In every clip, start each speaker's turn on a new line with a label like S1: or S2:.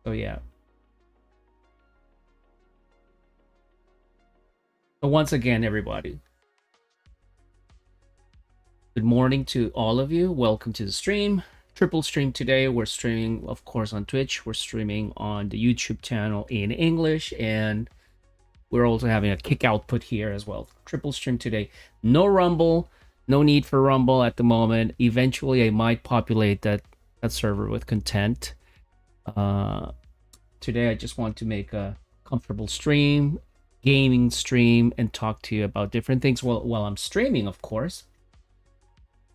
S1: So yeah. So once again, everybody, good morning to all of you. Welcome to the stream. Triple stream today. We're streaming, of course, on Twitch. We're streaming on the YouTube channel in English, and we're also having a kick output here as well. Triple stream today. No Rumble. No need for Rumble at the moment. Eventually, I might populate that server with content. Today, I just want to make a comfortable stream, gaming stream, and talk to you about different things while I'm streaming, of course.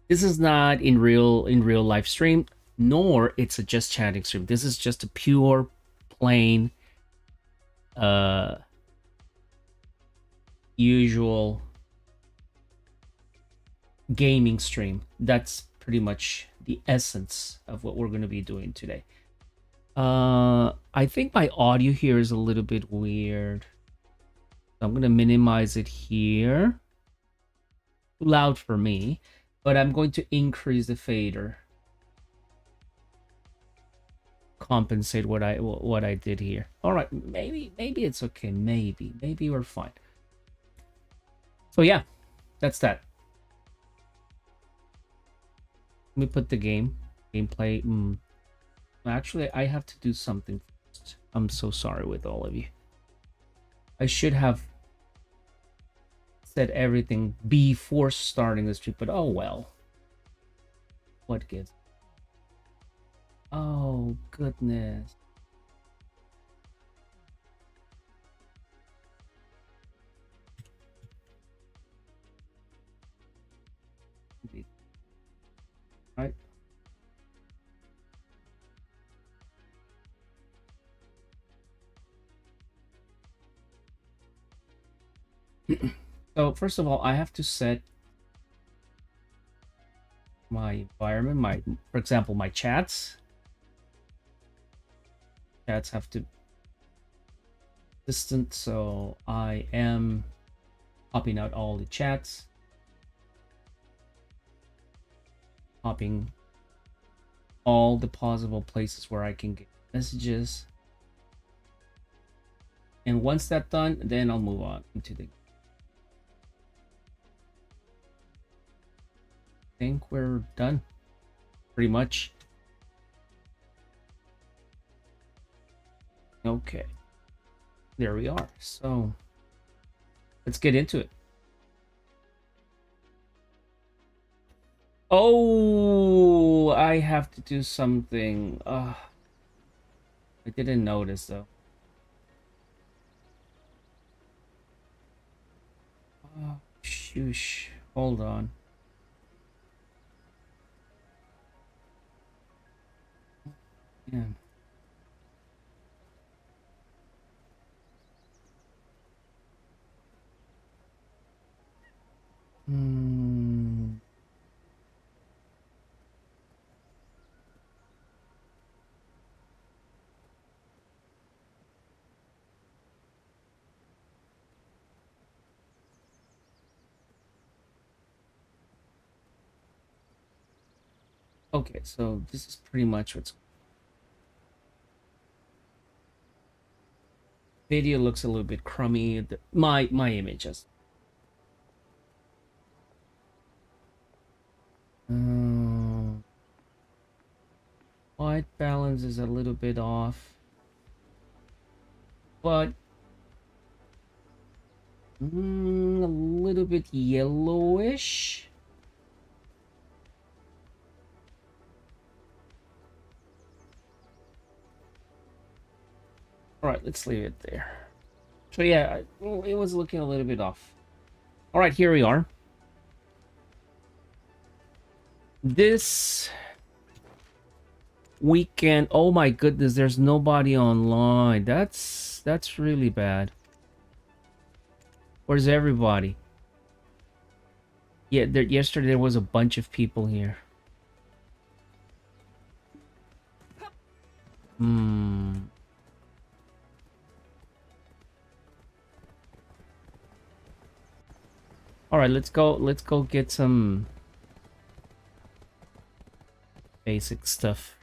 S1: This is not in real life stream, nor it's a just chatting stream. This is just a pure, plain, usual gaming stream. That's pretty much the essence of what we're going to be doing today. I think my audio here is a little bit weird. I'm going to minimize it here. Too loud for me, but I'm going to increase the fader. Compensate what I did here. All right, maybe it's okay. Maybe we're fine. So yeah, that's that. Let me put the gameplay. Actually, I have to do something first. I'm so sorry with all of you. I should have said everything before starting the stream, but oh well. What gives? Oh goodness. Right. So first of all, I have to set my environment, for example, my chats. Chats have to distant, so I am popping out all the chats. Popping all the possible places where I can get messages. And once that's done, then I'll move on into the... I think we're done, pretty much. Okay, there we are. So let's get into it. Oh, I have to do something. I didn't notice though. Oh, shoosh. Hold on. Yeah. Okay, so this is pretty much what's... Video looks a little bit crummy. My images. White balance is a little bit off, but a little bit yellowish. All right, let's leave it there. So yeah, it was looking a little bit off. All right, here we are. This weekend, oh my goodness, there's nobody online. That's really bad. Where's everybody? Yeah, yesterday there was a bunch of people here. All right, let's go get some basic stuff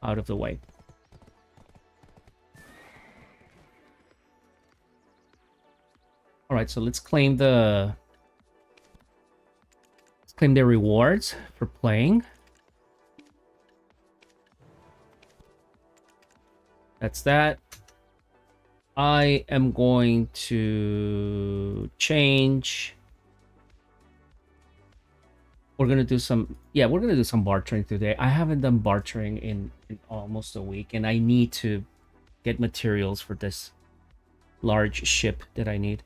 S1: out of the way. All right, so let's claim the rewards for playing. That's that. I am going to change. We're gonna do some, yeah, we're gonna do some bartering today. I haven't done bartering in almost a week, and I need to get materials for this large ship that I need.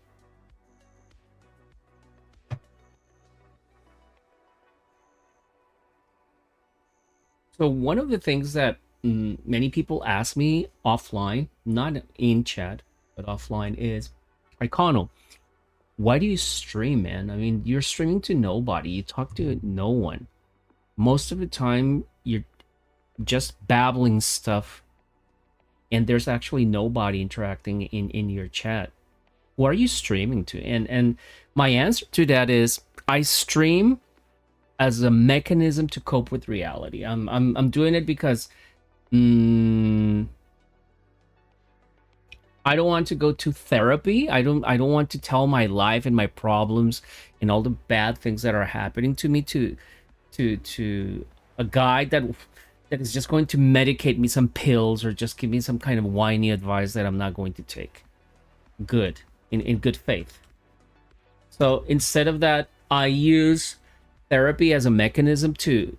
S1: So one of the things that many people ask me offline, not in chat, but offline, is, Icono, why do you stream, man? I mean, you're streaming to nobody. You talk to no one. Most of the time, you're just babbling stuff, and there's actually nobody interacting in your chat. Who are you streaming to? And my answer to that is, I stream as a mechanism to cope with reality. I'm doing it because I don't want to go to therapy. I don't want to tell my life and my problems and all the bad things that are happening to me to a guy that is just going to medicate me some pills or just give me some kind of whiny advice that I'm not going to take. Good. In good faith. So instead of that, I use therapy as a mechanism to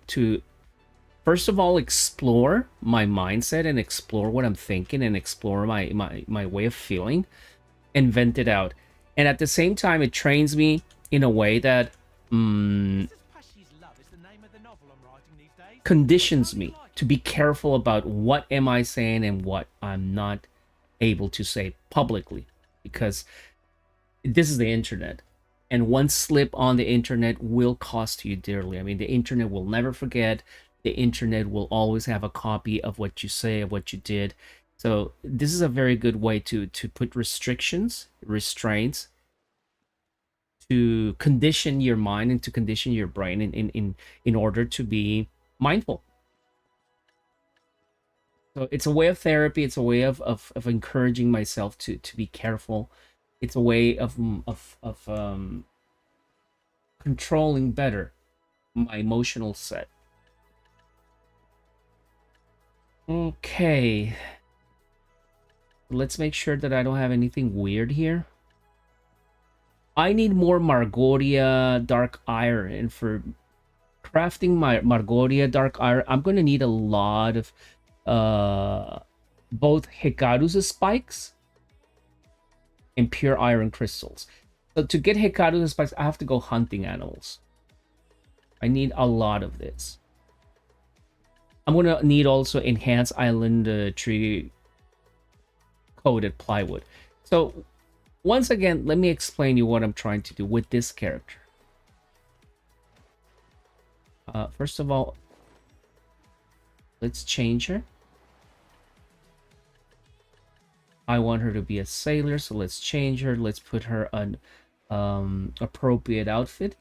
S1: first of all explore my mindset and explore what I'm thinking and explore my way of feeling and vent it out. And at the same time, it trains me in a way that conditions me to be careful about what am I saying and what I'm not able to say publicly, because this is the internet, and one slip on the internet will cost you dearly. I mean, the internet will never forget. The internet will always have a copy of what you say, of what you did. So this is a very good way to put restrictions, restraints, to condition your mind and to condition your brain in order to be mindful. So it's a way of therapy. It's a way of encouraging myself to be careful. It's a way of controlling better my emotional set. Okay. Let's make sure that I don't have anything weird here. I need more Margoria Dark Iron, and for crafting my Margoria Dark Iron, I'm going to need a lot of both Hikaru's spikes and pure iron crystals. So to get Hikaru's spikes, I have to go hunting animals. I need a lot of this. I'm going to need also enhanced island tree coated plywood. So once again, let me explain you what I'm trying to do with this character. First of all, let's change her. I want her to be a sailor, so let's change her. Let's put her an appropriate outfit.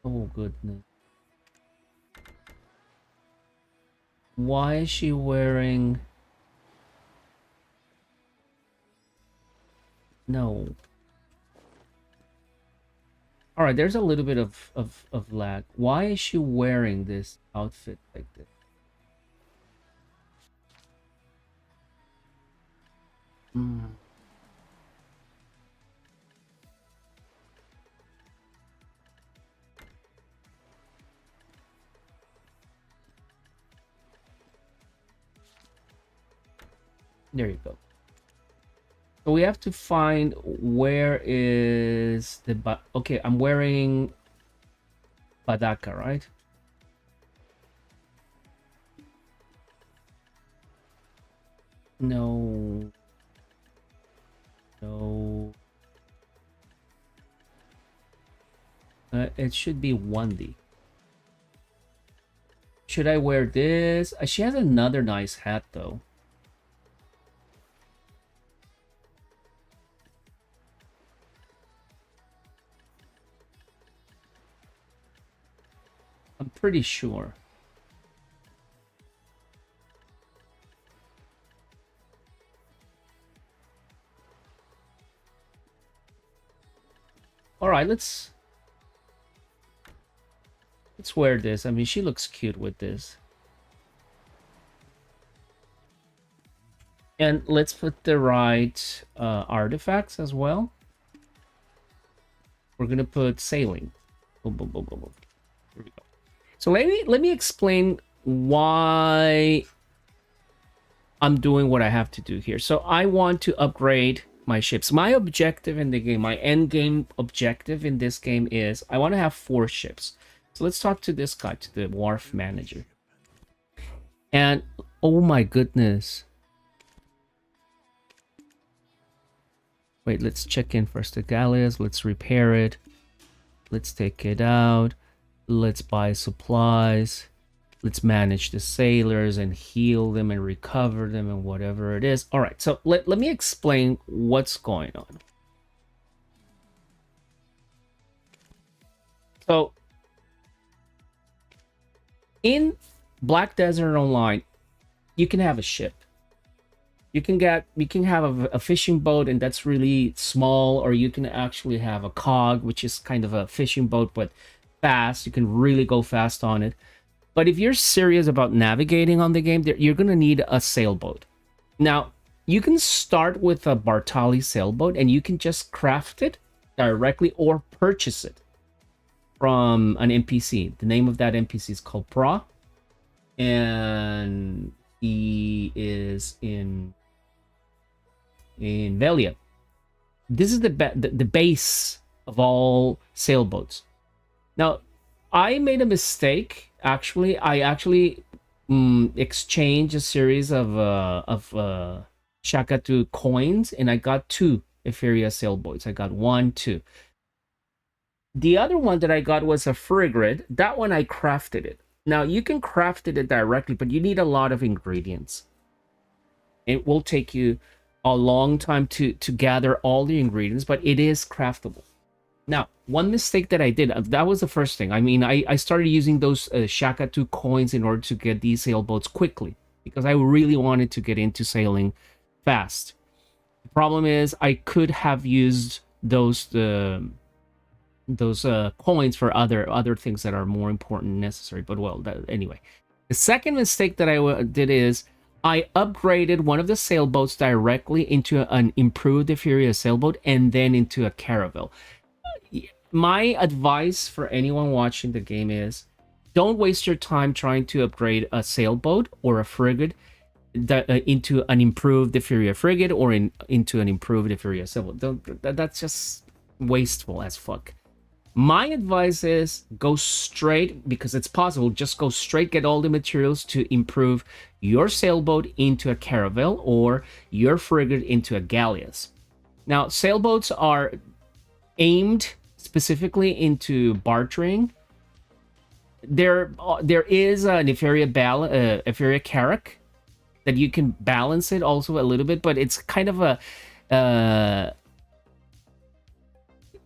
S1: Oh, goodness. Why is she wearing... No. All right, there's a little bit of lag. Why is she wearing this outfit like this? There you go. So we have to find where is the... Okay, I'm wearing Badaka, right? No. No. It should be 1D. Should I wear this? She has another nice hat, though. I'm pretty sure. All right, let's wear this. I mean, she looks cute with this. And let's put the right artifacts as well. We're gonna put sailing. Boom, boom, boom, boom, boom. Here we go. So let me explain why I'm doing what I have to do here. So I want to upgrade my ships. My objective in the game, my end game objective in this game is I want to have 4 ships. So let's talk to this guy, to the wharf manager. And oh my goodness. Wait, let's check in first. The galleys, let's repair it. Let's take it out. Let's buy supplies. Let's manage the sailors and heal them and recover them and whatever it is. All right, so let me explain what's going on. So in Black Desert Online, you can have a ship. You can have a fishing boat, and that's really small, or you can actually have a cog, which is kind of a fishing boat but fast. You can really go fast on it. But if you're serious about navigating on the game, you're going to need a sailboat. Now, you can start with a Bartali sailboat, and you can just craft it directly or purchase it from an NPC. The name of that NPC is called Pra, and he is in Velia. This is the base of all sailboats. Now, I made a mistake. Actually, I exchanged a series of Shakatu coins, and I got 2 Etheria sailboats. I got 1, 2. The other one that I got was a frigate. That one I crafted it. Now, you can craft it directly, but you need a lot of ingredients. It will take you a long time to gather all the ingredients, but it is craftable. Now, one mistake that I did, that was the first thing. I mean, I started using those Shakatu coins in order to get these sailboats quickly, because I really wanted to get into sailing fast. The problem is I could have used those coins for other things that are more important and necessary. But well, anyway. The second mistake that I did is I upgraded one of the sailboats directly into an improved Etheria sailboat and then into a caravel. My advice for anyone watching the game is don't waste your time trying to upgrade a sailboat or a frigate into an improved Etheria frigate or into an improved Etheria sailboat. That's just wasteful as fuck. My advice is go straight, because it's possible, just go straight, get all the materials to improve your sailboat into a caravel or your frigate into a galleass. Now, sailboats are aimed specifically into bartering. There is an Etheria Carrack that you can balance it also a little bit, but it's kind of a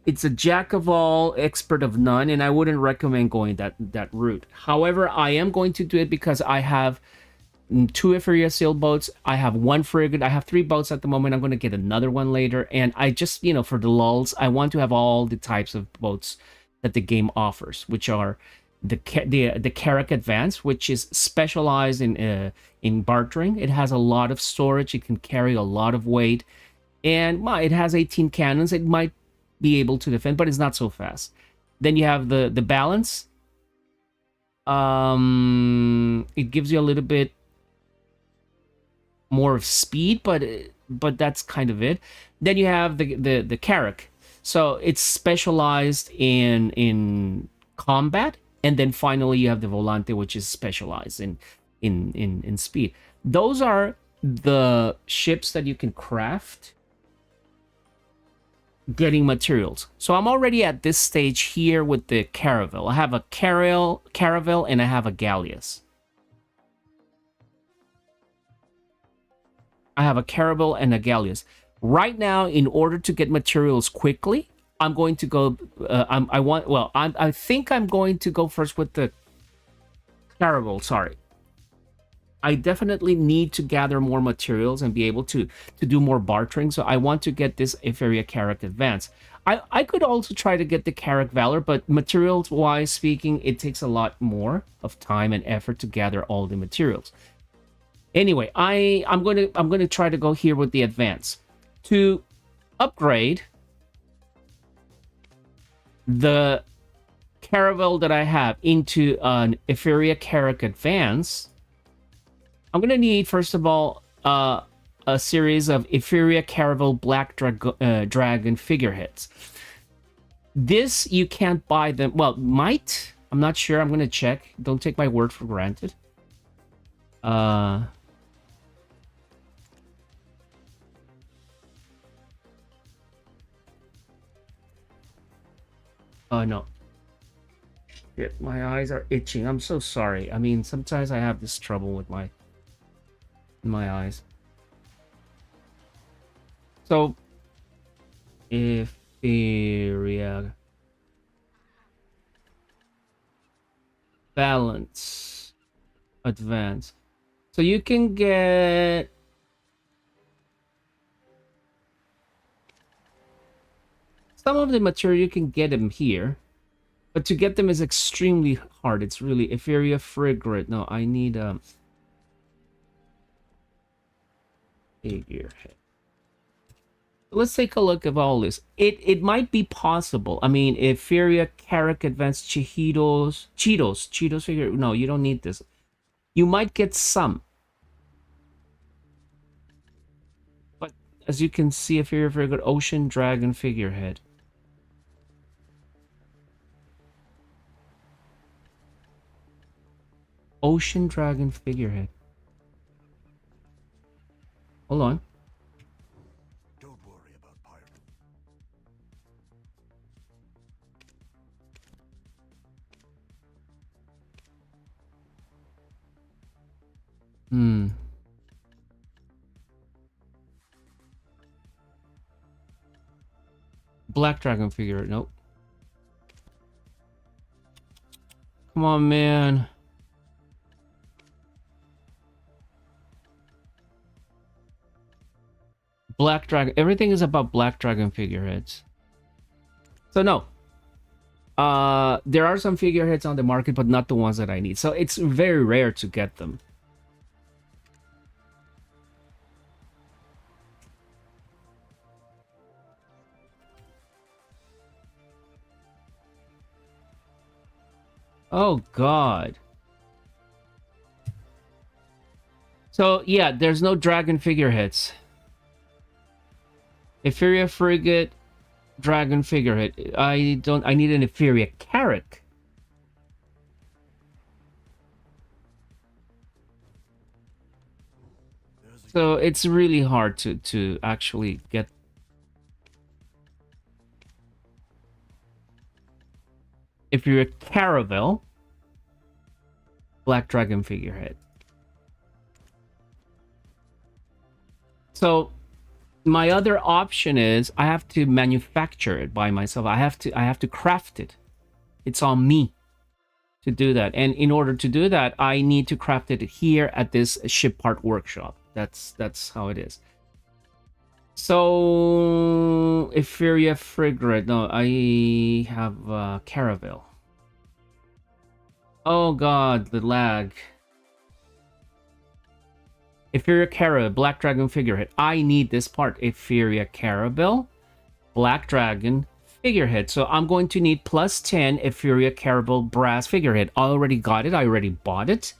S1: it's a jack of all, expert of none, and I wouldn't recommend going that route. However, I am going to do it because I have 2 Etheria sailboats, I have 1 frigate, I have 3 boats at the moment. I'm going to get another one later, and I just, for the lulz, I want to have all the types of boats that the game offers, which are the Carrack Advance, which is specialized in bartering. It has a lot of storage, it can carry a lot of weight, and it has 18 cannons. It might be able to defend, but it's not so fast. Then you have the balance. It gives you a little bit more of speed, but that's kind of it. Then you have the Carrack. So it's specialized in combat, and then finally you have the Volante, which is specialized in speed. Those are the ships that you can craft getting materials. So I'm already at this stage here with the caravel. I have a caravel and I have a galleass. I have a caravel and a galleass. Right now, in order to get materials quickly, I'm going to go. I think I'm going to go first with the caravel. Sorry. I definitely need to gather more materials and be able to do more bartering. So I want to get this Etheria Carrack Advance. I could also try to get the Carrick Valor, but materials wise speaking, it takes a lot more of time and effort to gather all the materials. Anyway, I'm gonna try to go here with the advance to upgrade the Caravel that I have into an Etheria Carrick Advance. I'm gonna need, first of all, a series of Etheria Caravel Black Dragon figureheads. This, you can't buy them. Well, might. I'm not sure. I'm gonna check. Don't take my word for granted. Oh, no. Shit, my eyes are itching. I'm so sorry. I mean, sometimes I have this trouble with my eyes. So, Etheria Balance Advance. So you can get some of the material, you can get them here, but to get them is extremely hard. It's really Etheria Frigate. No, I need figurehead. Let's take a look at all this. It might be possible. I mean, Etheria Carrick Advanced Cheetos figure. No, you don't need this. You might get some. But as you can see, Etheria Frigate Ocean Dragon figurehead. Ocean Dragon figurehead. Hold on.
S2: Don't worry about pirate.
S1: Black Dragon figure. Nope. Come on, man. Black Dragon. Everything is about Black Dragon figureheads. So no. There are some figureheads on the market, but not the ones that I need. So it's very rare to get them. Oh, God. So, yeah, there's no dragon figureheads. Etheria Frigate, dragon figurehead. I need an Etheria Carrick. So it's really hard to actually get. If you're a Caravel, Black Dragon figurehead. So my other option is I have to manufacture it by myself. I have to craft it. It's on me to do that. And in order to do that, I need to craft it here at this ship part workshop. That's how it is. So Etheria Frigate. No, I have Caravel. Oh God, the lag. Etheria Caravel, Black Dragon figurehead. I need this part. Etheria Caravel, Black Dragon figurehead. So I'm going to need plus 10 Etheria Caravel brass figurehead. I already got it. I already bought it.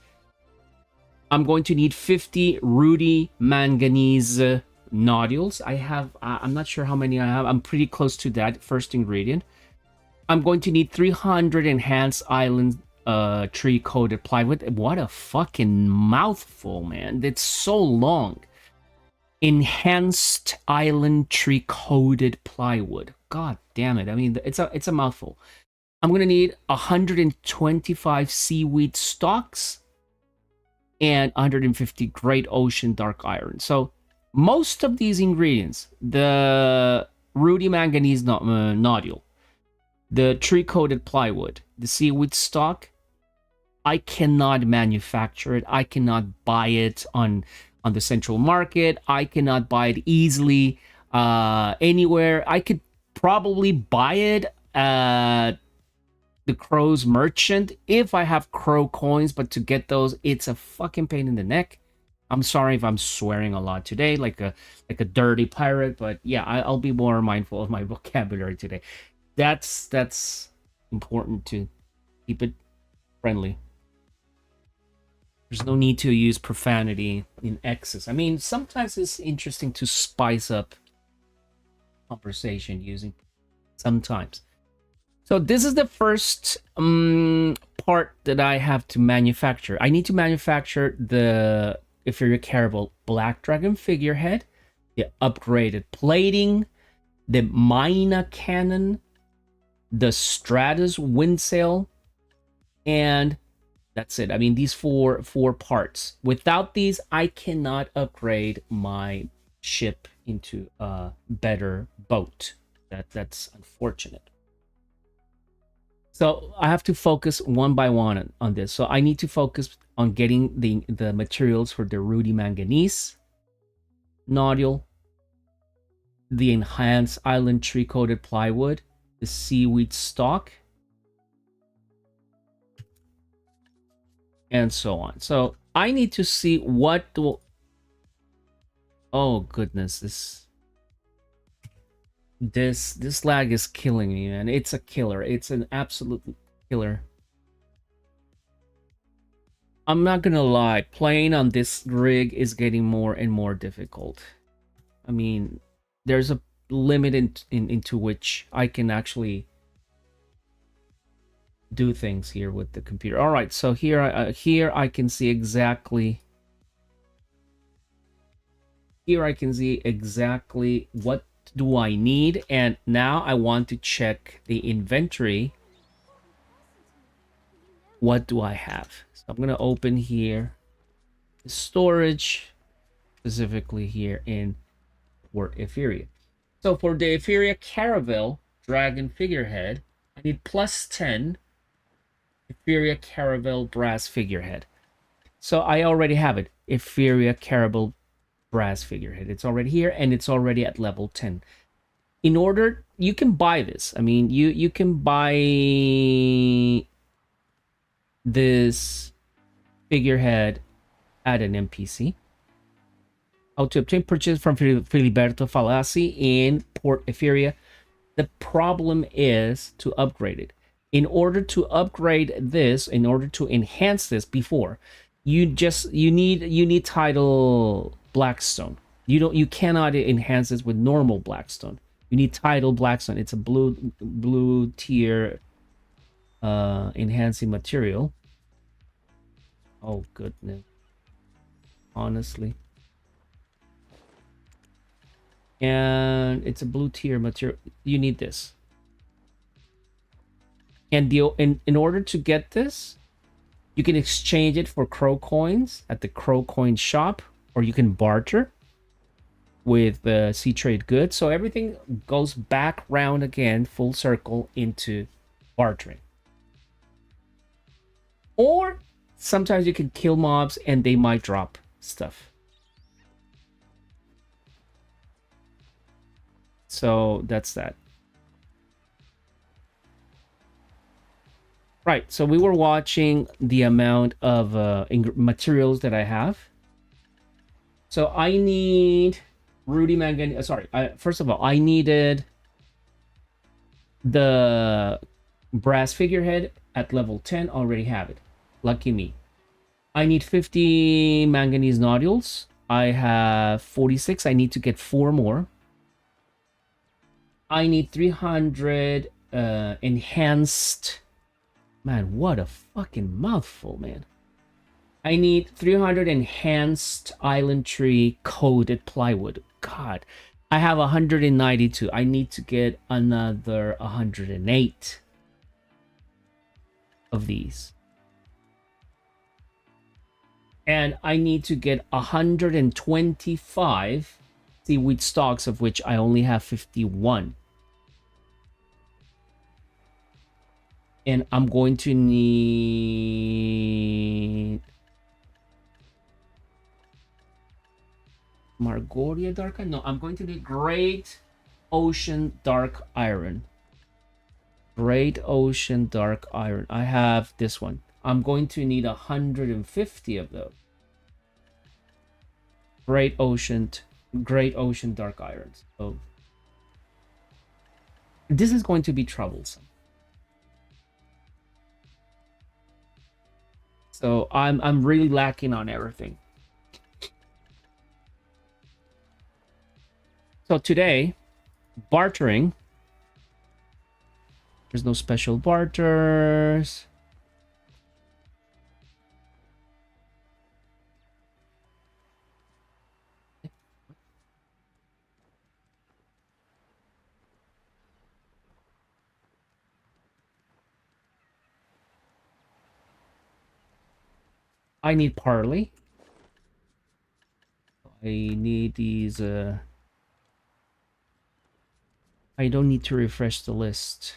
S1: I'm going to need 50 Rudy manganese nodules. I have, I'm not sure how many I have. I'm pretty close to that first ingredient. I'm going to need 300 enhanced island tree coated plywood. What a fucking mouthful, man. It's so long. Enhanced island tree coated plywood. God damn it. I mean, it's a mouthful. I'm gonna need 125 seaweed stalks and 150 great ocean dark iron. So most of these ingredients, the Rudy manganese nodule, the tree coated plywood, the seaweed stock, I cannot manufacture it. I cannot buy it on the central market. I cannot buy it easily anywhere. I could probably buy it at the Crow's Merchant if I have Crow coins, but to get those, it's a fucking pain in the neck. I'm sorry if I'm swearing a lot today, like a dirty pirate, but yeah, I'll be more mindful of my vocabulary today. That's important to keep it friendly. There's no need to use profanity in excess. I mean, sometimes it's interesting to spice up conversation using sometimes. So this is the first part that I have to manufacture. I need to manufacture the Ethereal Caribou Black Dragon figurehead, the upgraded plating, the Mina cannon, the Stratus windsail, and that's it. I mean, these four parts. Without these, I cannot upgrade my ship into a better boat. That's unfortunate. So I have to focus one by one on this. So I need to focus on getting the materials for the Rudy Manganese nodule, the enhanced island tree coated plywood, the seaweed stalk, and so on. So I need to see what do. Oh goodness, this lag is killing me, man. It's a killer. It's an absolute killer. I'm not gonna lie, playing on this rig is getting more and more difficult. I mean, there's a limit into which I can actually do things here with the computer. All right, so here I can see exactly. Here I can see exactly what do I need, and now I want to check the inventory. What do I have? So I'm gonna open here the storage, specifically here in Port Etheria. So for the Etheria Caravel Dragon figurehead, I need plus 10 Etheria Caravel brass figurehead. So I already have it. Etheria Caravel brass figurehead. It's already here, and it's already at level 10. In order, you can buy this. I mean, you can buy this figurehead at an NPC. How to obtain purchase from Filiberto Falassi in Port Etheria. The problem is to upgrade it. In order to upgrade this, in order to enhance this before, you need tidal Blackstone. You cannot enhance this with normal Blackstone. You need tidal Blackstone. It's a blue tier enhancing material. Oh goodness. Honestly. And it's a blue tier material. You need this. And in order to get this, you can exchange it for Crow coins at the Crow coin shop, or you can barter with the Sea Trade goods. So everything goes back round again, full circle into bartering. Or sometimes you can kill mobs and they might drop stuff. So that's that. Right, so we were watching the amount of materials that I have. So I need Rudy Manganese. Sorry, first of all, I needed the brass figurehead at level 10. Already have it. Lucky me. I need 50 manganese nodules. I have 46. I need to get 4 more. I need 300 enhanced. Man, what a fucking mouthful, man. I need 300 enhanced island tree coated plywood. God, I have 192. I need to get another 108 of these. And I need to get 125 seaweed stalks, of which I only have 51. And I'm going to need Margoria Darka. No, I'm going to need Great Ocean Dark Iron. Great Ocean Dark Iron. I have this one. I'm going to need 150 of those. Great Ocean Dark Irons. So this is going to be troublesome. So I'm really lacking on everything. So today, bartering. There's no special barters. I need parley. I need these. I don't need to refresh the list.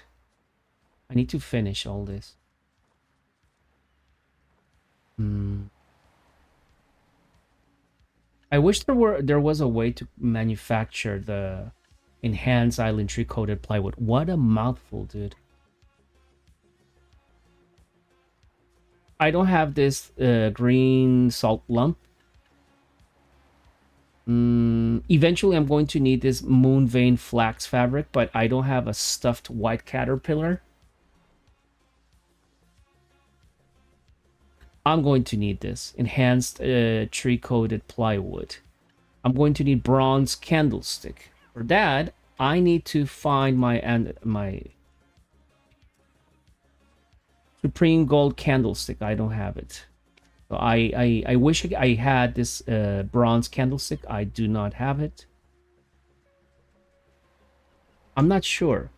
S1: I need to finish all this. I wish there was a way to manufacture the enhanced island tree coated plywood. What a mouthful, dude. I don't have this green salt lump. Eventually, I'm going to need this moon vein flax fabric, but I don't have a stuffed white caterpillar. I'm going to need this enhanced tree-coated plywood. I'm going to need bronze candlestick. For that, I need to find my supreme gold candlestick. I don't have it. So I wish I had this bronze candlestick. I do not have it. I'm not sure.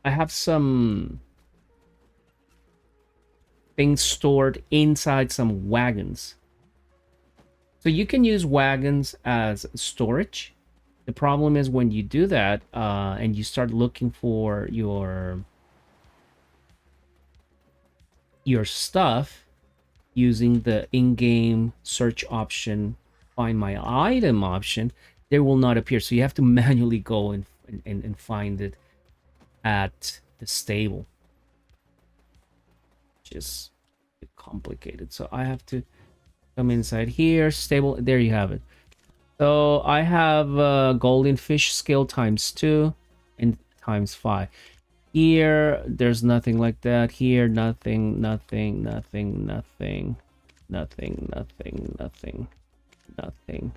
S1: I have some things stored inside some wagons. So you can use wagons as storage. The problem is when you do that and you start looking for your stuff using the in-game search option, find my item option, they will not appear. So you have to manually go and find it at the stable. Just complicated. So I have to come inside here, stable. There you have it. So I have golden fish skill ×2 and ×5. Here, there's nothing like that. Here, nothing, nothing, nothing, nothing, nothing, nothing, nothing, nothing,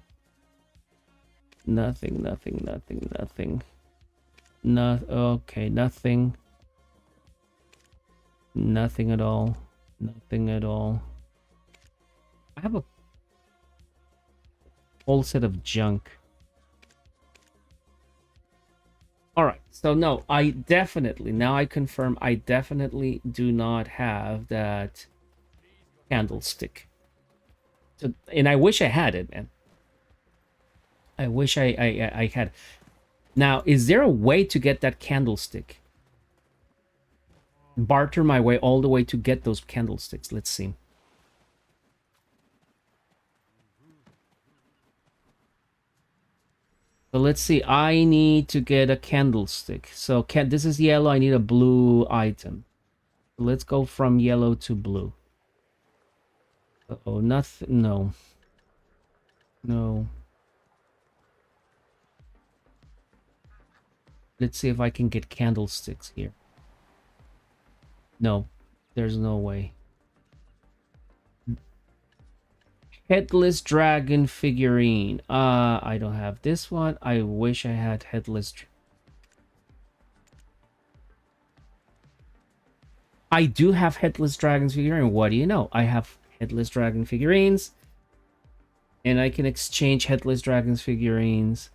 S1: nothing, nothing, nothing, nothing. No, okay, nothing. Nothing at all. Nothing at all. I have a whole set of junk. Alright, so no, I definitely, now I confirm, I definitely do not have that candlestick. So, and I wish I had it, man. I wish I had. Now, is there a way to get that candlestick? Barter my way all the way to get those candlesticks. Let's see. So let's see. I need to get a candlestick. So this is yellow. I need a blue item. So let's go from yellow to blue. Oh, nothing. No. No. Let's see if I can get candlesticks here. No, there's no way. Headless dragon figurine. I don't have this one. I wish I had headless. I do have headless dragons figurine. What do you know? I have headless dragon figurines. And I can exchange headless dragons figurines.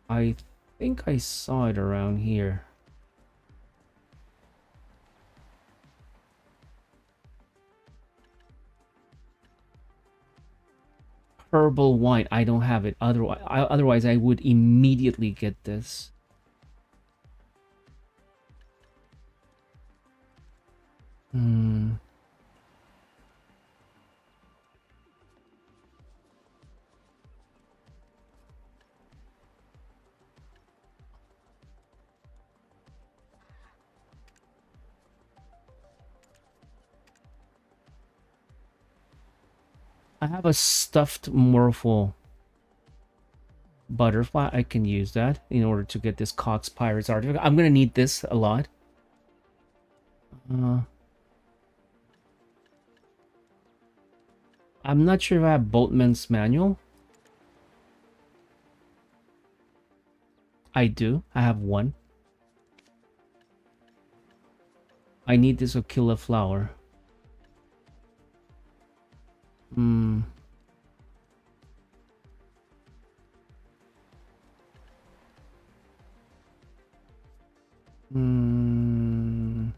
S1: I think I saw it around here. Herbal wine. I don't have it. Otherwise, I would immediately get this. I have a stuffed Morphle butterfly. I can use that in order to get this Cox Pirates artifact. I'm gonna need this a lot. I'm not sure if I have Boatman's Manual. I do. I have one. I need this Aquila flower. Hmm. Hmm.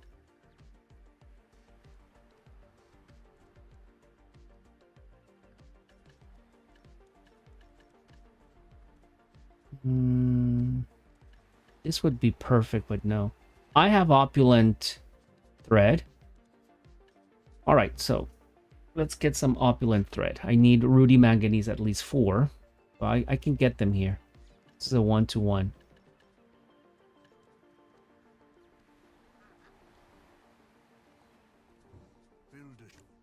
S1: Hmm. This would be perfect, but no. I have opulent thread. All right, so let's get some opulent thread. I need Rudy Manganese at least 4. So I can get them here. This is a 1-to-1.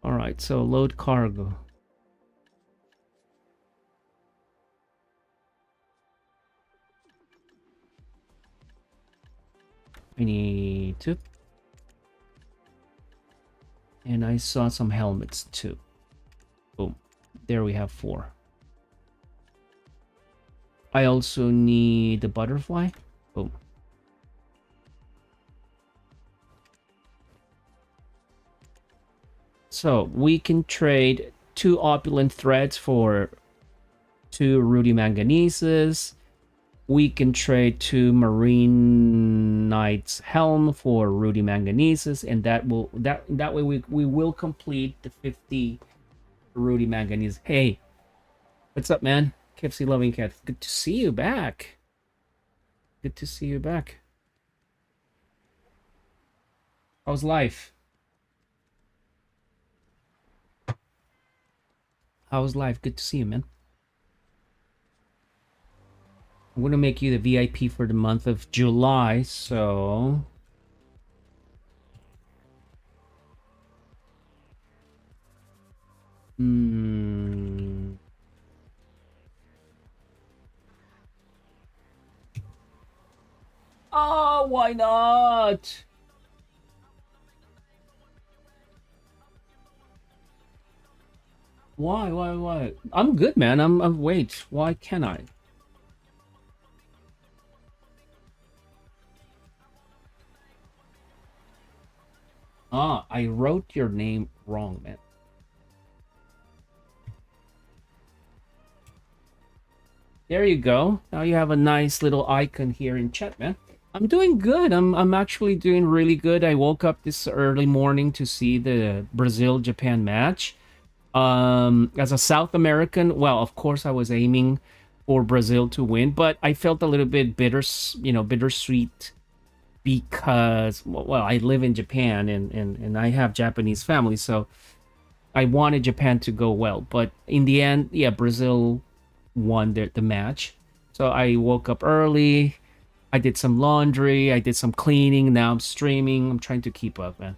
S1: All right, so load cargo. I need 2. And I saw some helmets too. Boom. There we have 4. I also need the butterfly. Boom. So we can trade 2 opulent threads for 2 Rudy Manganeses. We can trade 2 Marine Knights Helm for Rudy Manganeses, and that way we will complete the 50 Rudy Manganese. Hey, what's up, man? KFC Loving Cat. Good to see you back. Good to see you back. How's life? How's life? Good to see you, man. I'm going to make you the VIP for the month of July, so... Oh, why not? Why? I'm good, man. I'm wait. Why can't I? Ah, I wrote your name wrong, man. There you go. Now you have a nice little icon here in chat, man. I'm doing good. I'm actually doing really good. I woke up this early morning to see the Brazil-Japan match. As a South American, well, of course I was aiming for Brazil to win, but I felt a little bit bittersweet because, well, I live in Japan and I have Japanese family, so I wanted Japan to go well. But in the end, yeah, Brazil won the match. So I woke up early. I did some laundry. I did some cleaning. Now I'm streaming. I'm trying to keep up, man.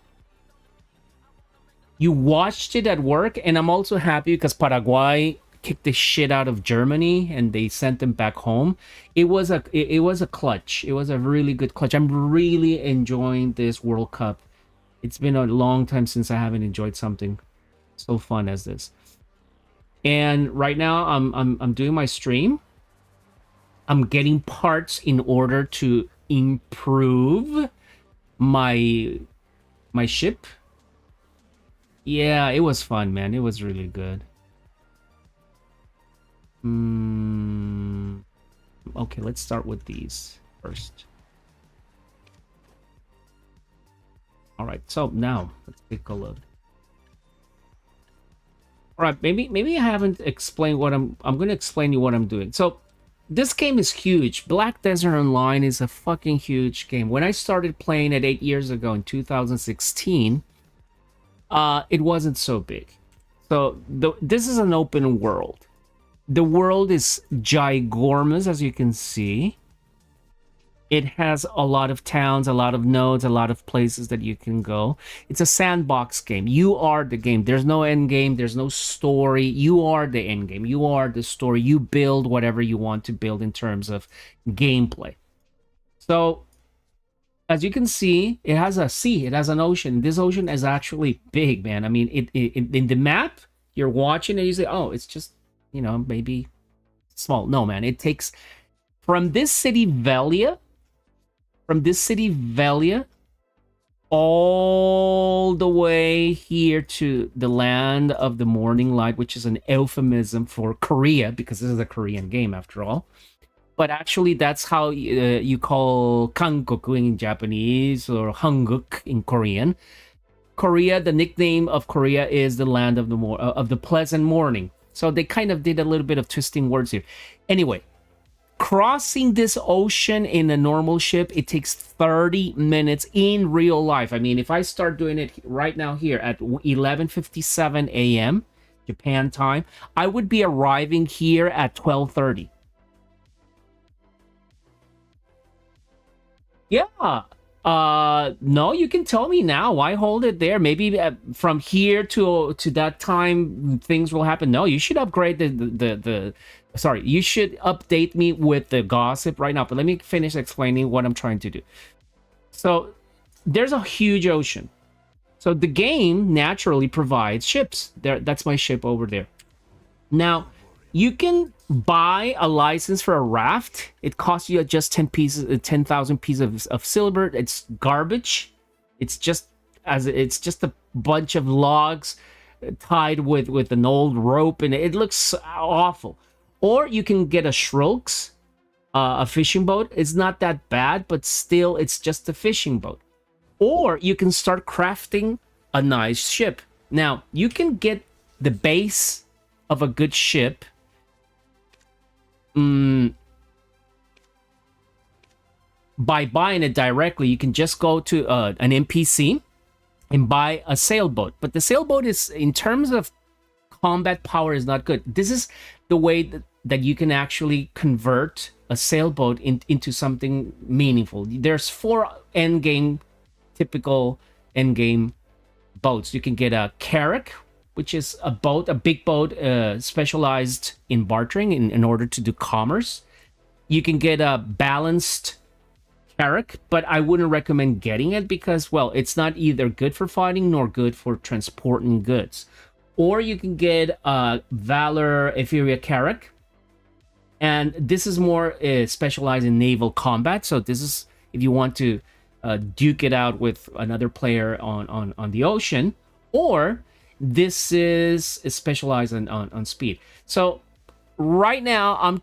S1: You watched it at work, and I'm also happy because Paraguay kicked the shit out of Germany and they sent them back home. It was a clutch. It was a really good clutch. I'm really enjoying this World Cup. It's been a long time since I haven't enjoyed something so fun as this. And right now I'm doing my stream. I'm getting parts in order to improve my ship. Yeah, it was fun, man. It was really good. Okay, let's start with these first. All right, so now let's take a look. All right, maybe I haven't explained what I'm going to explain you what I'm doing. So this game is huge. Black Desert Online is a fucking huge game. When I started playing it 8 years ago in 2016, it wasn't so big. So this is an open world. The world is ginormous, as you can see. It has a lot of towns, a lot of nodes, a lot of places that you can go. It's a sandbox game. You are the game. There's no end game. There's no story. You are the end game. You are the story. You build whatever you want to build in terms of gameplay. So, as you can see, it has a sea. It has an ocean. This ocean is actually big, man. I mean, in the map, you're watching and you say, oh, it's just, maybe small. No, man. It takes from this city, Velia, all the way here to the land of the morning light, which is an euphemism for Korea, because this is a Korean game after all. But actually, that's how you call Kangoku in Japanese or Hanguk in Korean. Korea, the nickname of Korea is the land of the pleasant morning. So they kind of did a little bit of twisting words here. Anyway, crossing this ocean in a normal ship, it takes 30 minutes in real life. I mean, if I start doing it right now here at 11:57 a.m. Japan time, I would be arriving here at 12:30. Yeah. No, you can tell me now. Why hold it there? Maybe from here to that time things will happen. No, you should upgrade the sorry, you should update me with the gossip right now. But let me finish explaining what I'm trying to do. So there's a huge ocean. So the game naturally provides ships. That's my ship over there. Now, you can buy a license for a raft. It costs you just 10,000 pieces of silver. It's garbage. It's just a bunch of logs tied with an old rope, and it looks awful. Or you can get a Shrilks, a fishing boat. It's not that bad, but still, it's just a fishing boat. Or you can start crafting a nice ship. Now, you can get the base of a good ship by buying it directly. You can just go to an NPC and buy a sailboat. But the sailboat is, in terms of combat power, is not good. This is the way that you can actually convert a sailboat into something meaningful. There's 4 typical endgame boats. You can get a carrack, which is a big boat specialized in bartering in order to do commerce. You can get a balanced carrack, but I wouldn't recommend getting it because, well, it's not either good for fighting nor good for transporting goods. Or you can get a Valor Etheria carrack, and this is more specialized in naval combat. So this is if you want to duke it out with another player on the ocean, or this is specialized on speed. So right now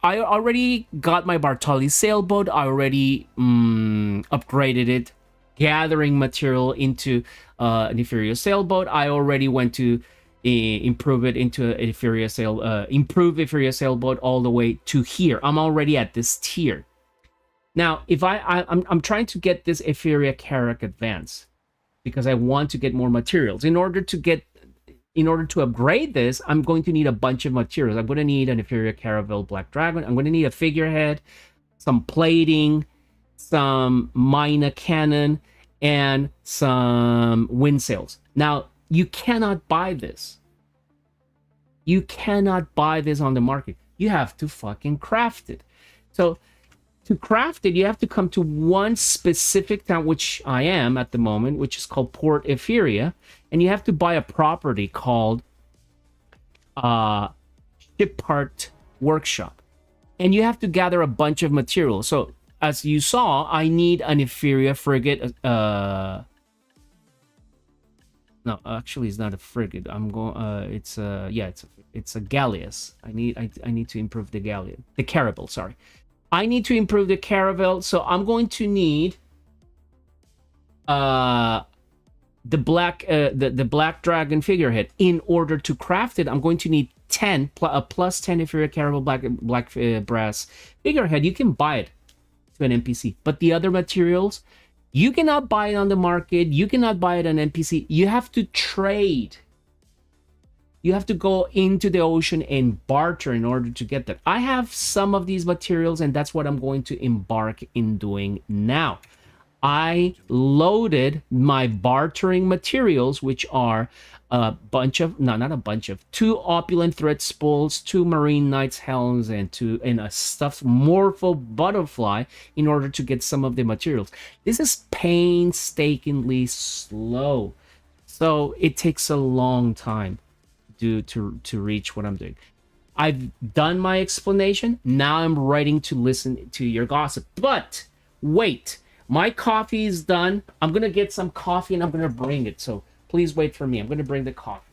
S1: I already got my Bartoli sailboat. I already upgraded it, gathering material into an inferior sailboat. I already went to improve it into an inferior sailboat all the way to here. I'm already at this tier. Now, if I'm trying to get this inferior carrack advance because I want to get more materials. In order to upgrade this, I'm going to need a bunch of materials. I'm going to need an inferior caravel black dragon. I'm going to need a figurehead, some plating, some mina cannon, and some wind sails. Now, you cannot buy this. You cannot buy this on the market. You have to fucking craft it. So to craft it, you have to come to one specific town, which I am at the moment, which is called Port Etheria, and you have to buy a property called Ship Part Workshop. And you have to gather a bunch of materials. So as you saw, I need an inferior frigate. No, actually, it's not a frigate. I'm going. It's a galleass. I need to improve the galleon, the caravel. Sorry, I need to improve the caravel. So I'm going to need the black dragon figurehead. In order to craft it, I'm going to need 10 plus 10 inferior caravel black brass figurehead. You can buy it to an NPC, but the other materials, you cannot buy it on the market. You cannot buy it on NPC. You have to trade You have to go into the ocean and barter in order to get that. I have some of these materials, and that's what I'm going to embark in doing now. I loaded my bartering materials, which are a bunch of, no, not a bunch of, two opulent thread spools, two marine knights helms, and a stuffed morpho butterfly in order to get some of the materials. This is painstakingly slow, so it takes a long time to reach what I'm doing. I've done my explanation. Now I'm ready to listen to your gossip. But wait, my coffee is done. I'm gonna get some coffee and I'm gonna bring it. So please wait for me. I'm gonna bring the coffee.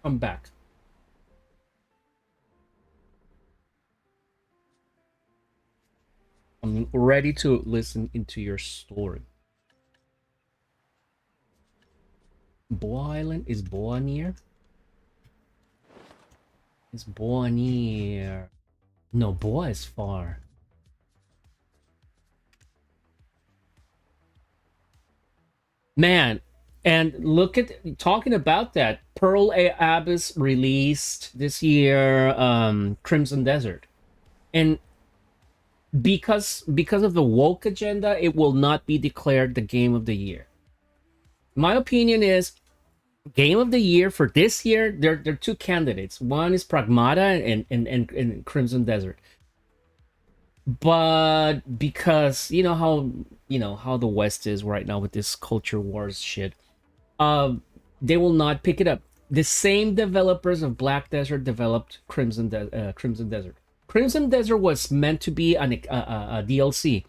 S1: I'm back. I'm ready to listen into your story. Boa Island? Is Boa near? Is Boa near? No, Boa is far. Man, and look at talking about that. Pearl Abyss released this year Crimson Desert. And because of the woke agenda, it will not be declared the game of the year. My opinion is game of the year for this year, there are two candidates. One is Pragmata and Crimson Desert. But because you know how the West is right now with this culture wars shit, they will not pick it up. The same developers of Black Desert developed Crimson Desert. Crimson Desert was meant to be a DLC,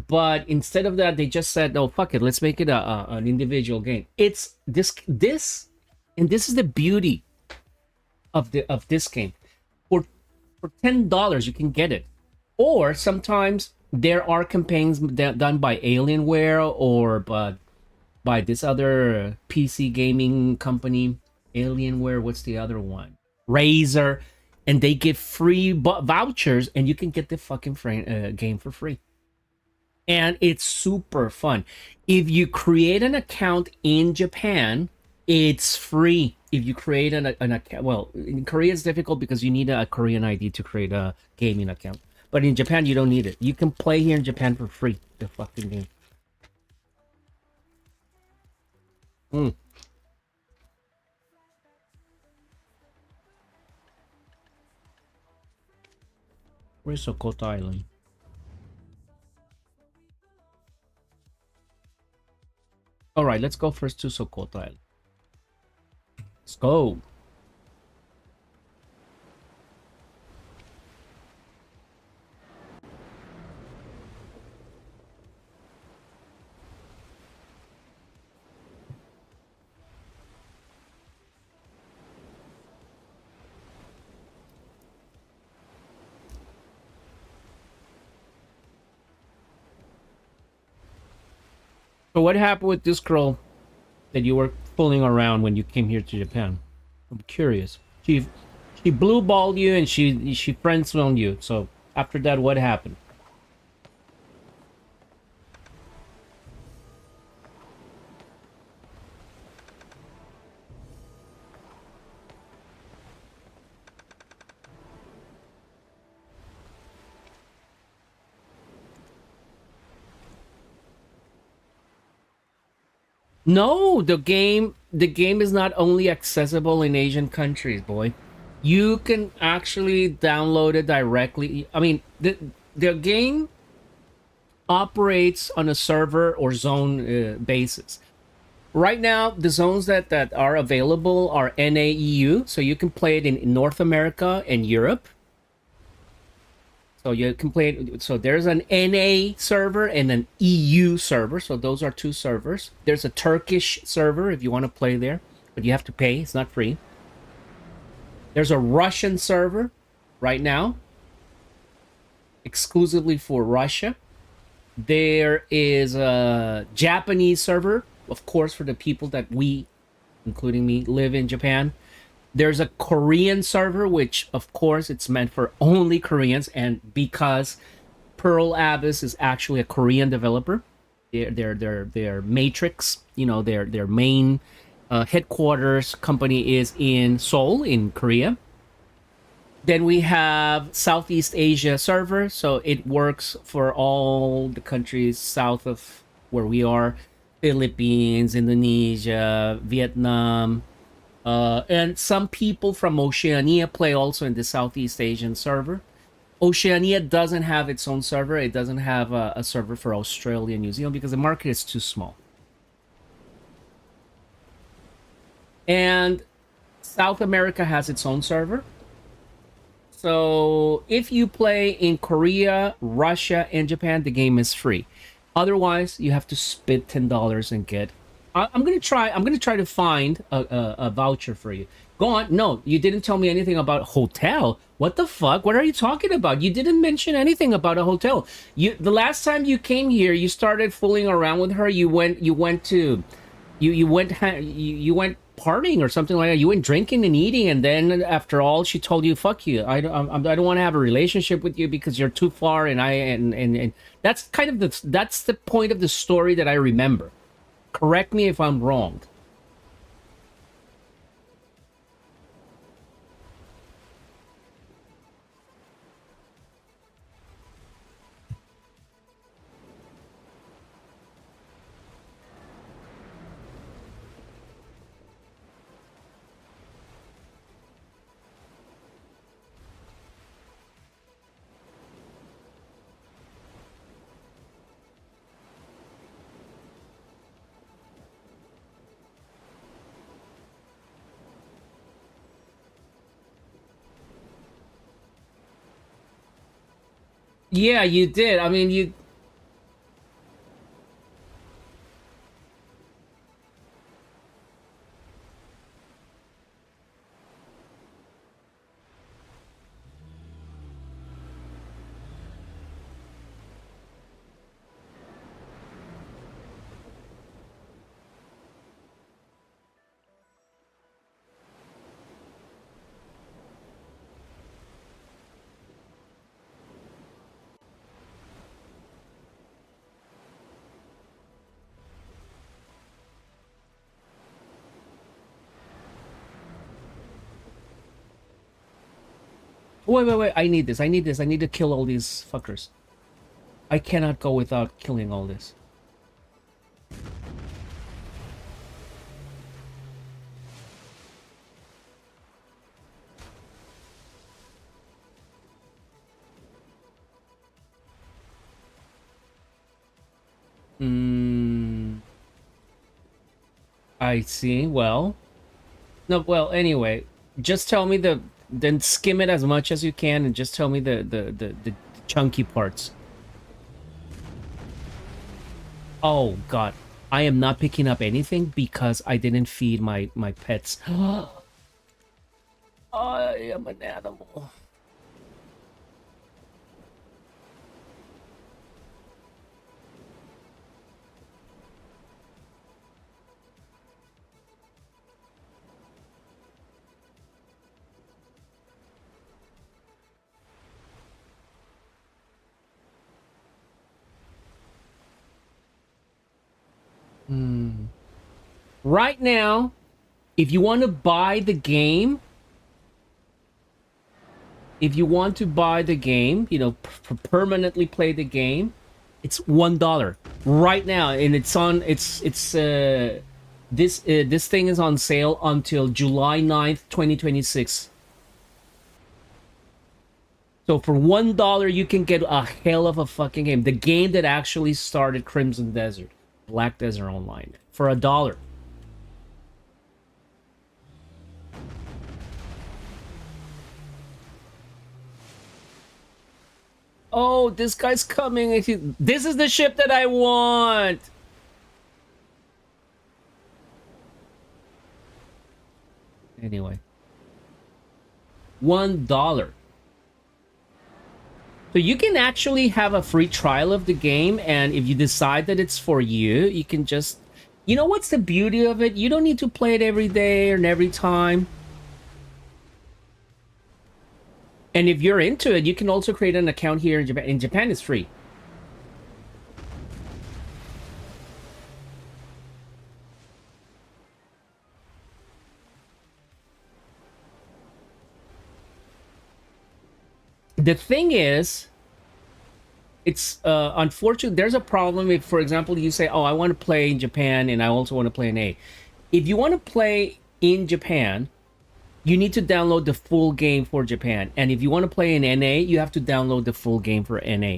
S1: but instead of that, they just said, "No, fuck it, let's make it an individual game." It's and this is the beauty of this game. For $10, you can get it, or sometimes there are campaigns done by Alienware or by this other PC gaming company, Alienware. What's the other one? Razer, and they give free vouchers, and you can get the fucking game for free. And it's super fun. If you create an account in Japan, it's free. If you create an account, well, in Korea it's difficult because you need a Korean ID to create a gaming account. But in Japan, you don't need it. You can play here in Japan for free. The fucking game. Mm. Where's Sokoto Island? All right, let's go first to Sokoto Island. Let's go. So what happened with this girl that you were fooling around when you came here to Japan? I'm curious. She blue balled you and she friend zoned you. So after that, what happened? No, the game is not only accessible in Asian countries, boy. You can actually download it directly. I mean, the game operates on a server or zone basis. Right now, the zones that are available are NAEU, so you can play it in North America and Europe. So you can play it. So there's an NA server and an EU server. So those are two servers. There's a Turkish server if you want to play there, but you have to pay. It's not free. There's a Russian server right now, exclusively for Russia. There is a Japanese server, of course, for the people that we, including me, live in Japan. There's a Korean server, which, of course, it's meant for only Koreans, and because Pearl Abyss is actually a Korean developer, their Matrix, their main headquarters company is in Seoul, in Korea. Then we have Southeast Asia server, so it works for all the countries south of where we are: Philippines, Indonesia, Vietnam, and some people from Oceania play also in the Southeast Asian server. Oceania doesn't have its own server. It doesn't have a server for Australia and New Zealand because the market is too small. And South America has its own server. So if you play in Korea, Russia, and Japan, the game is free. Otherwise, you have to spend $10 and get. I'm gonna try. I'm gonna try to find a voucher for you. Go on. No, you didn't tell me anything about hotel. What the fuck? What are you talking about? You didn't mention anything about a hotel. The last time you came here, you started fooling around with her. You went partying or something like that. You went drinking and eating, and then after all, she told you, "Fuck you. I don't want to have a relationship with you because you're too far." And that's kind of that's the point of the story that I remember. Correct me if I'm wrong. Yeah, you did. I mean, you. Wait, wait, wait. I need this. I need this. I need to kill all these fuckers. I cannot go without killing all this. Hmm. I see. Well, no. Well, anyway, just tell me then skim it as much as you can, and just tell me the chunky parts. Oh God, I am not picking up anything because I didn't feed my pets. I am an animal. Hmm. Right now, if you want to buy the game, if you want to buy the game, permanently play the game, it's $1 right now, and it's on. It's This thing is on sale until July 9th, 2026. So for $1, you can get a hell of a fucking game. The game that actually started Crimson Desert, Black Desert Online, for $1. Oh, this guy's coming. This is the ship that I want. Anyway, $1. So you can actually have a free trial of the game, and if you decide that it's for you, you can just... You know what's the beauty of it? You don't need to play it every day or every time. And if you're into it, you can also create an account here in Japan. In Japan, it's free. The thing is, it's unfortunate. There's a problem if, for example, you say, oh, I want to play in Japan and I also want to play in A. If you want to play in Japan, you need to download the full game for Japan. And if you want to play in NA, you have to download the full game for NA.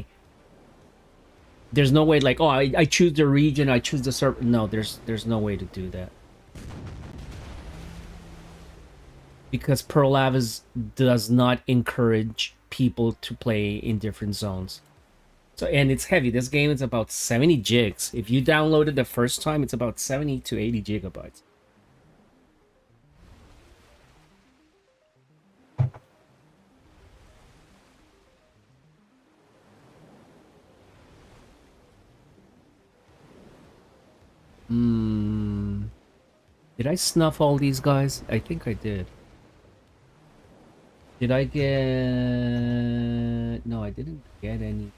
S1: There's no way like, oh, I choose the region, I choose the server. No, there's no way to do that. Because Pearl Labs does not encourage people to play in different zones. So, and it's heavy. This game is about 70 gigs. If you download it the first time, it's about 70 to 80 gigabytes. Did I snuff all these guys? I think I did. Did I get... No, I didn't get any.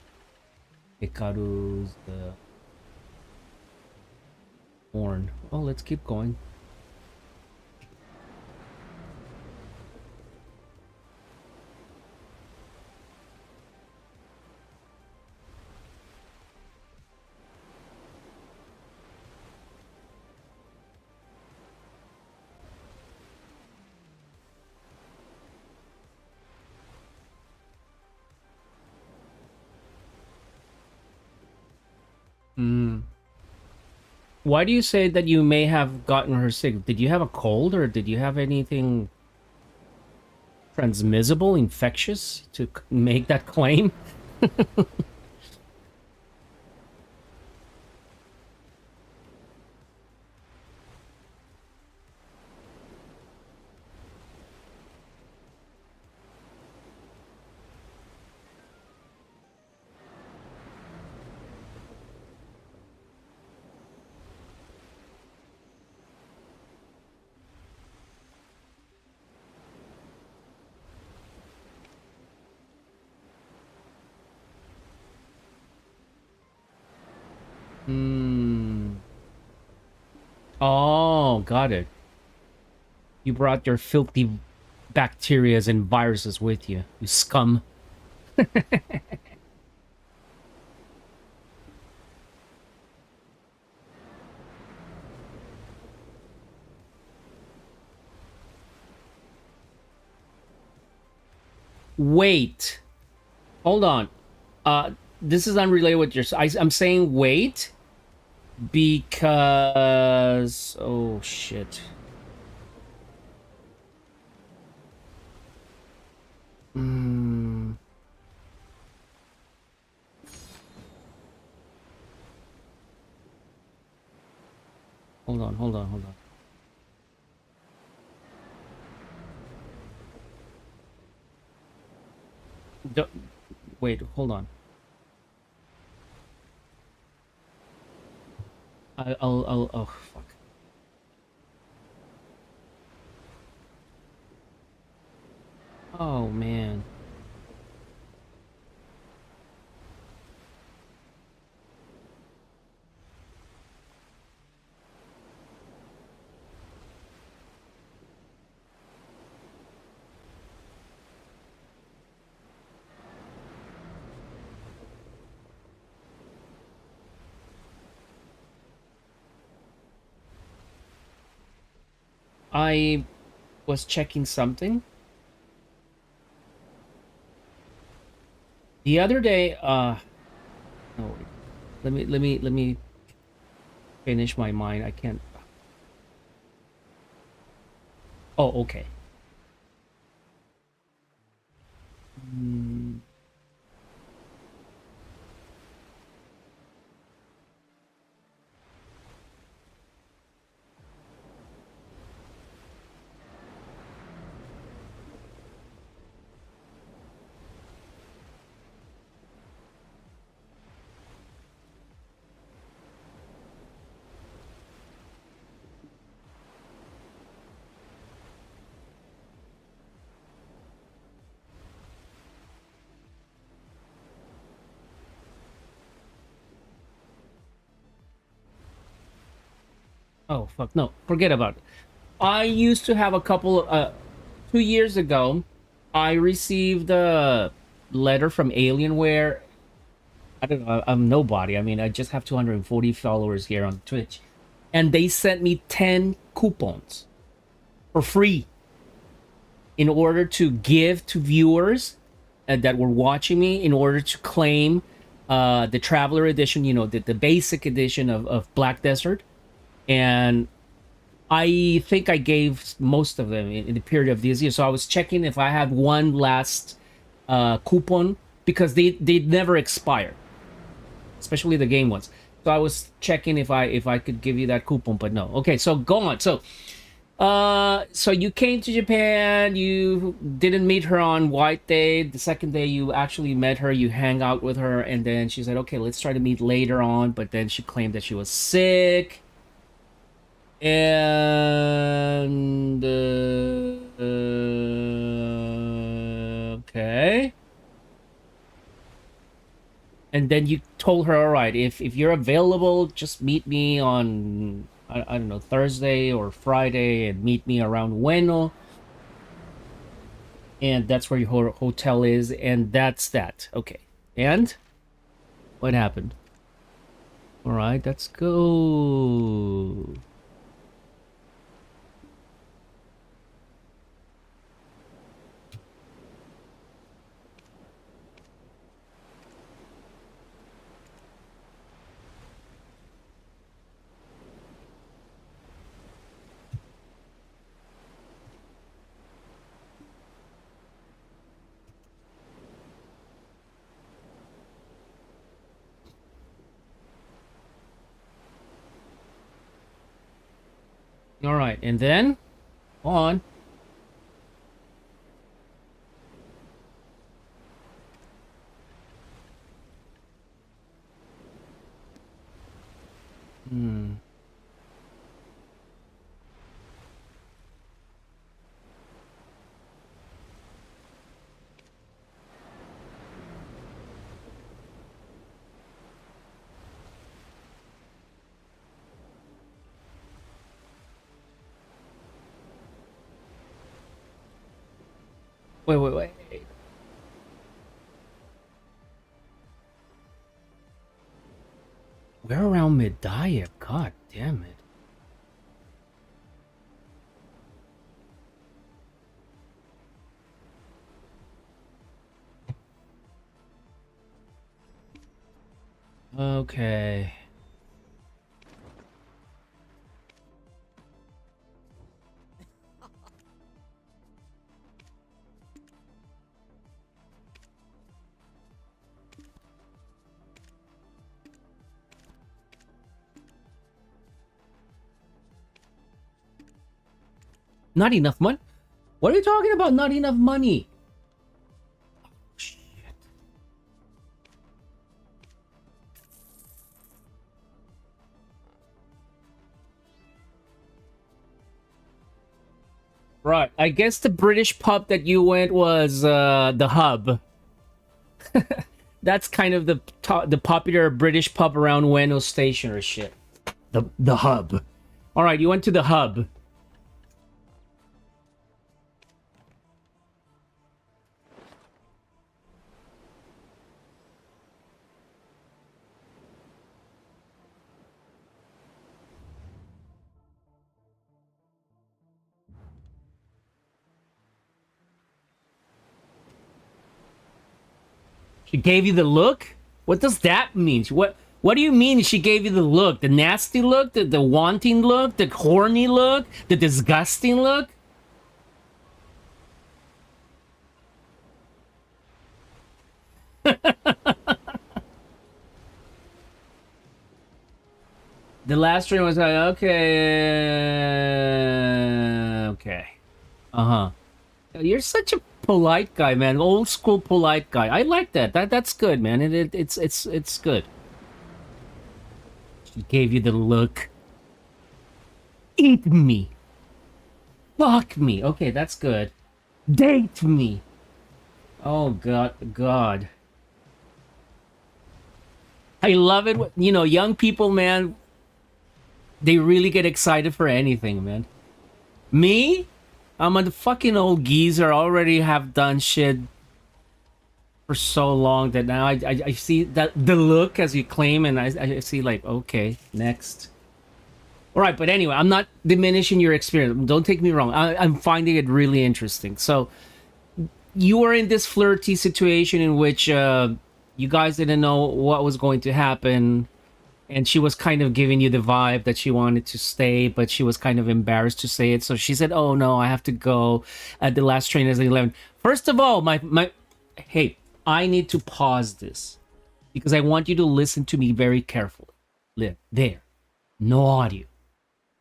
S1: Hikaru's, the horn. Oh, let's keep going. Why do you say that you may have gotten her sick? Did you have a cold or did you have anything transmissible, infectious to make that claim? Oh, got it. You brought your filthy bacterias and viruses with you, you scum. Wait. Hold on. This is unrelated with your... I'm saying wait because... Oh, shit. Hold on, hold on, hold on. Wait, hold on. Oh, fuck. Oh, man. I was checking something the other day. No, wait. Let me finish my mind. I can't. Oh, okay. Hmm. Oh, fuck. No, forget about it. I used to have a couple. 2 years ago, I received a letter from Alienware. I don't know. I'm nobody. I mean, I just have 240 followers here on Twitch, and they sent me 10 coupons for free in order to give to viewers that were watching me in order to claim the Traveler Edition. You know, the basic edition of Black Desert, and I think I gave most of them in the period of this year. So I was checking if I had one last coupon because they never expire, especially the game ones. So I was checking if I could give you that coupon, but no. Okay, so go on. So you came to Japan. You didn't meet her on White Day. The second day you actually met her. You hang out with her, and then she said, "Okay, let's try to meet later on." But then she claimed that she was sick. And okay. And then you told her, all right, if you're available, just meet me on I don't know, Thursday or Friday, and meet me around Ueno, and that's where your hotel is, and that's that. Okay. And what happened? All right, let's go. All right, and then on. Hmm. Wait. We're around Medaya. God damn it. Okay. Not enough money? What are you talking about? Not enough money? Shit. Right. I guess the British pub that you went was the Hub. That's kind of the popular British pub around Ueno Station or shit. The Hub. All right, you went to the Hub. She gave you the look? What does that mean? What do you mean she gave you the look? The nasty look? The wanting look? The horny look? The disgusting look? The last stream was like, okay. Uh-huh. You're such a polite guy, man. Old school polite guy. I like that. That's good, man. It's good. She gave you the look. Eat me. Fuck me. Okay, that's good. Date me. Oh God. I love it. You know, young people, man, they really get excited for anything, man. Me? I'm a fucking old geezer. Already have done shit for so long that now I see that the look as you claim, and I see like, okay, next. All right, but anyway, I'm not diminishing your experience. Don't take me wrong. I'm finding it really interesting. So you were in this flirty situation in which you guys didn't know what was going to happen, and she was kind of giving you the vibe that she wanted to stay, but she was kind of embarrassed to say it. So she said, "Oh no, I have to go. At the last train is at 11." First of all, hey, I need to pause this because I want you to listen to me very carefully. There, no audio.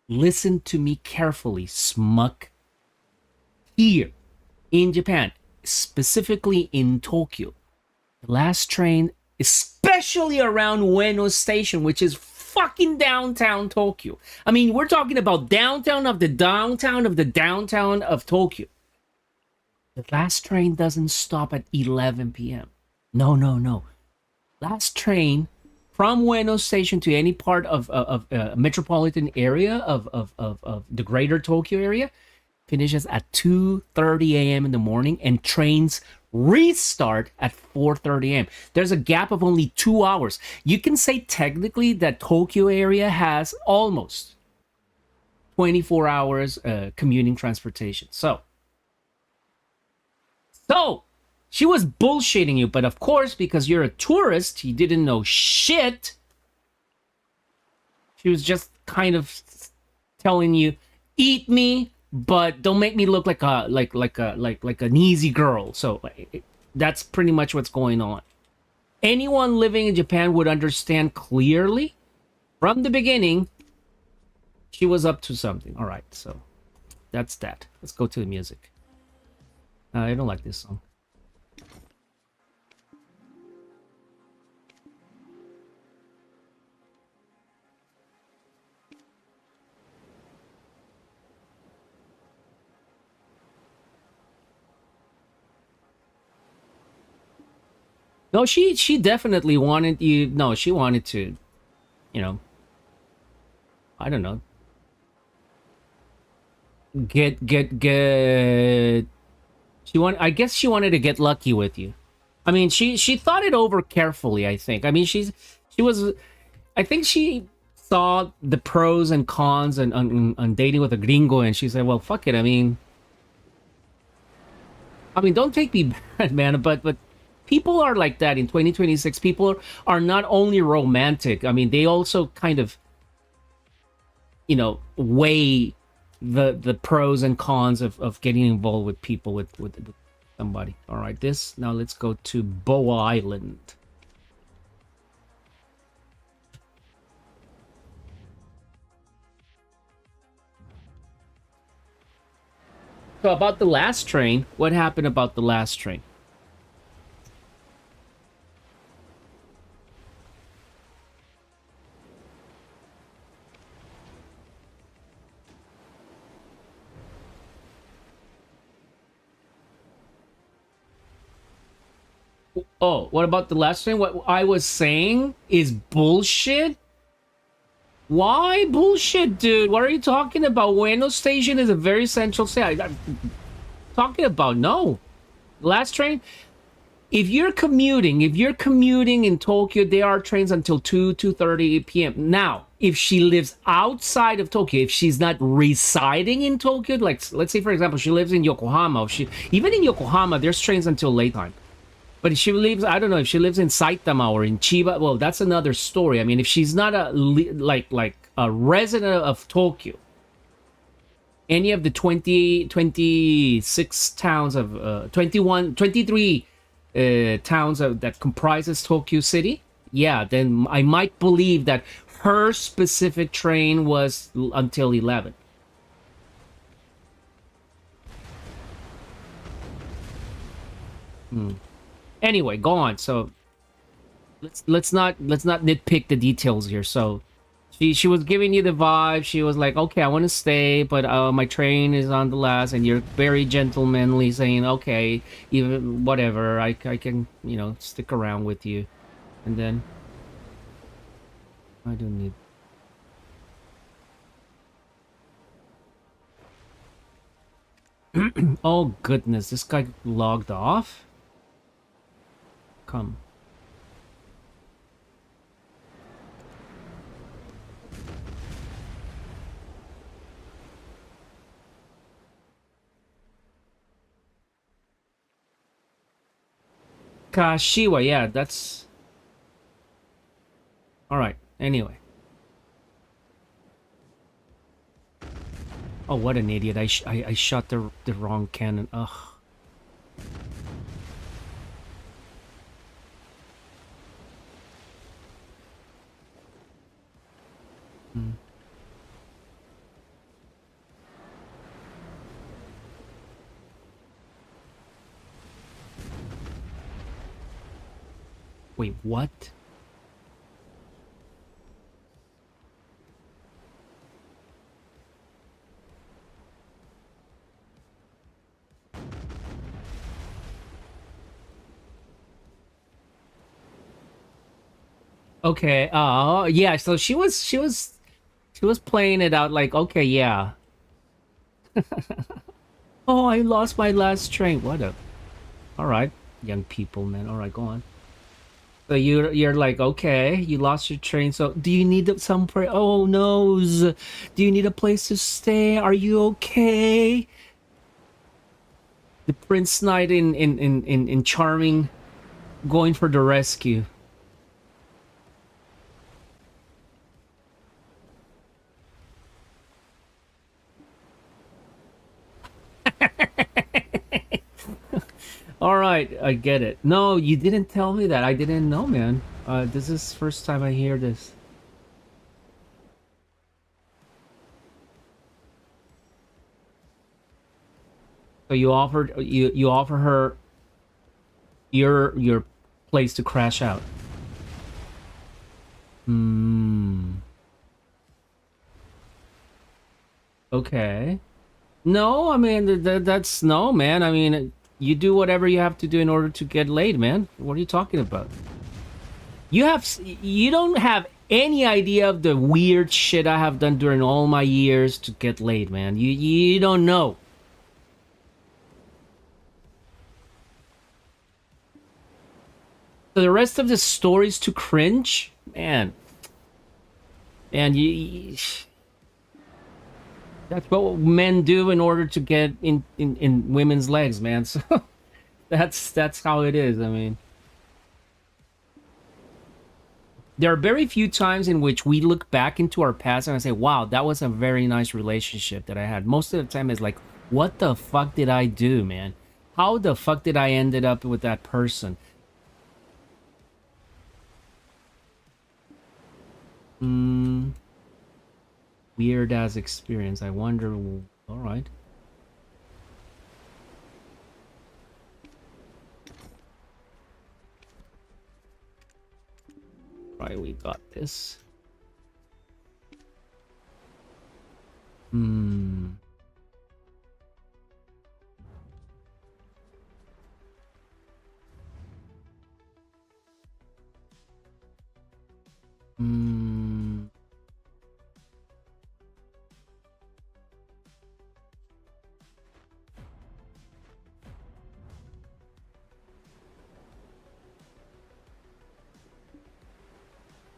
S1: Listen to me carefully, smuck. Here in Japan, specifically in Tokyo, the last train, especially around Ueno Station, which is fucking downtown Tokyo. I mean, we're talking about downtown of the downtown of the downtown of Tokyo. The last train doesn't stop at 11 p.m. No. Last train from Ueno Station to any part of metropolitan area of the greater Tokyo area finishes at 2:30 a.m. in the morning, and trains restart at 4:30 a.m. There's a gap of only 2 hours. You can say technically that Tokyo area has almost 24 hours commuting transportation. So she was bullshitting you, but of course, because you're a tourist, you didn't know shit. She was just kind of telling you, "Eat me, but don't make me look like an easy girl." So that's pretty much what's going on. Anyone living in Japan would understand clearly from the beginning she was up to something. All right, so that's that. Let's go to the music. I don't like this song. No, she definitely wanted you. No, she wanted to, you know, I don't know, get. I guess she wanted to get lucky with you. I mean, she thought it over carefully. I think. I mean, she was. I think she saw the pros and cons and on dating with a gringo, and she said, "Well, fuck it. I mean, don't take me bad, man, but." People are like that in 2026. People are not only romantic. I mean, they also kind of, weigh the pros and cons of getting involved with people with somebody. All right, now let's go to Boa Island. So about the last train, what happened about the last train? Oh, what about the last train? What I was saying is bullshit? Why bullshit, dude? What are you talking about? Ueno Station is a very central station. I'm talking about, no. Last train, if you're commuting in Tokyo, there are trains until 2:30 p.m. Now, if she lives outside of Tokyo, if she's not residing in Tokyo, like let's say for example, she lives in Yokohama, even in Yokohama, there's trains until late time. But if she lives, I don't know if she lives in Saitama or in Chiba. Well, that's another story. I mean, if she's not like a resident of Tokyo, any of the 26 towns of 21, 23 towns that comprises Tokyo City, yeah, then I might believe that her specific train was until 11. Anyway, go on. So let's not nitpick the details here. So she was giving you the vibe. She was like, okay, I want to stay, but my train is on the last, and you're very gentlemanly saying, okay, even whatever, I can, stick around with you. And then I don't need. Oh goodness, this guy logged off. Come. Kashiwa, yeah, that's... Alright, anyway. Oh, what an idiot. I shot the wrong cannon. Ugh. Wait, what? Okay, yeah, so she was playing it out like, okay, yeah. Oh, I lost my last train. What a... Alright, young people, man. Alright, go on. So you're like, okay, you lost your train. So do you need some oh no. Do you need a place to stay? Are you okay? The Prince Knight in Charming going for the rescue. All right, I get it. No, you didn't tell me that. I didn't know, man. This is first time I hear this. So you offer her your place to crash out. Hmm. Okay. No, I mean that's no, man. I mean, you do whatever you have to do in order to get laid, man. What are you talking about? You don't have any idea of the weird shit I have done during all my years to get laid, man. You don't know. So the rest of the story's too cringe, man. And that's what men do in order to get in women's legs, man. So that's how it is. I mean, there are very few times in which we look back into our past and I say, wow, that was a very nice relationship that I had. Most of the time it's like, what the fuck did I do, man? How the fuck did I ended up with that person? Weird ass experience. I wonder. All right. Right, we got this. Hmm.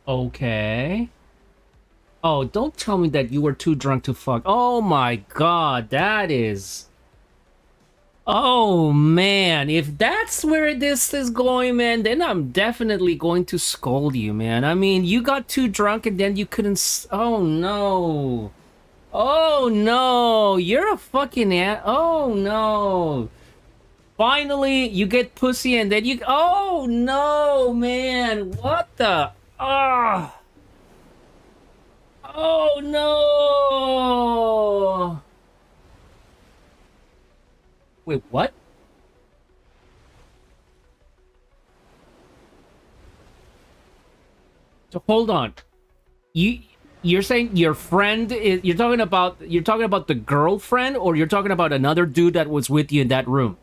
S1: Okay. Oh, don't tell me that you were too drunk to fuck. Oh my god, that is... Oh man, if that's where this is going, man, then I'm definitely going to scold you, man. I mean, you got too drunk and then you couldn't. Oh no. Oh no. You're a fucking. Oh no. Finally, you get pussy and then you. Oh no, man. What the. Ah. Oh no. Wait, what? So hold on. You you're saying your friend is you're talking about the girlfriend, or you're talking about another dude that was with you in that room?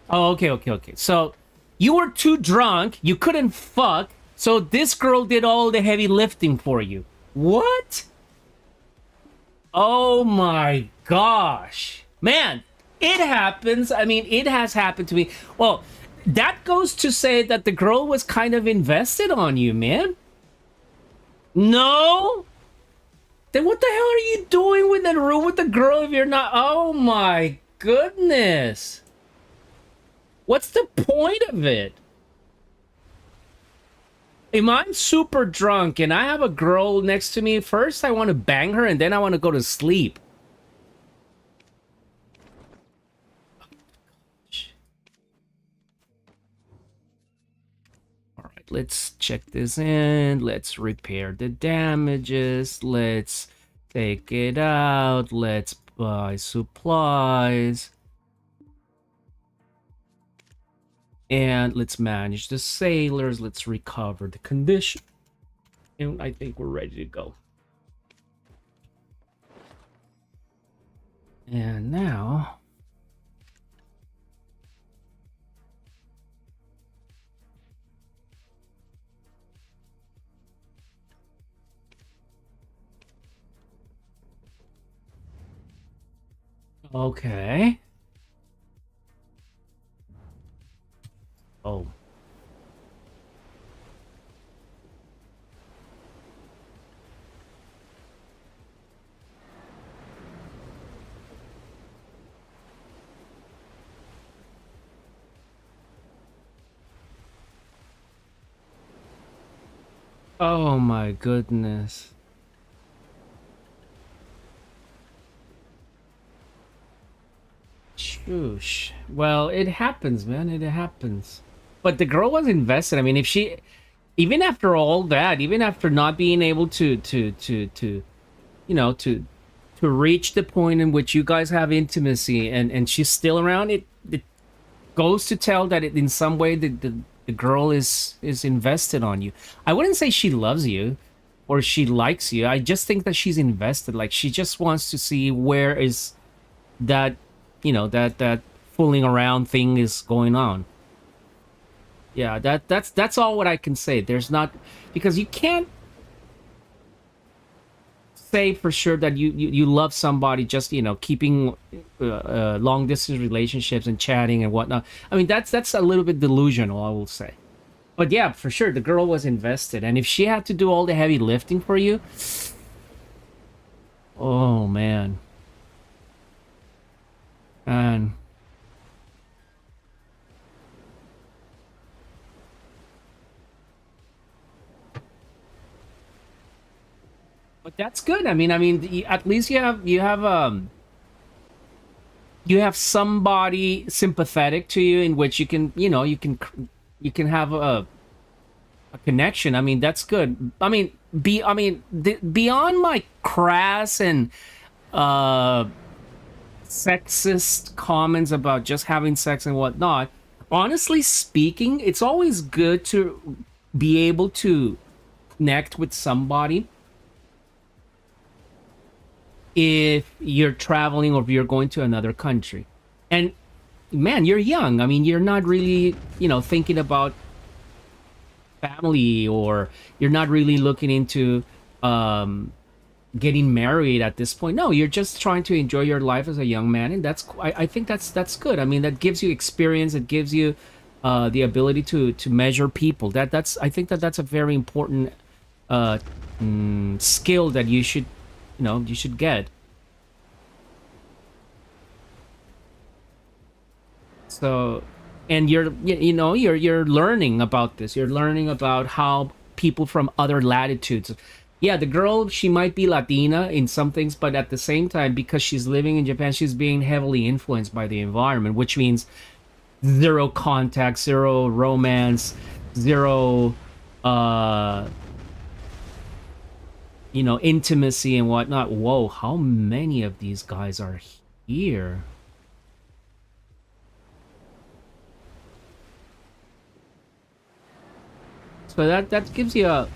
S1: Oh, okay, okay, okay. So you were too drunk, you couldn't fuck, so this girl did all the heavy lifting for you. What? Oh my gosh. Man, it happens. I mean, it has happened to me. Well, that goes to say that the girl was kind of invested on you, man. No? Then what the hell are you doing with that room with the girl if you're not? Oh my goodness. What's the point of it? If I'm super drunk and I have a girl next to me, first I want to bang her and then I want to go to sleep. All right, let's check this in. Let's repair the damages. Let's take it out. Let's buy supplies. And let's manage the sailors. Let's recover the condition. And I think we're ready to go. And now... Okay. Oh. Oh my goodness. Shoosh. Well, it happens, man. It happens. But the girl was invested. I mean, if she, even after all that, even after not being able to, you know, to reach the point in which you guys have intimacy, and she's still around, it goes to tell that in some way the girl is invested on you. I wouldn't say she loves you or she likes you. I just think that she's invested. Like, she just wants to see where is that, you know, that fooling around thing is going on. Yeah, that's all what I can say. There's not, because you can't say for sure that you love somebody just, you know, keeping long distance relationships and chatting and whatnot. I mean, that's a little bit delusional, I will say. But yeah, for sure, the girl was invested, and if she had to do all the heavy lifting for you, oh man, and but that's good. I mean, at least you have somebody sympathetic to you in which you can, you know, you can have a connection. I mean, that's good. I mean, beyond my crass and uh sexist comments about just having sex and whatnot, honestly speaking, it's always good to be able to connect with somebody if you're traveling or if you're going to another country. And man, you're young. I mean, you're not really, you know, thinking about family, or you're not really looking into um getting married at this point. No, you're just trying to enjoy your life as a young man, and I think that's good. I mean, that gives you experience. It gives you the ability to measure people. That's I think that's a very important uh skill that you should, you should get. So, and you're learning about this. You're learning about how people from other latitudes. Yeah, the girl, she might be Latina in some things, but at the same time, because she's living in Japan, she's being heavily influenced by the environment, which means zero contact, zero romance, zero, uh, intimacy and whatnot. Whoa, how many of these guys are here? So that gives you a.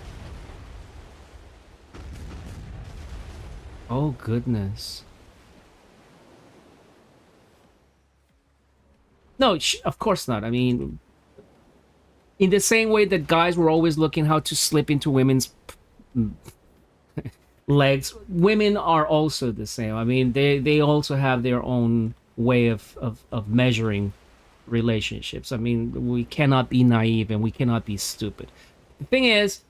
S1: Oh goodness. No, of course not. I mean, in the same way that guys were always looking how to slip into women's legs, women are also the same. I mean, they also have their own way of measuring relationships. I mean, we cannot be naive and we cannot be stupid. The thing is,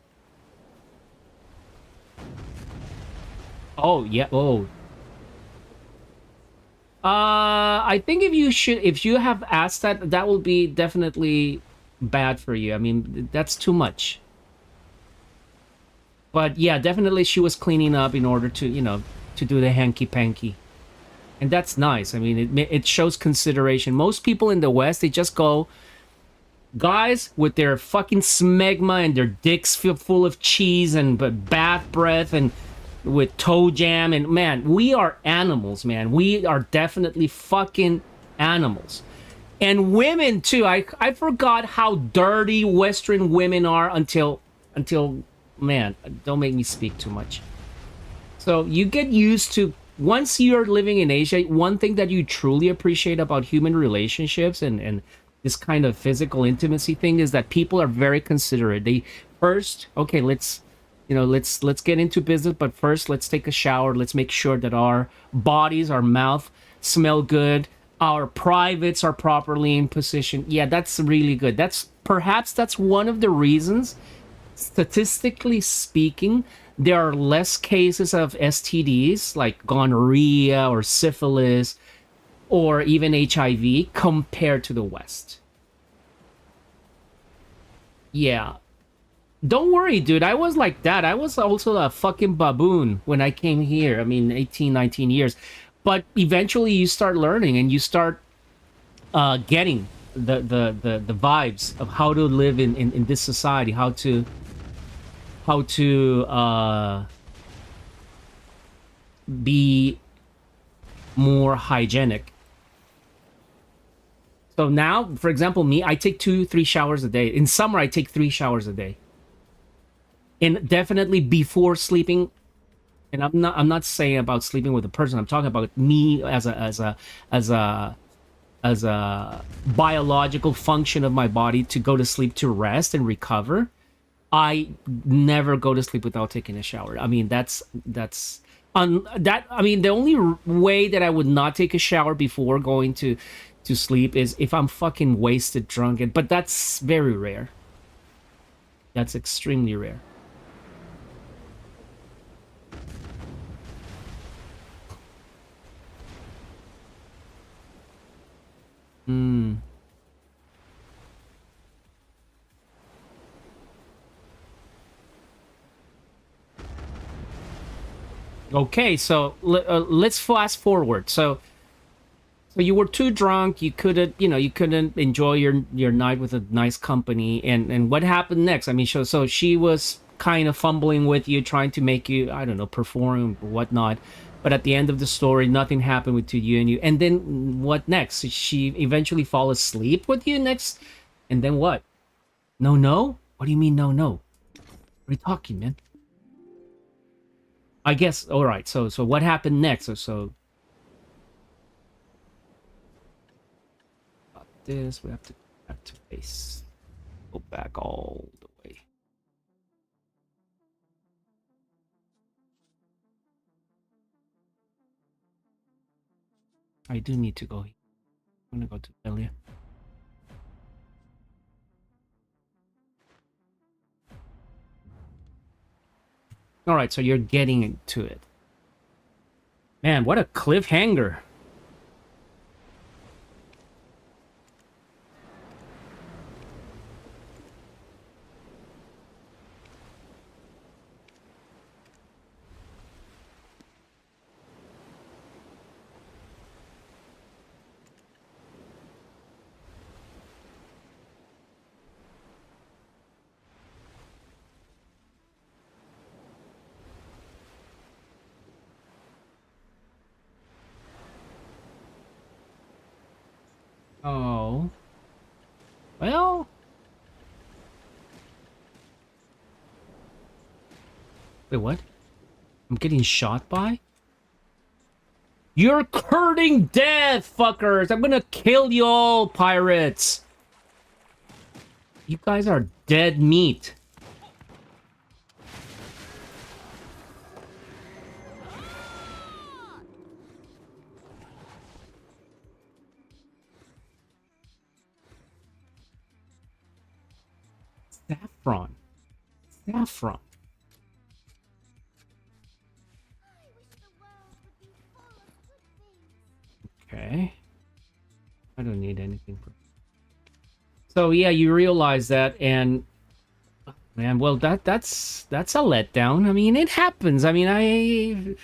S1: oh yeah, oh. I think if you have asked that, that will be definitely bad for you. I mean, that's too much. But yeah, definitely she was cleaning up in order to, to do the hanky panky. And that's nice. I mean, it shows consideration. Most people in the West, they just go, guys with their fucking smegma and their dicks full of cheese and bath breath and with toe jam. And man, we are animals, man. We are definitely fucking animals. And women too. I forgot how dirty Western women are until man, don't make me speak too much. So you get used to, once you're living in Asia, one thing that you truly appreciate about human relationships and this kind of physical intimacy thing is that people are very considerate. They first, okay, let's get into business, but first let's take a shower. Let's make sure that our bodies, our mouth smell good, our privates are properly in position. Yeah, that's really good. That's one of the reasons, statistically speaking, there are less cases of STDs like gonorrhea or syphilis or even HIV compared to the West. Yeah. Don't worry, dude. I was like that. I was also a fucking baboon when I came here. I mean, 18, 19 years. But eventually you start learning and you start getting the vibes of how to live in this society, how to be more hygienic. So now, for example, me, I take 2, 3 showers a day. In summer, I take 3 showers a day, and definitely before sleeping. And I'm not saying about sleeping with a person. I'm talking about me as a biological function of my body to go to sleep, to rest and recover. I never go to sleep without taking a shower. I mean, that. I mean, the only way that I would not take a shower before going to sleep is if I'm fucking wasted, drunk, but that's very rare. That's extremely rare. Hmm. Okay, so let's fast forward. So you were too drunk. You couldn't enjoy your night with a nice company. And what happened next? I mean, so she was kind of fumbling with you, trying to make you, I don't know, perform or whatnot. But at the end of the story, nothing happened with you and you. And then what next? Did she eventually fall asleep with you next? And then what? No, no. What do you mean no, no? What are you talking, man? I guess. All right. So what happened next? So this, we have to back to base. Go back all the way. I do need to go. I'm gonna go to Elia. All right, so you're getting into it. Man, what a cliffhanger. Oh. Well. Wait, what? I'm getting shot by? You're courting death, fuckers! I'm gonna kill you all, pirates! You guys are dead meat. Saffron. Saffron. Okay. I don't need anything for... So yeah, you realize that, and man, well, that's a letdown. I mean, it happens. I mean,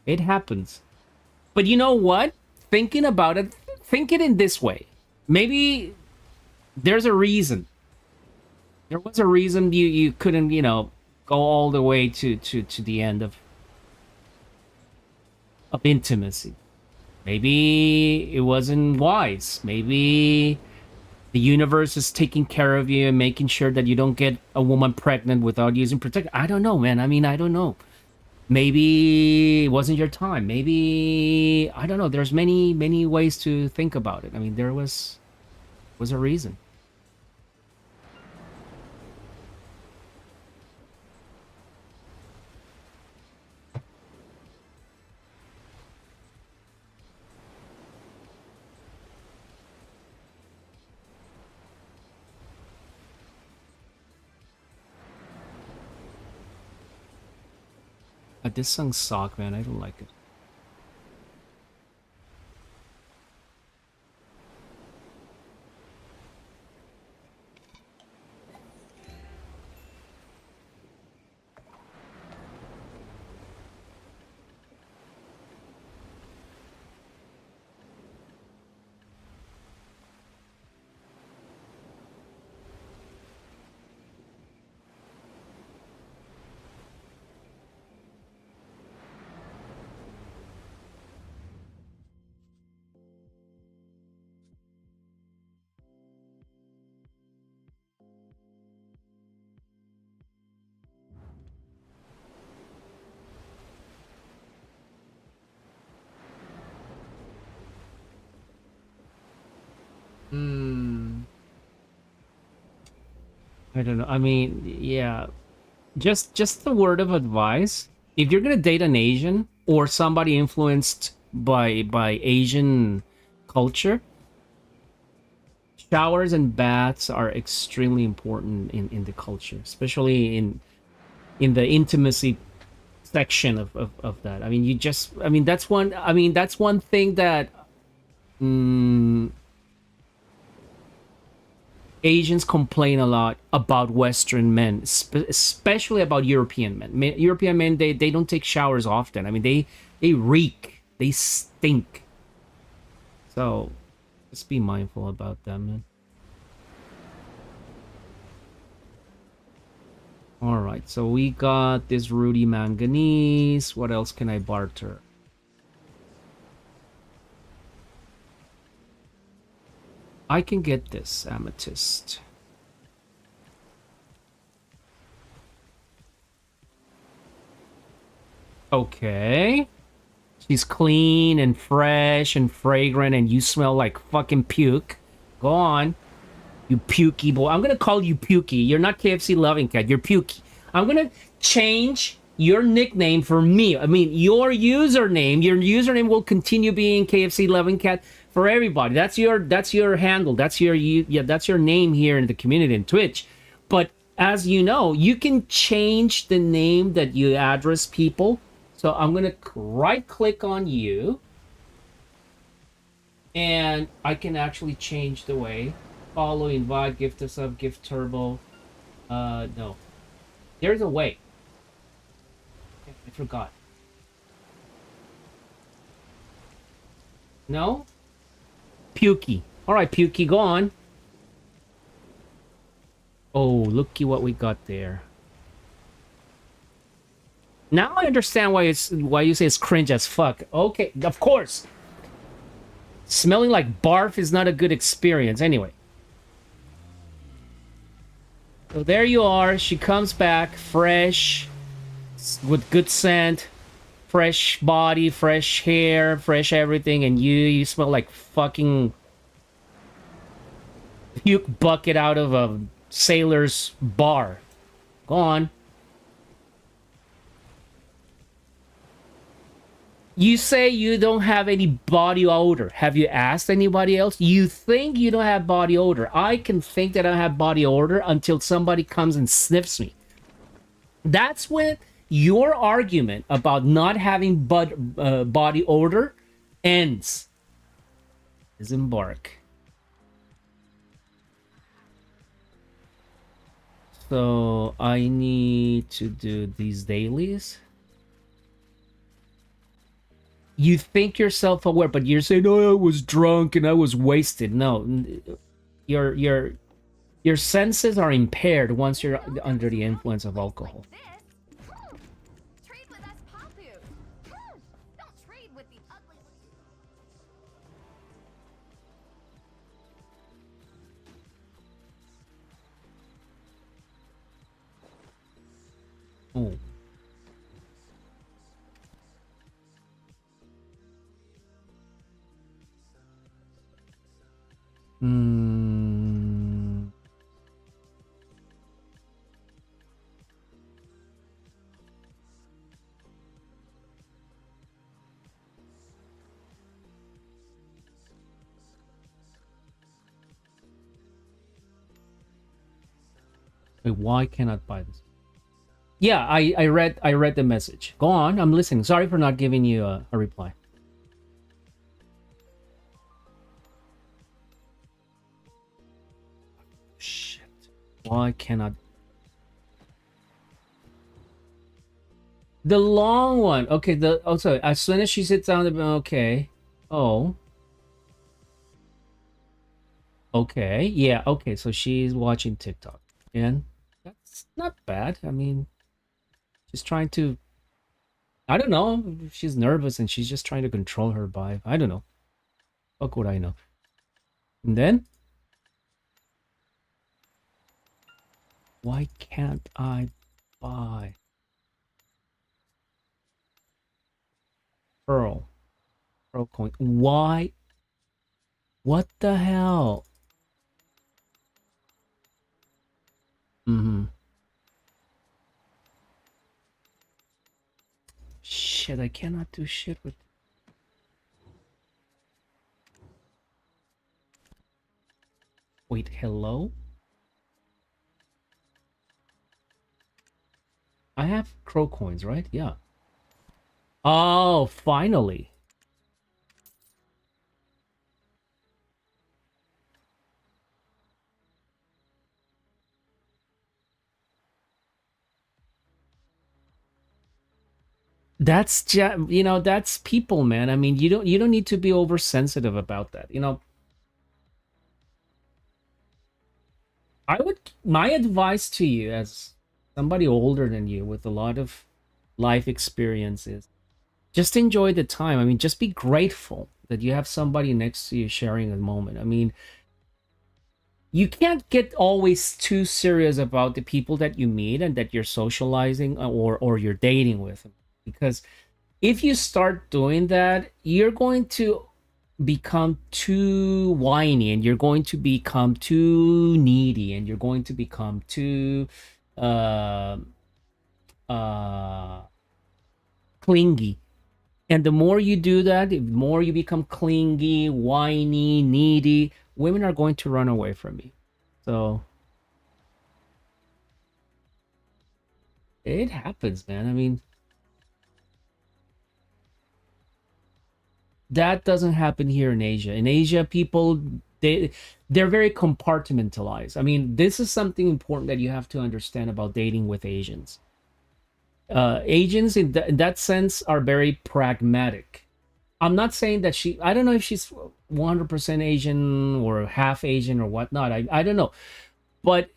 S1: it happens. But you know what? Thinking about it, think it in this way. Maybe there's a reason. There was a reason you couldn't, you know, go all the way to the end of intimacy. Maybe it wasn't wise. Maybe the universe is taking care of you and making sure that you don't get a woman pregnant without using protection. I don't know, man. I mean, I don't know. Maybe it wasn't your time. Maybe I don't know. There's many ways to think about it. I mean, there was a reason. This song sucks, man. I don't like it. I don't know. I mean, yeah. Just the word of advice. If you're gonna date an Asian or somebody influenced by Asian culture, showers and baths are extremely important in the culture, especially in the intimacy section of that. I mean, that's one thing that Asians complain a lot about Western men, especially about European men. European men, they don't take showers often. I mean, they reek, they stink. So just be mindful about that, man. All right, so we got this Rudy Manganese. What else can I barter? I can get this amethyst. Okay. She's clean and fresh and fragrant, and you smell like fucking puke. Go on. You pukey boy. I'm gonna call you Pukey. You're not KFC loving cat. You're Pukey. I'm gonna change your nickname for me. I mean, your username will continue being KFC loving cat for everybody. That's your handle. That's your name here in the community in Twitch. But as you know, you can change the name that you address people. So I'm going to right click on you and I can actually change the way. Follow, invite, gift a sub, gift turbo. No. There's a way. I forgot. No? Pukey. All right, Pukey, go on. Oh, looky what we got there. Now I understand why you say it's cringe as fuck. Okay, of course. Smelling like barf is not a good experience. Anyway. So there you are. She comes back fresh, with good scent, fresh body, fresh hair, fresh everything, and you smell like fucking puke bucket out of a sailor's bar. Go on. You say you don't have any body odor. Have you asked anybody else? You think you don't have body odor. I can think that I have body odor until somebody comes and sniffs me. That's when your argument about not having body odor ends. Disembark. So I need to do these dailies. You think you're self-aware, but you're saying, "Oh, I was drunk and I was wasted." No, your senses are impaired once you're under the influence of alcohol. Oh. Hmm. Wait, why cannot buy this? Yeah, I read the message. Go on, I'm listening. Sorry for not giving you a reply. Shit. Why cannot? The long one. Okay, also as soon as she sits down, okay. Oh. Okay. Yeah, okay. So she's watching TikTok. And that's not bad. I mean, she's trying to, I don't know. She's nervous and she's just trying to control her vibe. I don't know. Fuck would I know. And then why can't I buy Pearl coin? Why? What the hell? Shit, I cannot do shit with. Wait, hello? I have crow coins, right? Yeah. Oh, finally. That's just, that's people, man. I mean, you don't need to be oversensitive about that. My advice to you as somebody older than you with a lot of life experiences, just enjoy the time. I mean, just be grateful that you have somebody next to you sharing a moment. I mean, you can't get always too serious about the people that you meet and that you're socializing or you're dating with, because if you start doing that, you're going to become too whiny and you're going to become too needy and you're going to become too uh uh clingy. And the more you do that, the more you become clingy, whiny, needy, women are going to run away from you. So It happens, man. I mean, that doesn't happen here in Asia. In Asia, people they they're very compartmentalized. I mean, this is something important that you have to understand about dating with Asians. Asians in that sense are very pragmatic. I'm not saying that I don't know if she's 100% Asian or half Asian or whatnot. I don't know. But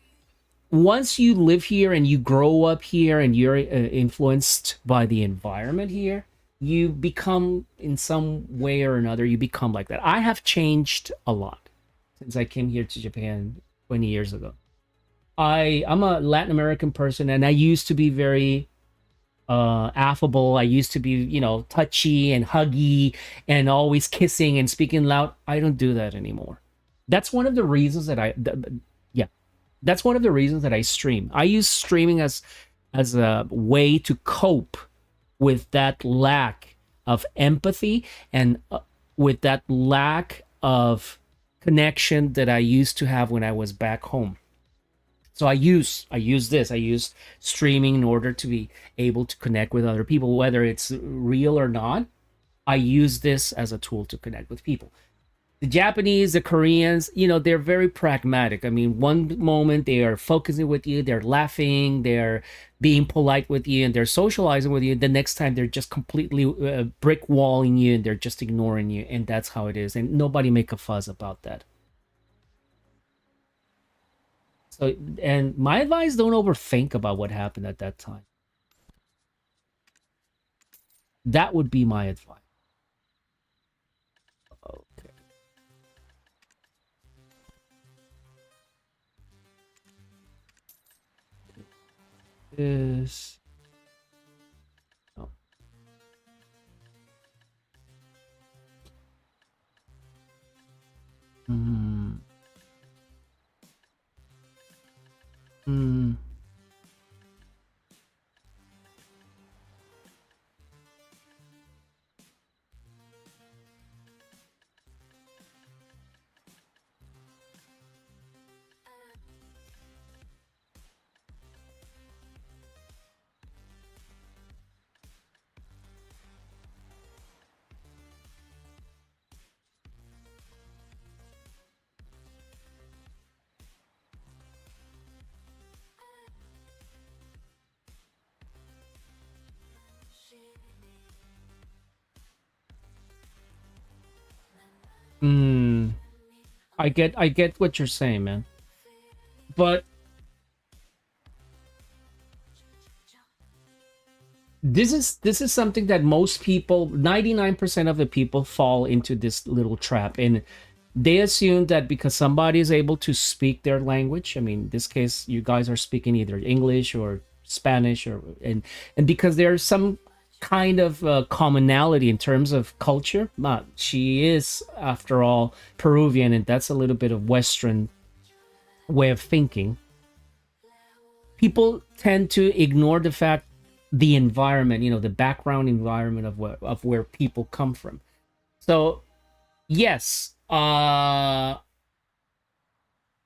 S1: once you live here and you grow up here and you're influenced by the environment here, you become, in some way or another, you become like that. I have changed a lot since I came here to Japan 20 years ago. I'm a Latin American person, and I used to be very affable. I used to be, touchy and huggy and always kissing and speaking loud. I don't do that anymore. That's one of the reasons that yeah, that's one of the reasons that I stream. I use streaming as a way to cope with that lack of empathy and with that lack of connection that I used to have when I was back home. So I use streaming in order to be able to connect with other people, whether it's real or not. I use this as a tool to connect with people. The Japanese, the Koreans, they're very pragmatic. I mean, one moment they are focusing with you, they're laughing, they're being polite with you, and they're socializing with you. The next time they're just completely brick walling you and they're just ignoring you. And that's how it is. And nobody make a fuss about that. So, and my advice, don't overthink about what happened at that time. That would be my advice. Okay. Is oh. Mm, mm, mm. I get what you're saying, man. But this is something that most people, 99% of the people, fall into this little trap, and they assume that because somebody is able to speak their language, I mean, in this case you guys are speaking either English or Spanish, or and because there's some kind of commonality in terms of culture. She is, after all, Peruvian, and that's a little bit of Western way of thinking. People tend to ignore the fact, the environment, the background environment of where people come from. So yes,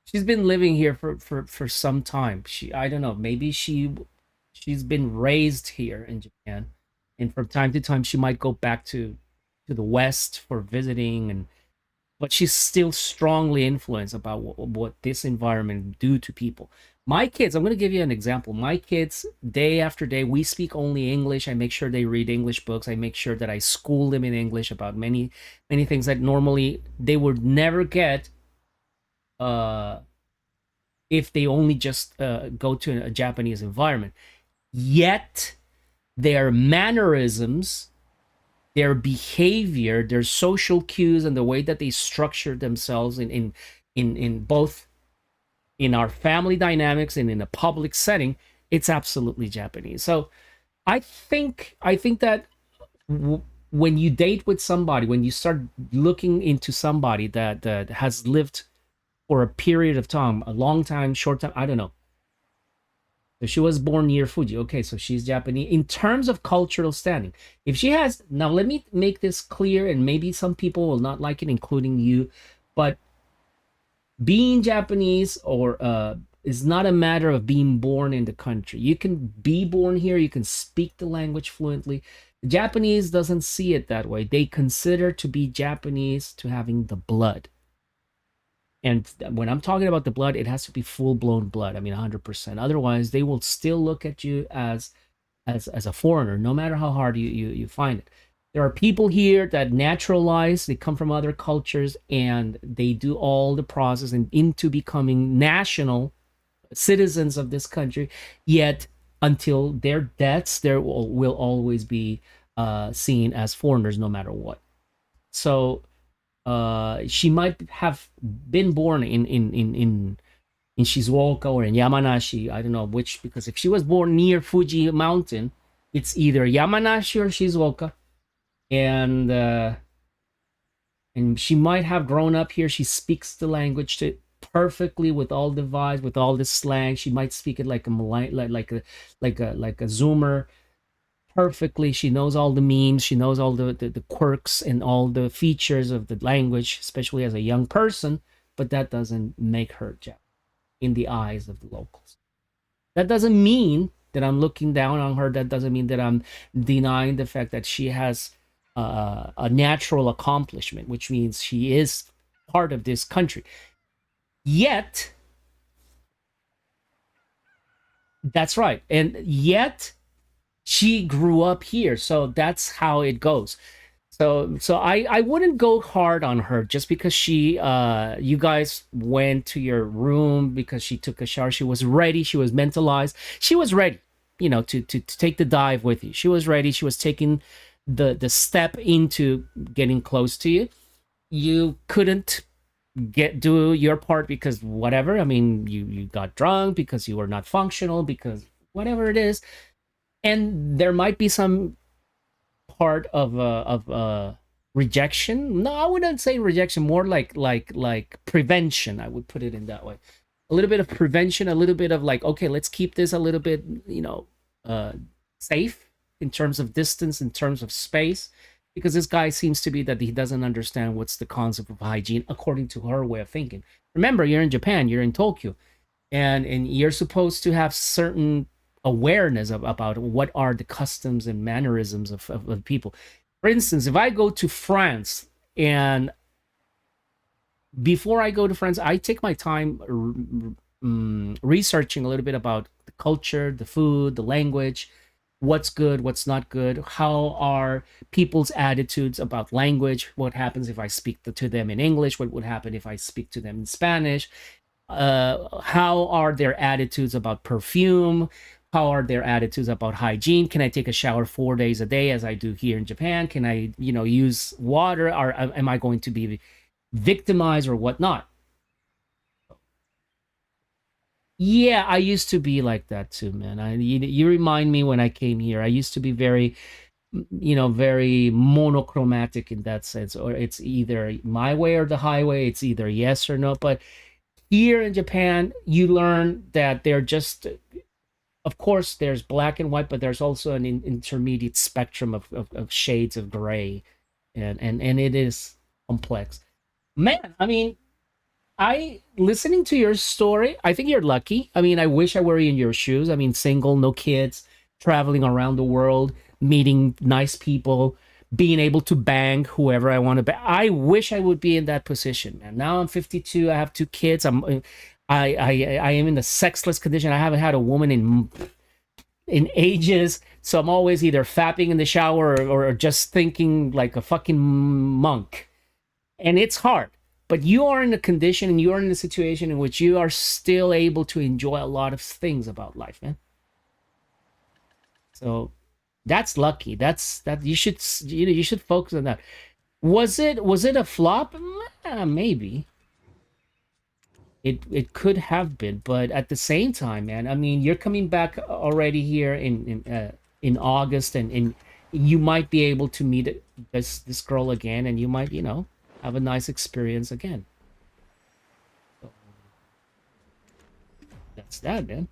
S1: she's been living here for some time. I don't know, maybe she's been raised here in Japan, and from time to time she might go back to the West for visiting, and but she's still strongly influenced about what this environment do to people. My kids, I'm going to give you an example. My kids, day after day, we speak only English. I make sure they read English books. I make sure that I school them in English about many things that normally they would never get uh, if they only just go to a Japanese environment. Yet their mannerisms, their behavior, their social cues, and the way that they structure themselves in both in our family dynamics and in a public setting, it's absolutely Japanese. So I think that when you date with somebody, when you start looking into somebody that has lived for a period of time, a long time, short time, I don't know. So she was born near Fuji. Okay, so she's Japanese. In terms of cultural standing, if she has, now let me make this clear, and maybe some people will not like it, including you, but being Japanese or It's not a matter of being born in the country. You can be born here, you can speak the language fluently. The Japanese doesn't see it that way. They consider to be Japanese to having the blood. And when I'm talking about the blood, it has to be full blown blood. I mean, 100%. Otherwise, they will still look at you as a foreigner, no matter how hard you find it. There are people here that naturalize, they come from other cultures, and they do all the process and into becoming national citizens of this country. Yet, until their deaths, there will always be seen as foreigners, no matter what. So she might have been born in Shizuoka or in Yamanashi. I don't know which, because if she was born near Fuji Mountain, it's either Yamanashi or Shizuoka, and she might have grown up here. She speaks the language perfectly with all the vibes, with all the slang. She might speak it like a Malay, like a Zoomer perfectly. She knows all the memes. She knows all the quirks and all the features of the language, especially as a young person. But that doesn't make her Japanese in the eyes of the locals. That doesn't mean that I'm looking down on her. That doesn't mean that I'm denying the fact that she has a natural accomplishment, which means she is part of this country. Yet, that's right. And yet, she grew up here. So that's how it goes. So I wouldn't go hard on her just because you guys went to your room because she took a shower. She was ready, she was mentalized, she was ready, to take the dive with you. She was ready, she was taking the step into getting close to you. You couldn't do your part because whatever. I mean, you got drunk because you were not functional, because whatever it is. And there might be some part of rejection. No, I wouldn't say rejection, more like prevention. I would put it in that way. A little bit of prevention, a little bit of like, okay, let's keep this a little bit, uh safe in terms of distance, in terms of space, because this guy seems to be that he doesn't understand what's the concept of hygiene according to her way of thinking. Remember, you're in Japan, you're in Tokyo, and you're supposed to have certain awareness about what are the customs and mannerisms of people. For instance, if I go to France, and before I go to France, I take my time researching a little bit about the culture, the food, the language, what's good, what's not good, how are people's attitudes about language, what happens if I speak to them in English, what would happen if I speak to them in Spanish, how are their attitudes about perfume, how are their attitudes about hygiene, can I take a shower 4 days a day as I do here in Japan, can I use water, or am I going to be victimized or whatnot. Yeah, I used to be like that too, man. You remind me when I came here. I used to be very, very monochromatic in that sense, or it's either my way or the highway. It's either yes or no. But here in Japan, you learn that they're just, of course, there's black and white, but there's also an intermediate spectrum of shades of gray, and it is complex. Man, I mean, I listening to your story, I think you're lucky. I mean, I wish I were in your shoes. I mean, single, no kids, traveling around the world, meeting nice people, being able to bang whoever I want to bang. I wish I would be in that position, man. Now I'm 52. I have two kids. I am in the sexless condition. I haven't had a woman in ages. So I'm always either fapping in the shower, or just thinking like a fucking monk. And it's hard. But you are in a condition and you are in a situation in which you are still able to enjoy a lot of things about life, man. So that's lucky. That you should you should focus on that. Was it a flop? Maybe it could have been, but at the same time, man. I mean, you're coming back already here in August, and you might be able to meet this girl again, and you might have a nice experience again. So that's that, man.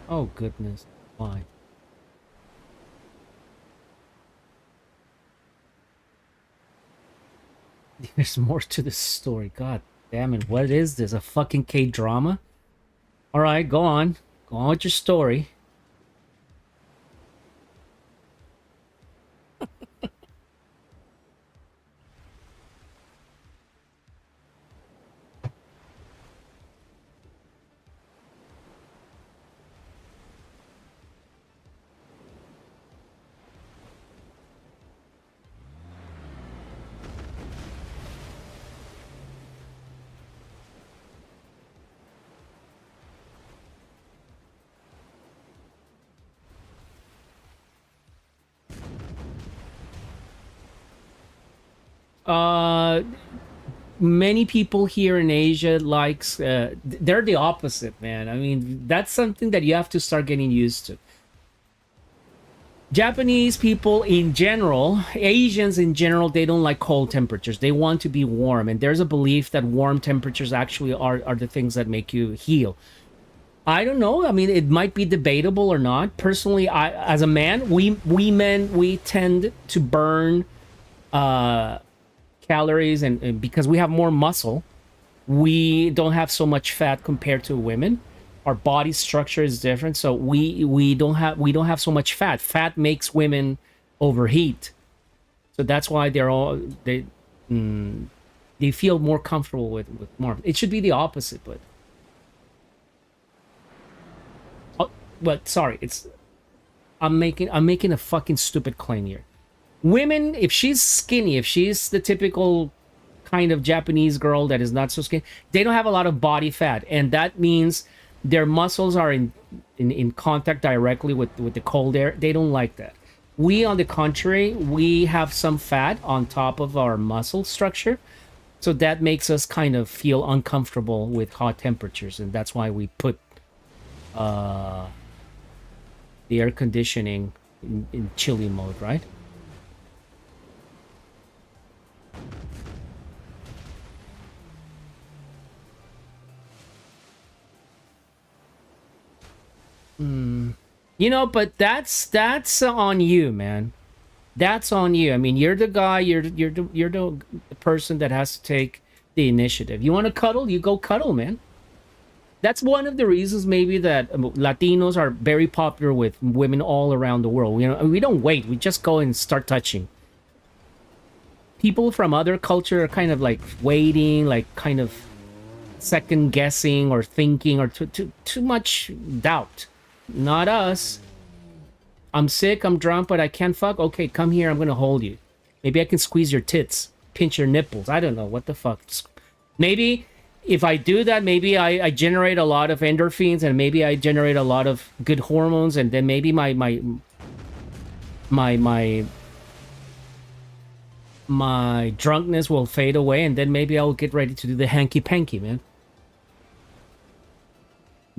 S1: Oh, goodness. Why? There's more to the story. God damn it. What is this? A fucking K-drama? Alright, go on. Go on with your story. Uh, Many people here in Asia likes, they're the opposite, man. I mean, that's something that you have to start getting used to. Japanese people in general, Asians in general, they don't like cold temperatures. They want to be warm. And there's a belief that warm temperatures actually are the things that make you heal. I don't know. I mean, it might be debatable or not. Personally, I, as a man, we men, we tend to burn calories, and because we have more muscle, we don't have so much fat compared to women. Our body structure is different, so we don't have so much fat. Fat makes women overheat, so that's why they feel more comfortable with more. It should be the opposite, but sorry, it's I'm making a fucking stupid claim here. Women, if she's skinny, if she's the typical kind of Japanese girl that is not so skinny, they don't have a lot of body fat, and that means their muscles are in contact directly with the cold air. They don't like that. We, on the contrary, we have some fat on top of our muscle structure, so that makes us kind of feel uncomfortable with hot temperatures, and that's why we put uh, the air conditioning in chilly mode, right? You know, but that's on you, man. That's on you. I mean, you're the guy. You're the person that has to take the initiative. You want to cuddle? You go cuddle, man. That's one of the reasons maybe that Latinos are very popular with women all around the world. You know, we don't wait. We just go and start touching. People from other culture are kind of like waiting, like kind of second guessing or thinking or too much doubt. Not us. I'm sick, I'm drunk, but I can't fuck. Okay, come here, I'm gonna hold you. Maybe I can squeeze your tits, pinch your nipples. I don't know, what the fuck. Maybe if I do that, maybe I generate a lot of endorphins, and maybe I generate a lot of good hormones, and then maybe my my drunkenness will fade away, and then maybe I'll get ready to do the hanky panky, man.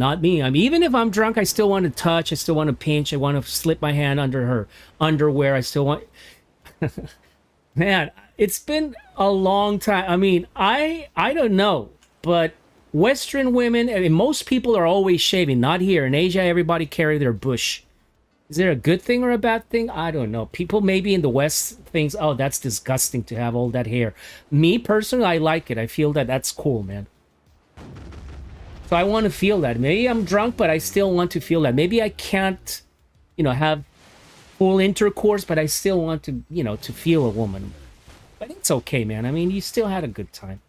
S1: Not me. I mean, even if I'm drunk, I still want to touch. I still want to pinch. I want to slip my hand under her underwear. I still want. Man, it's been a long time. I mean, I don't know, but Western women, I mean, most people are always shaving. Not here in Asia. Everybody carry their bush. Is there a good thing or a bad thing? I don't know. People maybe in the West thinks, oh, that's disgusting to have all that hair. Me personally, I like it. I feel that that's cool, man. So I want to feel that. Maybe I'm drunk, but I still want to feel that. Maybe I can't, have full intercourse, but I still want to, to feel a woman. But it's okay, man. I mean, you still had a good time.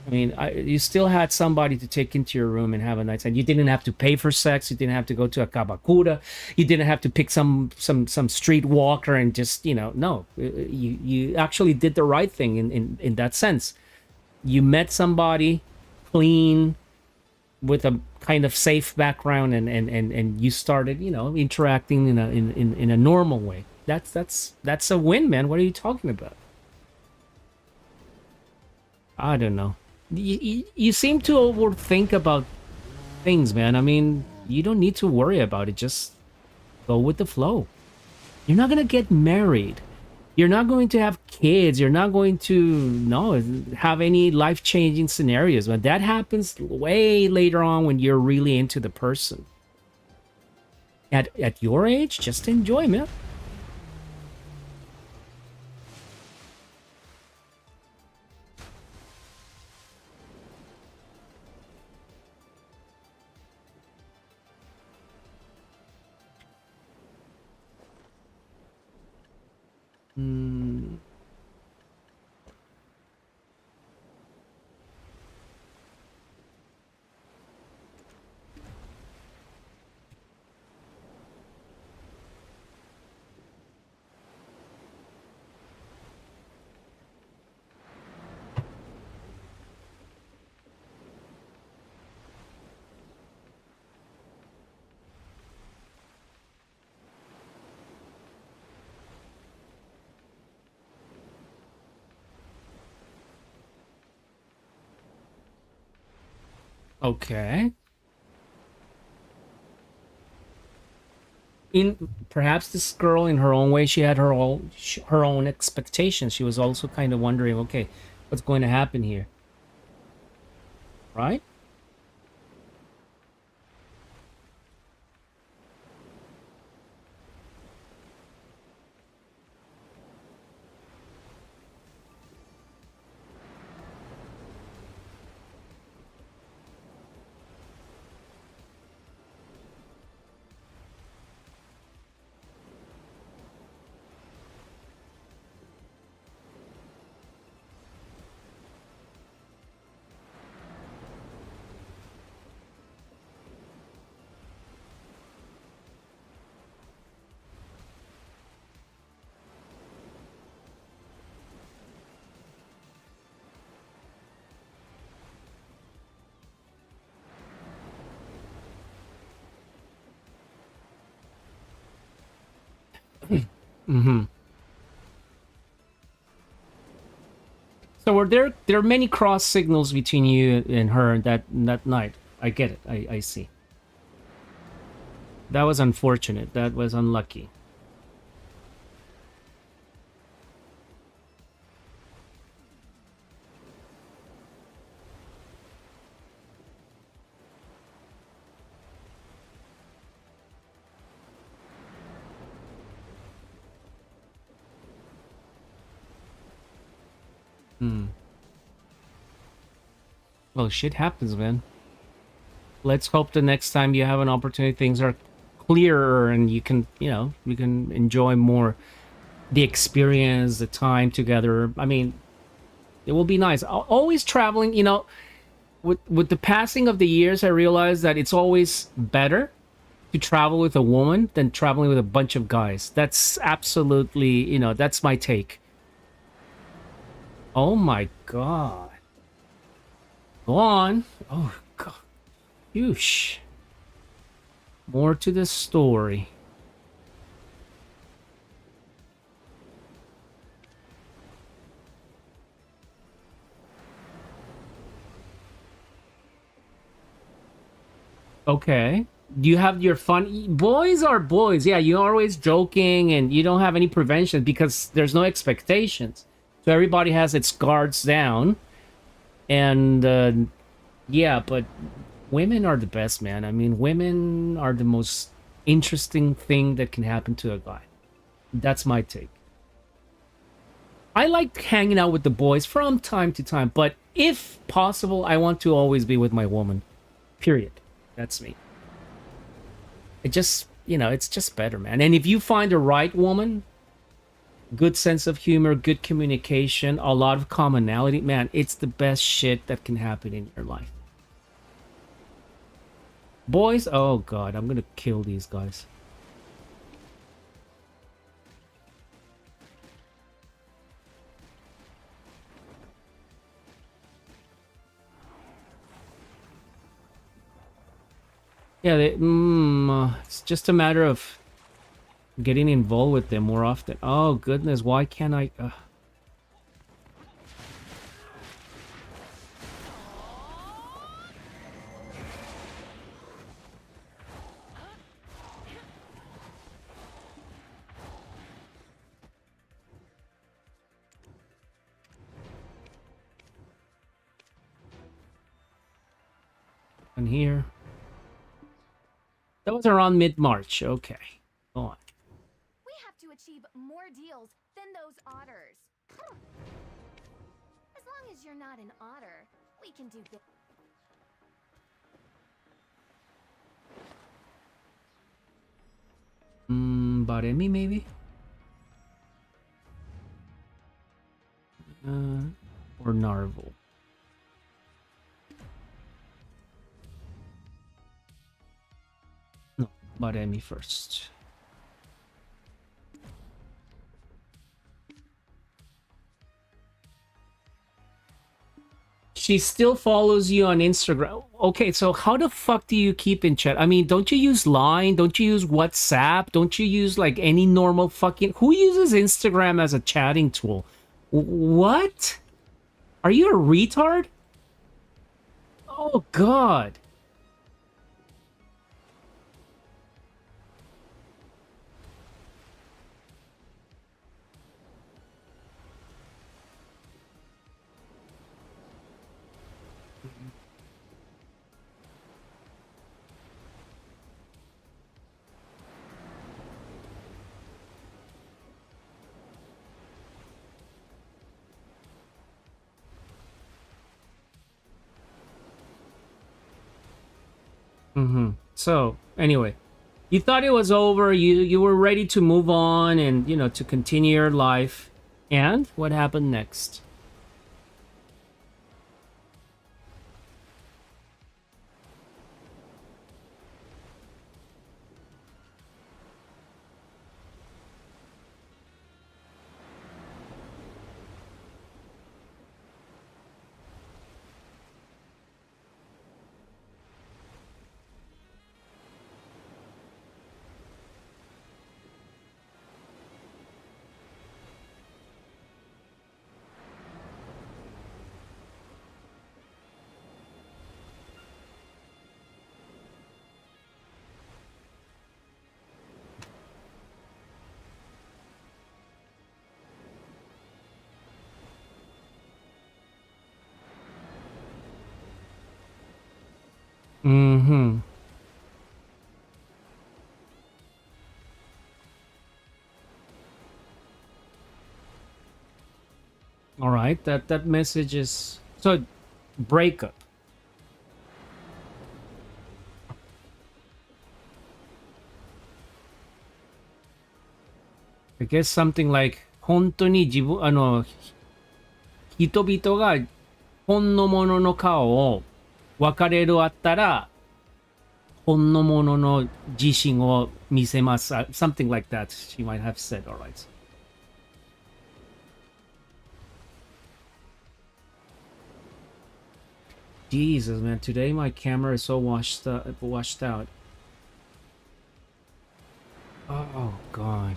S1: I mean, you still had somebody to take into your room and have a nice time. You didn't have to pay for sex. You didn't have to go to a kabakura. You didn't have to pick some street walker and just, no. You actually did the right thing in that sense. You met somebody clean with a kind of safe background, and you started, interacting in a normal way. That's a win, man. What are you talking about? I don't know. You seem to overthink about things, man. I mean, you don't need to worry about it. Just go with the flow. You're not gonna get married. You're not going to have kids, you're not going to no have any life-changing scenarios, but that happens way later on when you're really into the person. At your age, just enjoy, man. Hmm. Okay. In perhaps this girl, in her own way, she had her own expectations. She was also kind of wondering, okay, what's going to happen here, right? Mm-hmm. So were there are many cross signals between you and her that night? I get it. I see. That was unfortunate. That was unlucky. Hmm. Well, shit happens, man. Let's hope the next time you have an opportunity, things are clearer and you can, you can enjoy more the experience, the time together. I mean, it will be nice. Always traveling, with the passing of the years, I realized that it's always better to travel with a woman than traveling with a bunch of guys. That's absolutely, that's my take. Oh my god. Go on. Oh god. Whoosh. More to the story. Okay. Do you have your fun? Boys are boys. Yeah, you're always joking and you don't have any prevention because there's no expectations. So everybody has its guards down. And yeah, but women are the best, man. I mean, women are the most interesting thing that can happen to a guy. That's my take. I like hanging out with the boys from time to time, but if possible, I want to always be with my woman. Period. That's me. It just, it's just better, man. And if you find the right woman, good sense of humor, good communication, a lot of commonality, man, it's the best shit that can happen in your life. Boys, oh god, I'm gonna kill these guys. Yeah, it's just a matter of getting involved with them more often. Oh goodness, why can't I? And here. That was around mid-March. Okay. Go on.
S3: We have to achieve more deals than those otters. As long as you're not an otter, we can do good.
S1: Baremi, maybe? Or Narvel. No, Baremi first. She still follows you on Instagram. Okay, so how the fuck do you keep in chat? I mean, don't you use Line? Don't you use WhatsApp? Don't you use like any normal fucking... Who uses Instagram as a chatting tool? What? Are you a retard? Oh, God. So, anyway, you thought it was over. You were ready to move on and, you know, to continue your life. And what happened next? All right, that message is... So, breakup. I guess something like 本当に自分人々が本のものの顔を別れるあったら本のものの自身を見せます。Something like that she might have said. All right. Jesus, man, today my camera is so washed out. Oh, God.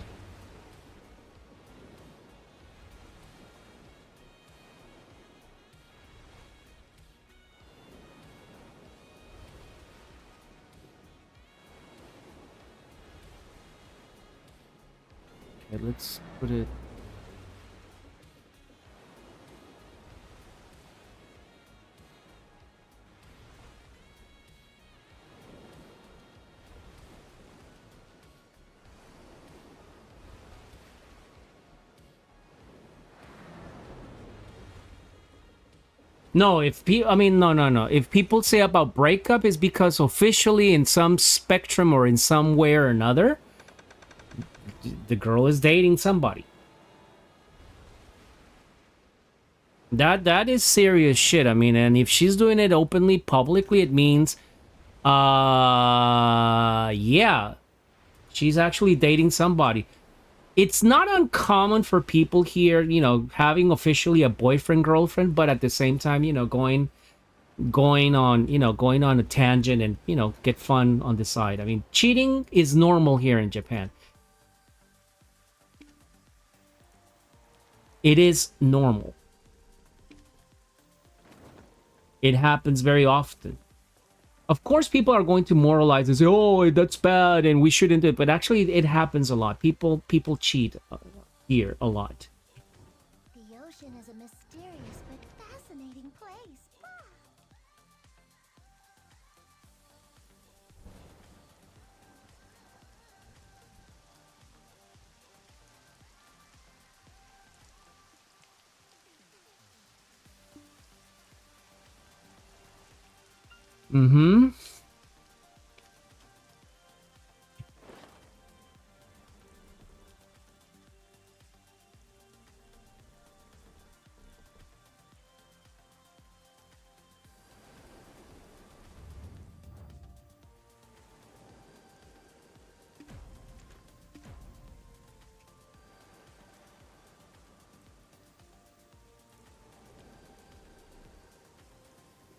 S1: Okay, let's put it... No, no. If people say about breakup, it's because officially in some spectrum or in some way or another, the girl is dating somebody. That is serious shit. I mean, and if she's doing it openly, publicly, it means, yeah, she's actually dating somebody. It's not uncommon for people here, you know, having officially a boyfriend, girlfriend, but at the same time, you know, going on a tangent and, you know, get fun on the side. I mean, cheating is normal here in Japan. It is normal. It happens very often. Of course, people are going to moralize and say, "Oh, that's bad, and we shouldn't do it." But actually, it happens a lot. People cheat here a lot.
S3: The ocean is a mysterious but fascinating place.
S1: Mm-hmm.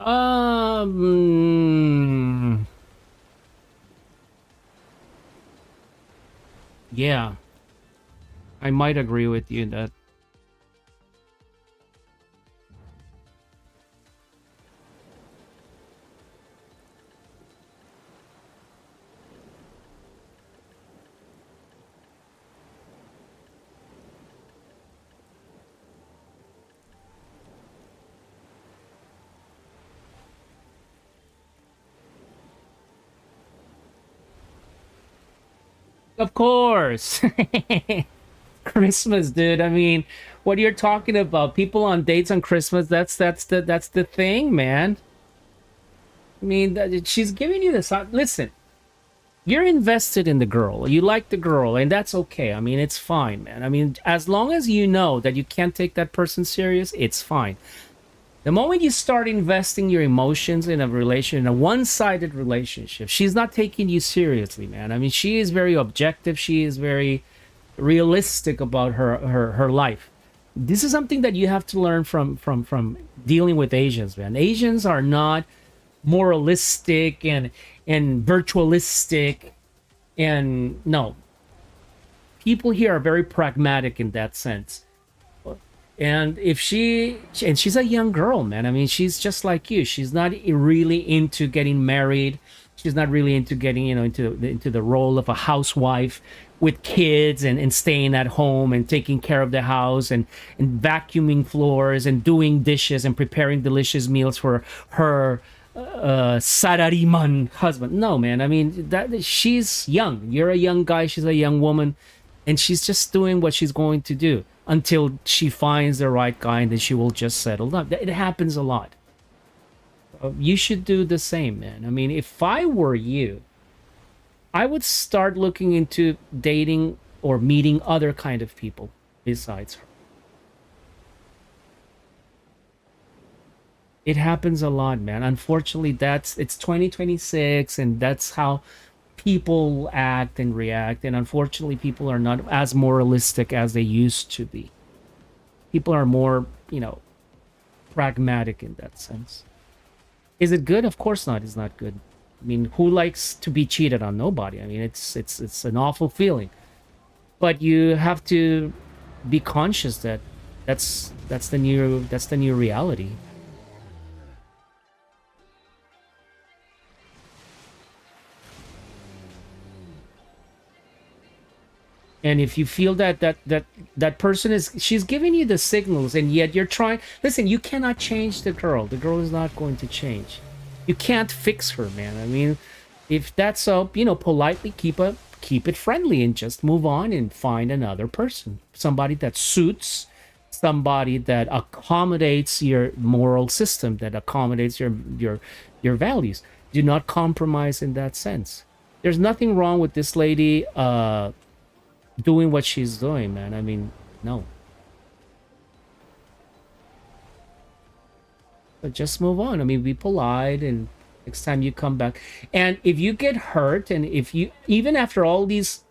S1: Um. Yeah, I might agree with you that. Of course. Christmas, dude. I mean, what you're talking about, people on dates on Christmas, that's the thing, man. I mean, she's giving you this. Listen, you're invested in the girl. You like the girl, and that's okay. I mean, it's fine, man. I mean, as long as you know that you can't take that person serious, it's fine. The moment you start investing your emotions in a relation, in a one-sided relationship, she's not taking you seriously, man. I mean, she is very objective. She is very realistic about her life. This is something that you have to learn from dealing with Asians, man. Asians are not moralistic and virtualistic, and no, people here are very pragmatic in that sense. And if she's a young girl, man. I mean, she's just like you. She's not really into getting married. She's not really into getting, into the role of a housewife with kids and staying at home and taking care of the house and vacuuming floors and doing dishes and preparing delicious meals for her sarariman husband. No, man. I mean, that she's young. You're a young guy. She's a young woman, and she's just doing what she's going to do until she finds the right guy, and then she will just settle down. It happens a lot. You should do the same, man. I mean, if I were you, I would start looking into dating or meeting other kind of people besides her. It happens a lot, man. Unfortunately, it's 2026, and that's how people act and react. And unfortunately, people are not as moralistic as they used to be. People are more, pragmatic in that sense. Is it good? Of course not. It's not good. I mean, who likes to be cheated on? Nobody. I mean, it's an awful feeling. But you have to be conscious that that's the new reality. And if you feel that person is, she's giving you the signals, and yet you're trying, listen, you cannot change the girl is not going to change. You can't fix her, man. I mean, if that's so, politely keep it friendly and just move on and find another person, somebody that suits, somebody that accommodates your moral system, that accommodates your values. Do not compromise in that sense. There's nothing wrong with this lady doing what she's doing, man. I mean, no. But just move on. I mean, be polite, and next time you come back. And if you get hurt, and if you, even after all these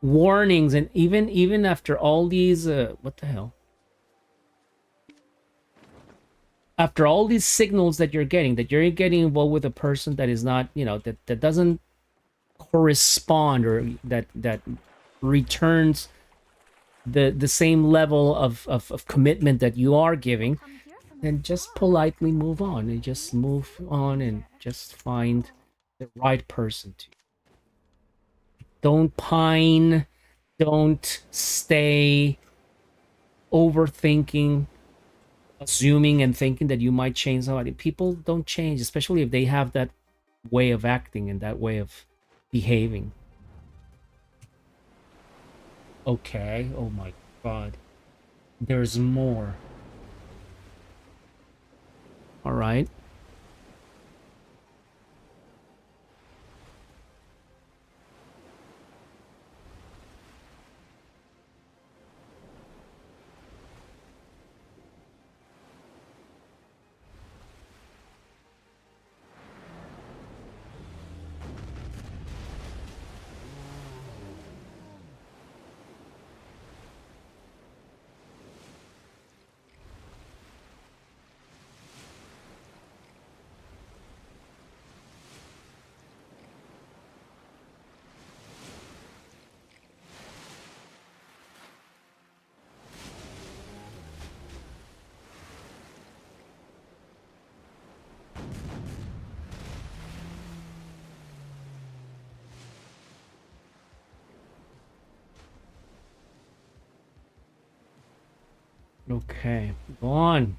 S1: warnings, and even after all these what the hell? After all these signals that you're getting involved with a person that is not, that doesn't correspond, or that returns the same level of commitment that you are giving,
S3: Come here from
S1: then
S3: the
S1: just
S3: door.
S1: politely move on, and just move on, and just find the right person to. Don't pine, don't stay overthinking, assuming and thinking that you might change somebody. People don't change, especially if they have that way of acting and that way of behaving. Okay, oh my god. There's more. All right. Okay, go on.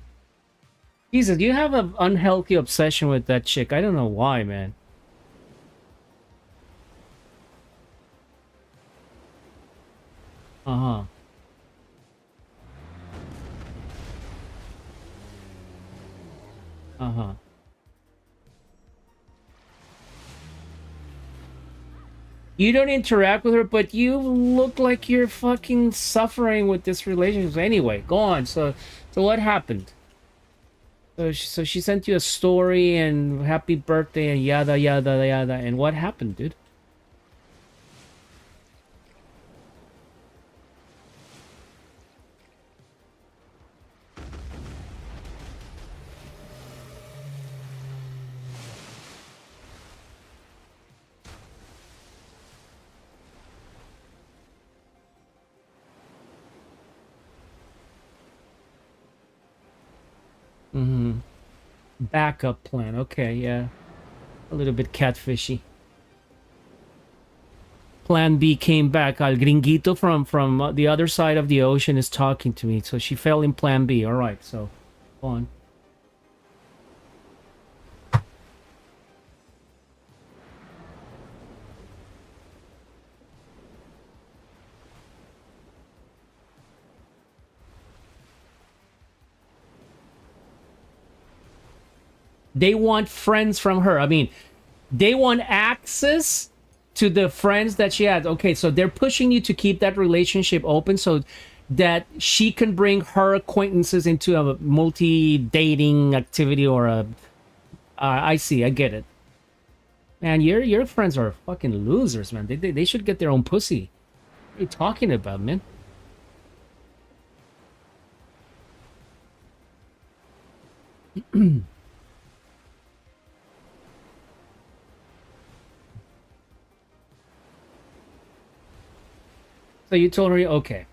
S1: Jesus, you have an unhealthy obsession with that chick. I don't know why, man. Uh-huh. Uh-huh. You don't interact with her, but you look like you're fucking suffering with this relationship. Anyway, go on. So what happened? So she sent you a story and happy birthday and yada yada yada. And what happened, dude? Mm-hmm. Backup plan. Okay, yeah. A little bit catfishy. Plan B came back. Al Gringuito from the other side of the ocean is talking to me. So she fell in Plan B. All right, so go on. They want friends from her. I mean, they want access to the friends that she has. Okay, so they're pushing you to keep that relationship open so that she can bring her acquaintances into a multi-dating activity or a. I see. I get it. Man, your friends are fucking losers, man. They should get their own pussy. What are you talking about, man? So you told her, okay.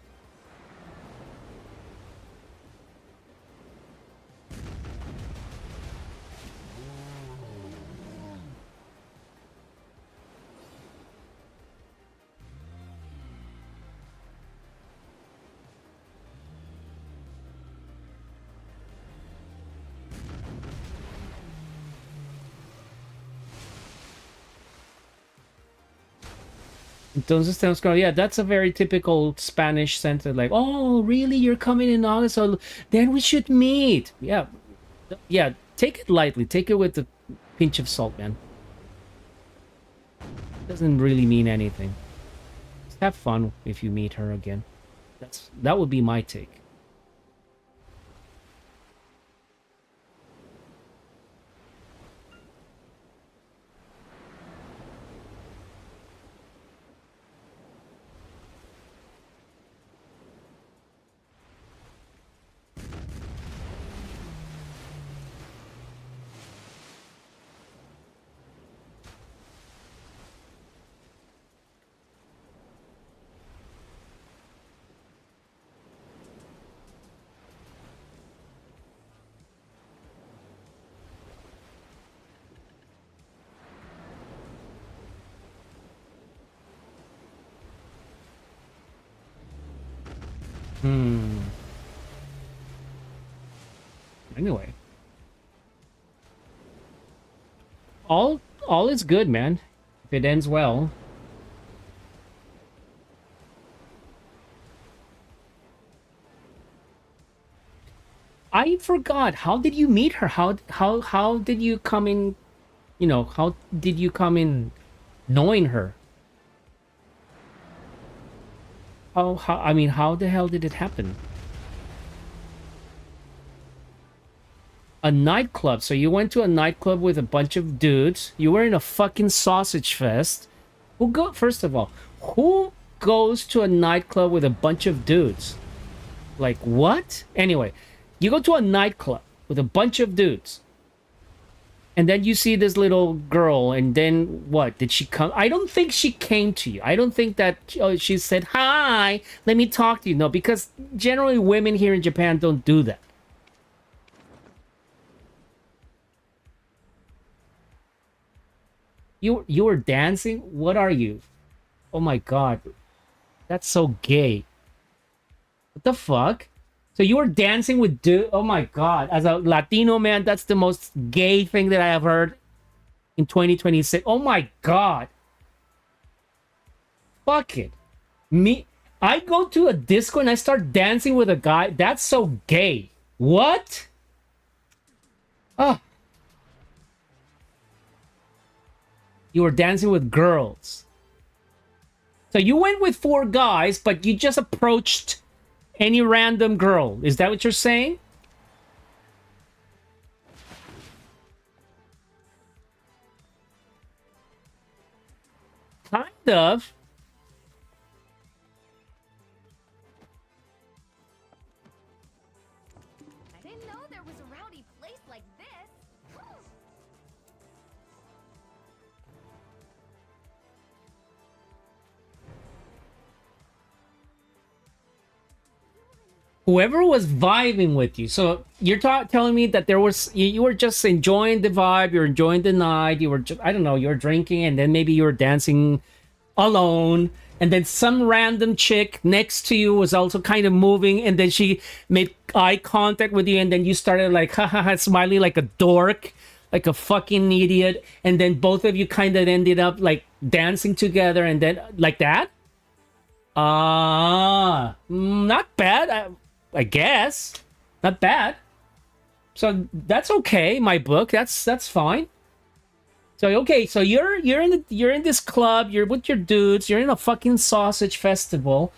S1: Entonces tenemos que, yeah, that's a very typical Spanish sentence, like, oh, really, you're coming in August, so then we should meet. Yeah, yeah, take it lightly, take it with a pinch of salt, man. Doesn't really mean anything. Just have fun if you meet her again. That would be my take. Hmm. Anyway, all is good, man. If it ends well. I forgot. How did you meet her? How did you come in? You know, how did you come in knowing her? How I mean, how the hell did it happen? A nightclub. So you went to a nightclub with a bunch of dudes. You were in a fucking sausage fest. First of all, who goes to a nightclub with a bunch of dudes? Like what? Anyway, you go to a nightclub with a bunch of dudes. And then you see this little girl, and then what? Did she come? I don't think she came to you. I don't think that she said, "Hi, let me talk to you." No, because generally women here in Japan don't do that. You were dancing? What are you? Oh my god. That's so gay. What the fuck? So you were dancing with dude. Oh my god! As a Latino man, that's the most gay thing that I have heard in 2026. Oh my god! Fuck it. Me, I go to a disco and I start dancing with a guy. That's so gay. What? Oh, you were dancing with girls. So you went with 4 guys, but you just approached any random girl. Is that what you're saying? Kind of.
S3: I didn't know there was a rowdy place like this.
S1: Whoever was vibing with you. So you're telling me that there was you were just enjoying the vibe, you're enjoying the night, you were just, I don't know, you're drinking and then maybe you were dancing alone and then some random chick next to you was also kind of moving and then she made eye contact with you and then you started like ha ha ha smiling like a dork, like a fucking idiot, and then both of you kind of ended up like dancing together and then like that. Not bad. I guess not bad. So that's okay. My book. That's fine. So okay. So you're in this club. You're with your dudes. You're in a fucking sausage festival.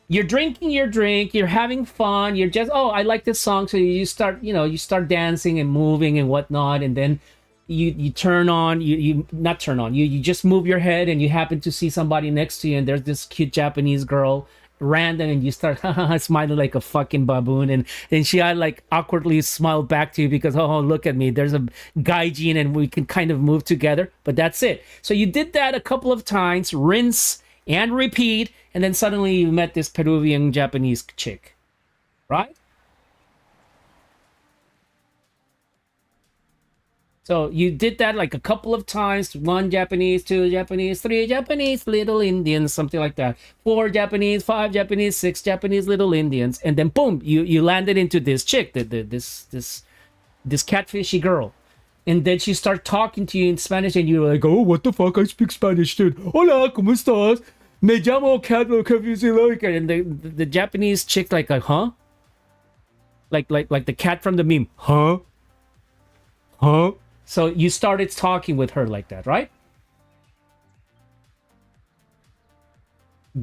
S1: You're drinking your drink. You're having fun. You're just I like this song. So you start you start dancing and moving and whatnot. And then you turn on you not turn on you just move your head and you happen to see somebody next to you and there's this cute Japanese girl random and you start smiling like a fucking baboon and then she like awkwardly smiled back to you because oh look at me, there's a gaijin and we can kind of move together, but that's it. So you did that a couple of times, rinse and repeat, and then suddenly you met this Peruvian Japanese chick, right? So you did that like a couple of times. 1 Japanese, 2 Japanese, 3 Japanese, little Indians, something like that. 4 Japanese, 5 Japanese, 6 Japanese, little Indians, and then boom, you landed into this chick, this catfishy girl, and then she started talking to you in Spanish, and you're like, oh, what the fuck? I speak Spanish, dude. Hola, cómo estás? Me llamo Catfishy. And the Japanese chick like huh? Like the cat from the meme, huh? Huh? So you started talking with her like that, right?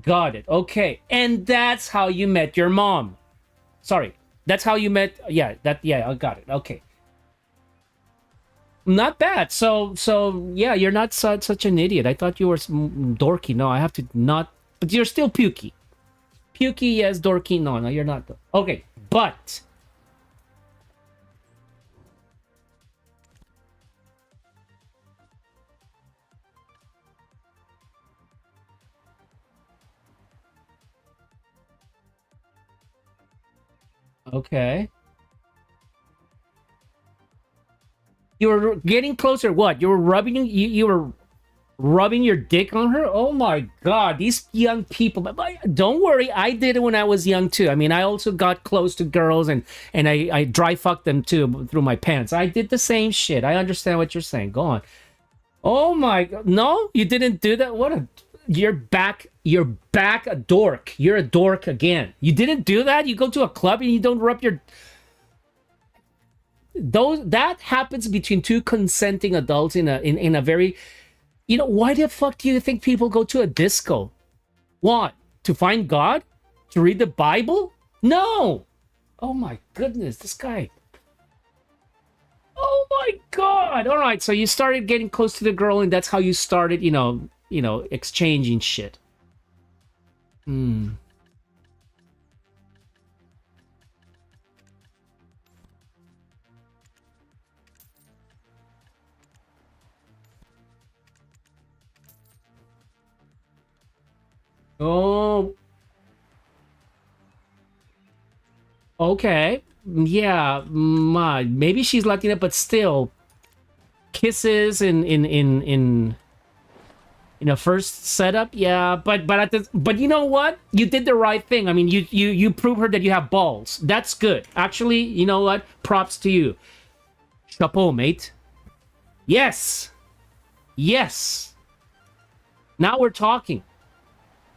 S1: Got it. Okay. And that's how you met your mom. Sorry. That's how you met. Yeah, I got it. Okay. Not bad. So yeah, you're not such an idiot. I thought you were dorky. No, I have to not. But you're still pukey. Pukey, yes. Dorky, no, you're not. Okay, but okay. You were getting closer. What? You were rubbing you were rubbing your dick on her? Oh my god, these young people. But don't worry, I did it when I was young too. I mean, I also got close to girls and I dry fucked them too through my pants. I did the same shit. I understand what you're saying. Go on. Oh my god. No, you didn't do that. What a you're back a dork. You're a dork again. You didn't do that? You go to a club and you don't rub your that happens between 2 consenting adults in a very why the fuck do you think people go to a disco? What? To find God? To read the Bible? No. Oh my goodness, this guy. Oh my god. All right, so you started getting close to the girl and that's how you started, exchanging shit. Oh. Okay. Yeah, maybe she's Latina, but still kisses in first setup, yeah, but you know what? You did the right thing. I mean, you prove her that you have balls. That's good. Actually, you know what? Props to you. Chapeau, mate. Yes. Yes. Now we're talking.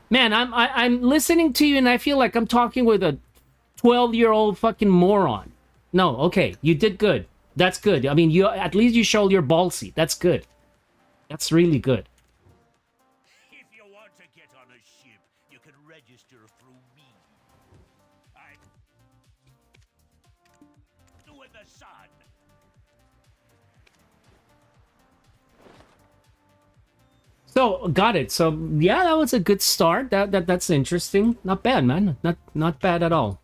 S1: Man, I'm listening to you and I feel like I'm talking with a 12-year-old fucking moron. No, okay, you did good. That's good. I mean, you at least you showed your ballsy. That's good. That's really good.
S2: If you want to get on a ship, you can register through me. I'm with the sun.
S1: So got it. So yeah, that was a good start. That's interesting. Not bad, man. Not bad at all.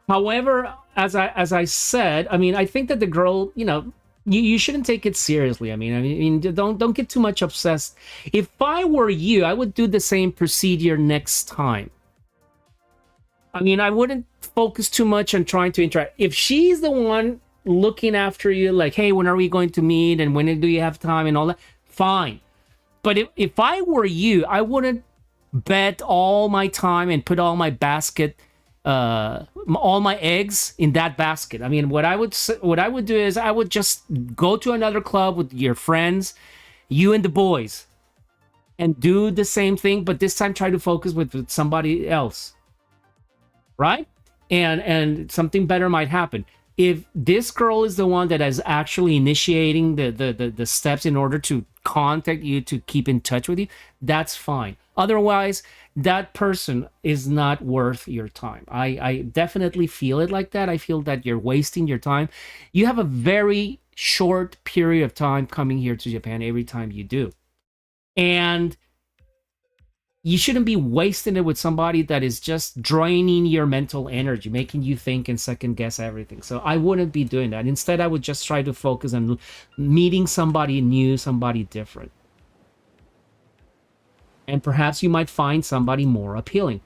S1: However, as I said, I mean, I think that the girl, you shouldn't take it seriously. I mean, don't get too much obsessed. If I were you, I would do the same procedure next time. I mean, I wouldn't focus too much on trying to interact. If she's the one looking after you, like, hey, when are we going to meet and when do you have time and all that, fine. But if I were you, I wouldn't bet all my time and put all my all my eggs in that basket. I mean, what I would do is I would just go to another club with your friends, you and the boys, and do the same thing, but this time try to focus with somebody else, right? And something better might happen. If this girl is the one that is actually initiating the steps in order to contact you, to keep in touch with you, that's fine. Otherwise, that person is not worth your time. I definitely feel it like that. I feel that you're wasting your time. You have a very short period of time coming here to Japan every time you do. And you shouldn't be wasting it with somebody that is just draining your mental energy, making you think and second guess everything. So I wouldn't be doing that. Instead, I would just try to focus on meeting somebody new, somebody different. And perhaps you might find somebody more appealing.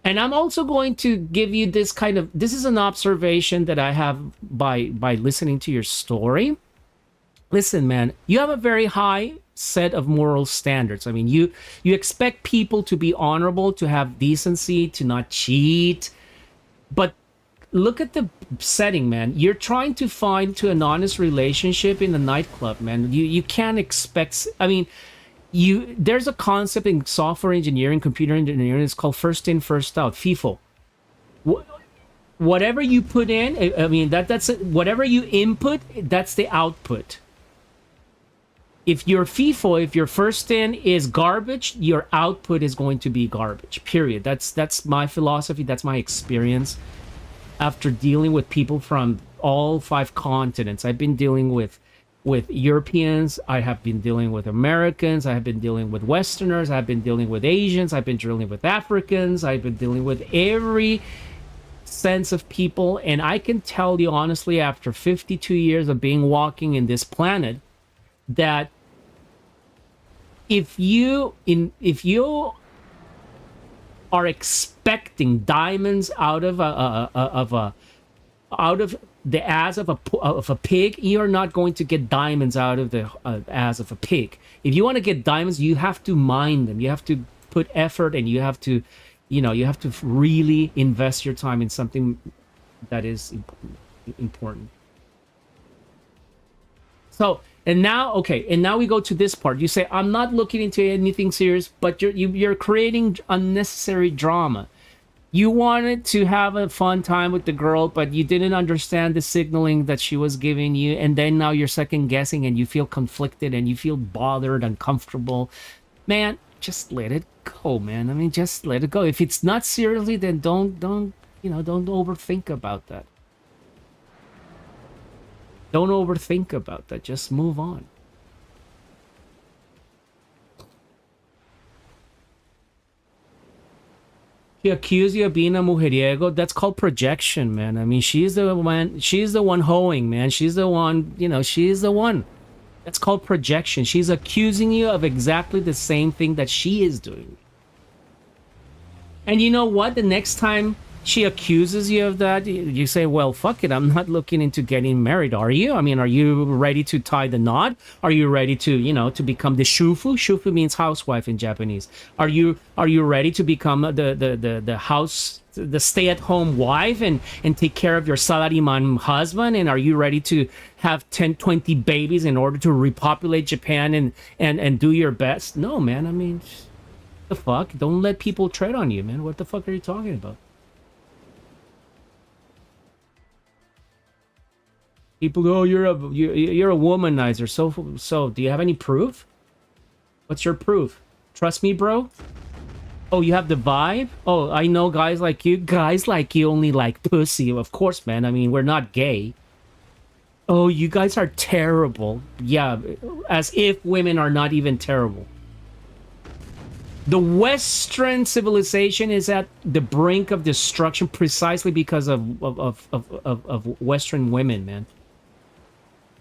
S1: And I'm also going to give you this is an observation that I have by listening to your story. Listen, man, you have a very high set of moral standards. I mean, you expect people to be honorable, to have decency, to not cheat. But look at the setting, man. You're trying to find an honest relationship in a nightclub, man. You can't expect, I mean, there's a concept in software engineering, computer engineering, it's called first in, first out, FIFO. Whatever you put in, I mean, that's it. Whatever you input, that's the output. If your FIFO, if your first in is garbage, your output is going to be garbage, period. That's my philosophy, that's my experience after dealing with people from all 5 continents. I've been dealing with Europeans, I have been dealing with Americans, I have been dealing with Westerners, I've been dealing with Asians, I've been dealing with Africans, I've been dealing with every sense of people. And I can tell you honestly, after 52 years of being walking in this planet, that if you are expecting diamonds out of the ass of a pig, you're not going to get diamonds out of the ass of a pig. If you want to get diamonds, you have to mine them. You have to put effort, and you have to really invest your time in something that is important. So, and now we go to this part. You say, I'm not looking into anything serious, but you're creating unnecessary drama. You wanted to have a fun time with the girl, but you didn't understand the signaling that she was giving you, and then now you're second guessing and you feel conflicted and you feel bothered, uncomfortable. Man, just let it go, man. I mean, just let it go. If it's not seriously, then don't overthink about that. Don't overthink about that. Just move on. She accused you of being a mujeriego. That's called projection, man. I mean, she's the one hoeing, man. She's the one, she's the one. That's called projection. She's accusing you of exactly the same thing that she is doing. And you know what? The next time she accuses you of that, you say, well, fuck it, I'm not looking into getting married. Are you? I mean, are you ready to tie the knot? Are you ready to, you know, to become the shufu? Shufu means housewife in Japanese. Are you ready to become the house, the stay-at-home wife, and take care of your salaryman husband? And are you ready to have 10, 20 babies in order to repopulate Japan and do your best? No, man. I mean, the fuck? Don't let people tread on you, man. What the fuck are you talking about? People go, oh, you're a womanizer. So do you have any proof? What's your proof? Trust me, bro. Oh, you have the vibe? Oh, I know guys like you. Guys like you only like pussy. Of course, man. I mean, we're not gay. Oh, you guys are terrible. Yeah, as if women are not even terrible. The Western civilization is at the brink of destruction precisely because of Western women, man.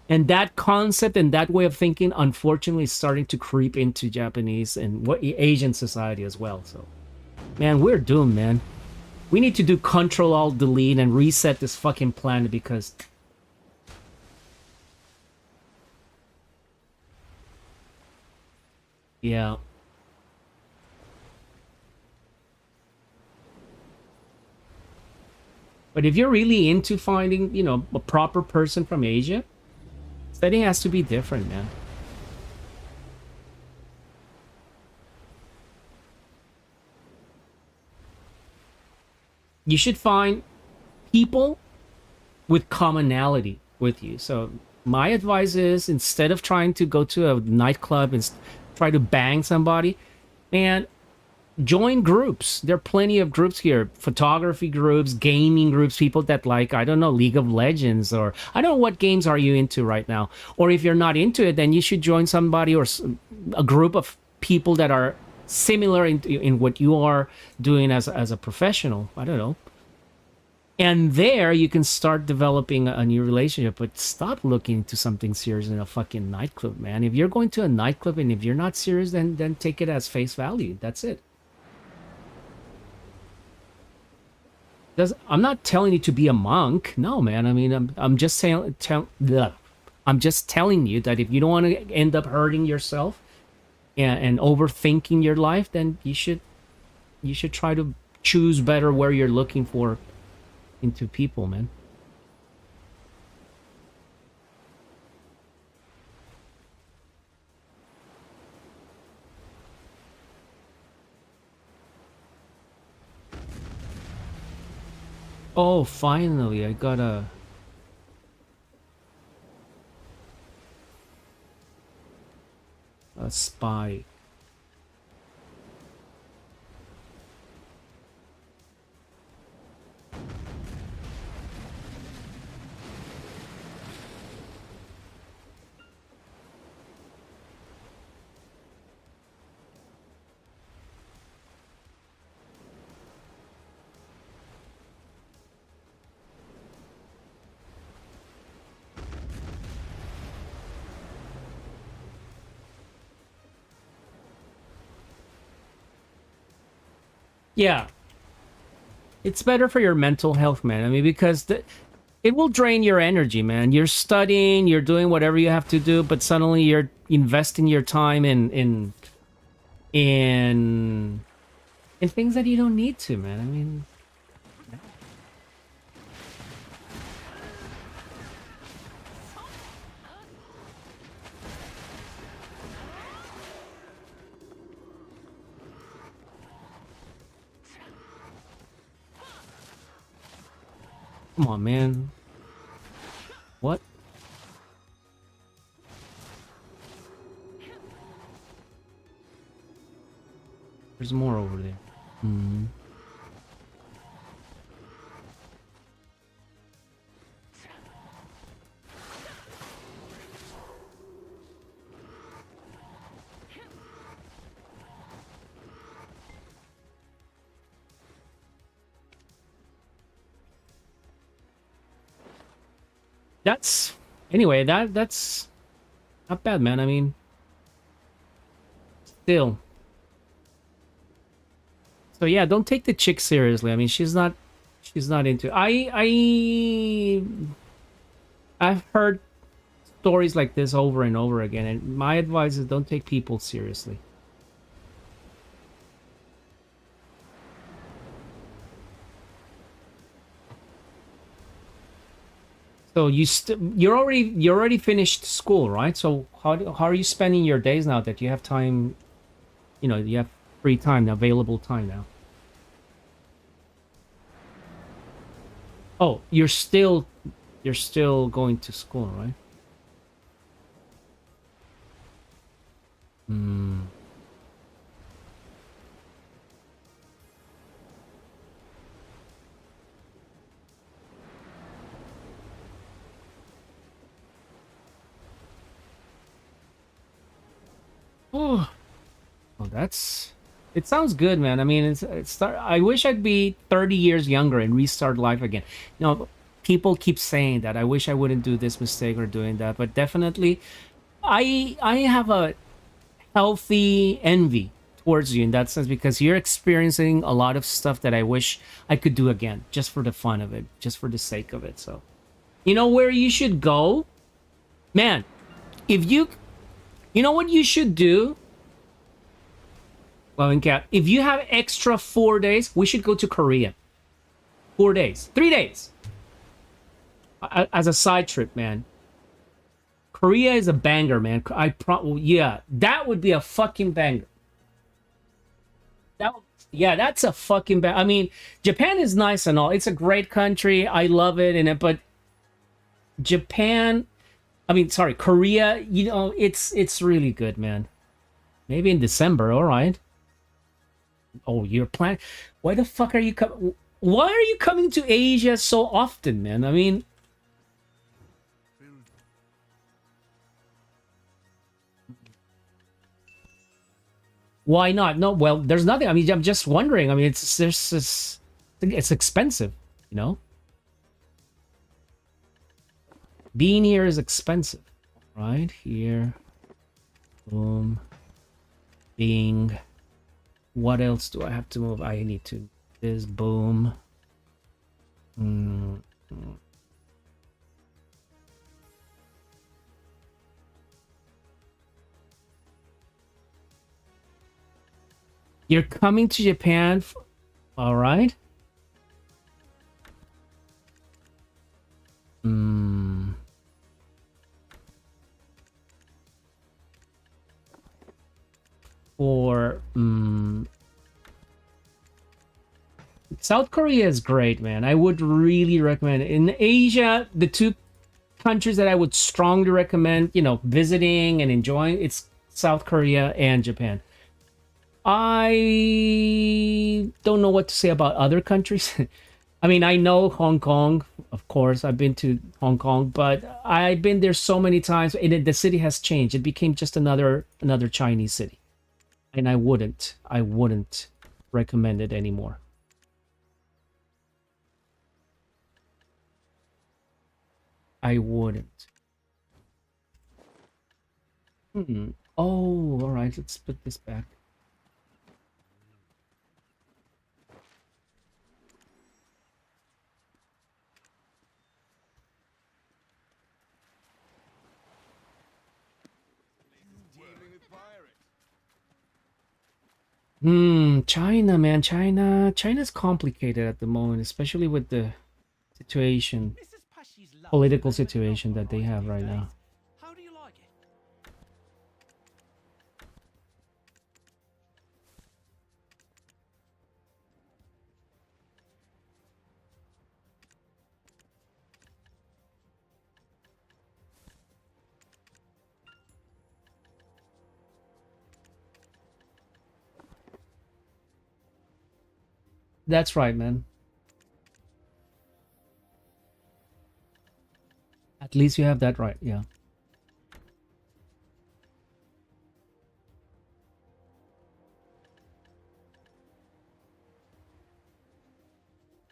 S1: And that concept and that way of thinking, unfortunately, is starting to creep into Japanese and Asian society as well. So, man, we're doomed, man. We need to do Control-Alt-Delete and reset this fucking planet because... Yeah. But if you're really into finding, you know, a proper person from Asia, setting has to be different, man. You should find people with commonality with you. So my advice is, instead of trying to go to a nightclub and try to bang somebody, man, join groups. There are plenty of groups here, photography groups, gaming groups, people that like, I don't know, League of Legends, or I don't know, what games are you into right now? Or if you're not into it, then you should join somebody or a group of people that are similar in what you are doing as a professional. I don't know. And there you can start developing a new relationship, but stop looking into something serious in a fucking nightclub, man. If you're going to a nightclub and if you're not serious, then take it as face value. That's it. I'm not telling you to be a monk. No, man. I mean, I'm just saying, I'm just telling you that if you don't want to end up hurting yourself and overthinking your life, then you should try to choose better where you're looking for into people, man. Oh, finally, I got a spy. Yeah, it's better for your mental health, man. I mean, because it will drain your energy, man. You're studying, you're doing whatever you have to do, but suddenly you're investing your time in things that you don't need to, man. I mean, come on, man. What? There's more over there. Hmm. That's anyway. That's not bad, man. I mean, still. So yeah, don't take the chick seriously. I mean, she's not She's not into. I've heard stories like this over and over again, and my advice is don't take people seriously. So you're already finished school, right? So how are you spending your days now that you have time? You have free time, available time now. Oh, you're still going to school, right? Hmm. Oh, well, it sounds good, man. I mean, I wish I'd be 30 years younger and restart life again. People keep saying that. I wish I wouldn't do this mistake or doing that, but definitely, I have a healthy envy towards you in that sense because you're experiencing a lot of stuff that I wish I could do again, just for the fun of it, just for the sake of it. So, you know where you should go, man. If you know what you should do. Well, in cat, if you have extra 4 days, we should go to Korea. 4 days, 3 days, as a side trip, man. Korea is a banger, man. Yeah, that would be a fucking banger. That, yeah, that's a fucking bang. I mean, Japan is nice and all. It's a great country. I love it in it, but Japan, I mean, sorry, Korea. It's really good, man. Maybe in December. All right. Oh, you're planning. Why the fuck are you coming? Why are you coming to Asia so often, man? I mean, why not? No, well, there's nothing. I mean, I'm just wondering. I mean, it's expensive, you know. Being here is expensive, right? Here, boom, Bing. What else do I have to move? I need to this boom. Mm. You're coming to Japan, all right? Hmm. Or South Korea is great, man. I would really recommend it. In Asia, the two countries that I would strongly recommend, visiting and enjoying, it's South Korea and Japan. I don't know what to say about other countries. I mean, I know Hong Kong, of course. I've been to Hong Kong, but I've been there so many times, and the city has changed. It became just another Chinese city, and I wouldn't recommend it anymore. I wouldn't. Hmm. Oh, all right. Let's put this back. China, man, China's complicated at the moment, especially with the situation,
S2: Mrs. Pashy's love
S1: political
S2: has been enough
S1: situation
S2: for
S1: that they
S2: quite a
S1: have
S2: few
S1: right
S2: days.
S1: now.
S2: How do you like it?
S1: That's right, man. At least you have that right. Yeah.